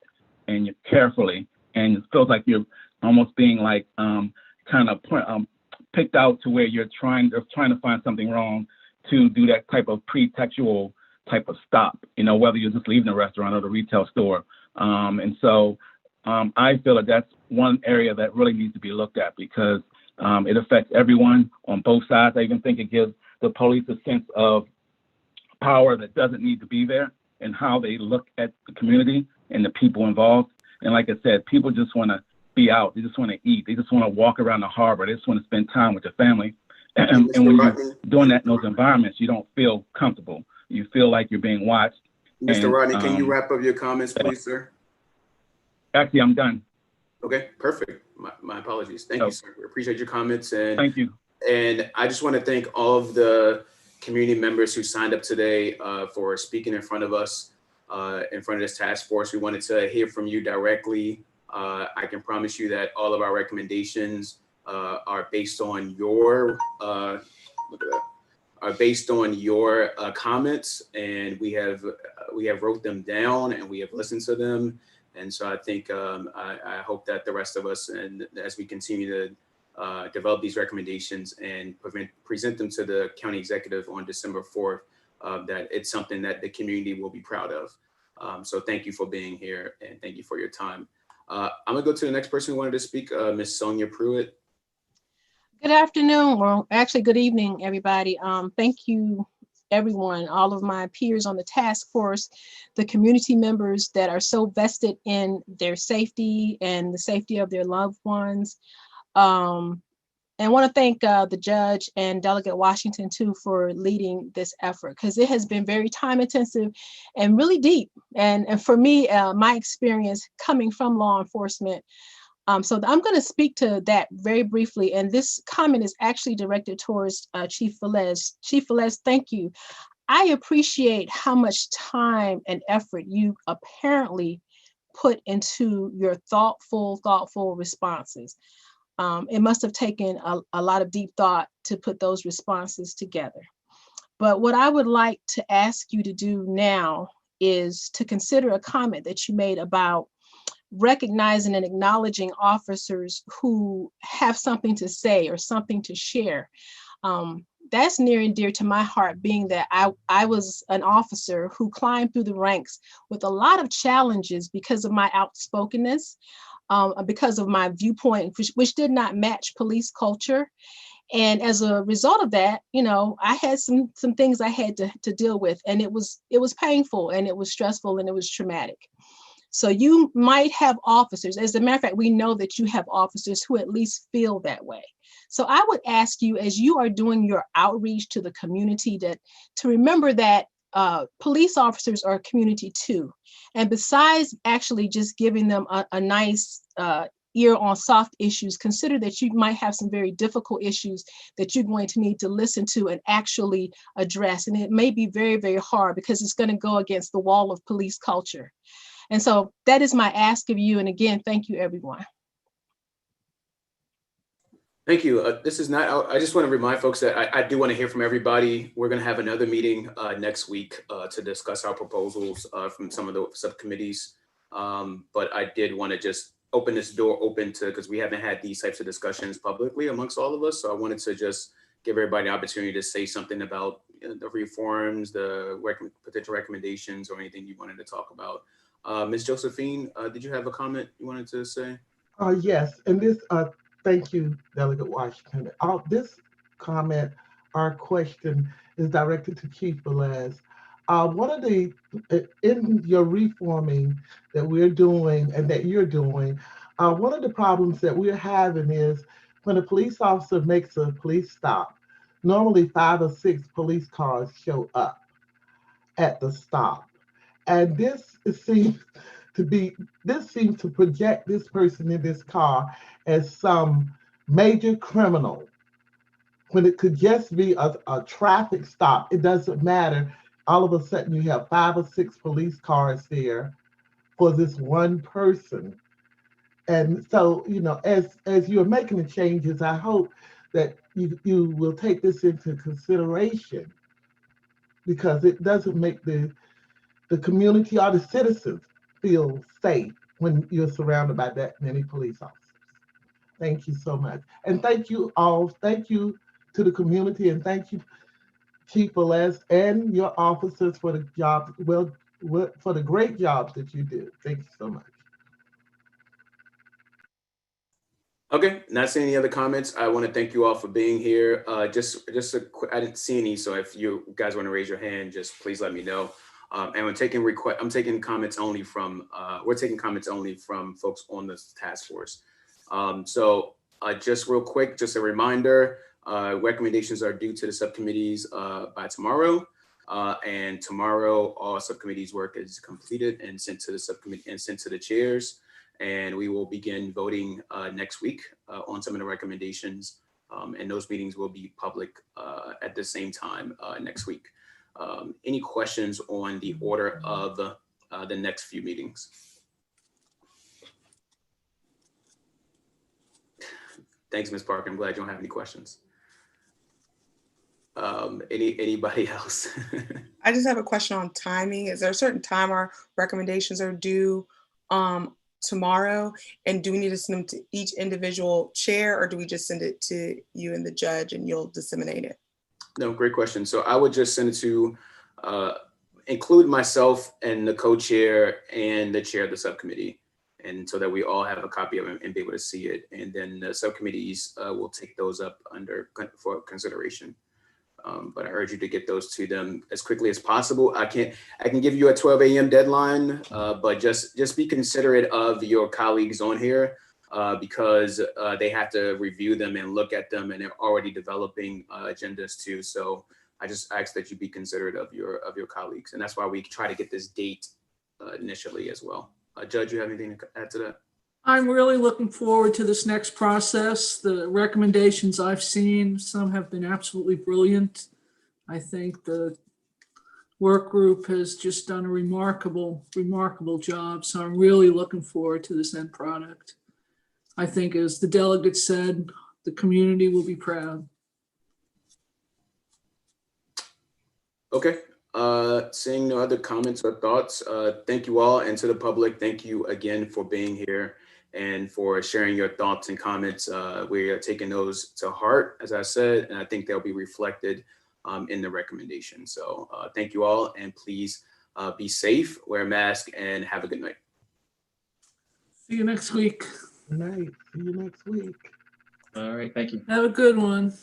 and you're carefully, and it feels like you're almost being like kind of picked out to where you're trying to find something wrong to do that type of pre-textual type of stop, you know, whether you're just leaving the restaurant or the retail store. And so I feel that that's one area that really needs to be looked at because it affects everyone on both sides. I even think it gives the police a sense of power that doesn't need to be there and how they look at the community and the people involved. And like I said, people just want to be out. They just want to eat. They just want to walk around the harbor. They just want to spend time with their family. And when you're doing that in those environments, you don't feel comfortable. You feel like you're being watched. Mr. Rodney, can you wrap up your comments, please, sir? Actually, I'm done. Okay, perfect. My apologies. Thank you, sir. We appreciate your comments. And thank you. And I just want to thank all of the community members who signed up today for speaking in front of us, in front of this task force. We wanted to hear from you directly. I can promise you that all of our recommendations are based on your comments, and we have wrote them down and we have listened to them. And so I think I hope that the rest of us, and as we continue to develop these recommendations and present them to the county executive on December 4th, that it's something that the community will be proud of. So thank you for being here and thank you for your time. I'm gonna go to the next person who wanted to speak, Ms. Sonia Pruitt. Good afternoon, well, actually good evening, everybody. Thank you, everyone, all of my peers on the task force, the community members that are so vested in their safety and the safety of their loved ones. And I want to thank the judge and Delegate Washington too for leading this effort, because it has been very time intensive and really deep. And for me, my experience coming from law enforcement. So I'm going to speak to that very briefly. And this comment is actually directed towards Chief Velez. Chief Velez, thank you. I appreciate how much time and effort you apparently put into your thoughtful responses. It must have taken a lot of deep thought to put those responses together. But what I would like to ask you to do now is to consider a comment that you made about recognizing and acknowledging officers who have something to say or something to share. That's near and dear to my heart, being that I was an officer who climbed through the ranks with a lot of challenges because of my outspokenness, because of my viewpoint, which did not match police culture. And as a result of that, you know, I had some things I had to deal with, and it was painful and it was stressful and it was traumatic. So you might have officers, as a matter of fact, we know that you have officers who at least feel that way. So I would ask you, as you are doing your outreach to the community, to remember that police officers are a community too. And besides actually just giving them a nice ear on soft issues, consider that you might have some very difficult issues that you're going to need to listen to and actually address. And it may be very, very hard because it's going to go against the wall of police culture. And so that is my ask of you. And again, thank you, everyone. Thank you. This is not, I just want to remind folks that I do want to hear from everybody. We're going to have another meeting next week to discuss our proposals from some of the subcommittees. But I did want to just open this door open to, because we haven't had these types of discussions publicly amongst all of us. So I wanted to just give everybody an opportunity to say something about the reforms, the potential recommendations, or anything you wanted to talk about. Ms. Josephine, did you have a comment you wanted to say? Yes, and this, thank you, Delegate Washington. This comment, our question is directed to Chief Velez. One of the, in your reforming that we're doing and that you're doing, one of the problems that we're having is when a police officer makes a police stop, normally 5 or 6 police cars show up at the stop. And this seems to project this person in this car as some major criminal, when it could just be a traffic stop. It doesn't matter. All of a sudden you have 5 or 6 police cars there for this one person. And so, you know, as you're making the changes, I hope that you will take this into consideration, because it doesn't make the community or the citizens feel safe when you're surrounded by that many police officers. Thank you so much. And thank you all. Thank you to the community, and thank you, Chief Velez, and your officers for the job, for the great jobs that you do. Thank you so much. Okay, not seeing any other comments. I want to thank you all for being here. Just a quick, I didn't see any, so if you guys want to raise your hand, just please let me know. And I'm taking comments only from, we're taking comments only from folks on the task force. Just real quick, just a reminder, recommendations are due to the subcommittees by tomorrow. And tomorrow, all subcommittees work is completed and sent to the subcommittee and sent to the chairs. And we will begin voting next week on some of the recommendations. And those meetings will be public at the same time next week. Any questions on the order of the next few meetings? Thanks, Ms. Parker. I'm glad you don't have any questions. Anybody else? I just have a question on timing. Is there a certain time our recommendations are due tomorrow? And do we need to send them to each individual chair, or do we just send it to you and the judge and you'll disseminate it? No, great question. So I would just send it to include myself and the co-chair and the chair of the subcommittee, and so that we all have a copy of it and be able to see it. And then the subcommittees will take those up for consideration. But I urge you to get those to them as quickly as possible. I can give you a 12 a.m. deadline, but just be considerate of your colleagues on here because they have to review them and look at them, and they're already developing agendas too. So I just ask that you be considerate of your colleagues, and that's why we try to get this date initially as well. Judge, you have anything to add to that? I'm really looking forward to this next process. The recommendations I've seen, some have been absolutely brilliant. I think the work group has just done a remarkable job. So I'm really looking forward to this end product. I think, as the delegate said, the community will be proud. Okay. Seeing no other comments or thoughts, thank you all, and to the public, thank you again for being here and for sharing your thoughts and comments. We are taking those to heart, as I said, and I think they'll be reflected in the recommendation. So thank you all, and please be safe, wear a mask, and have a good night. See you next week. Good night. See you next week. All right, thank you. Have a good one.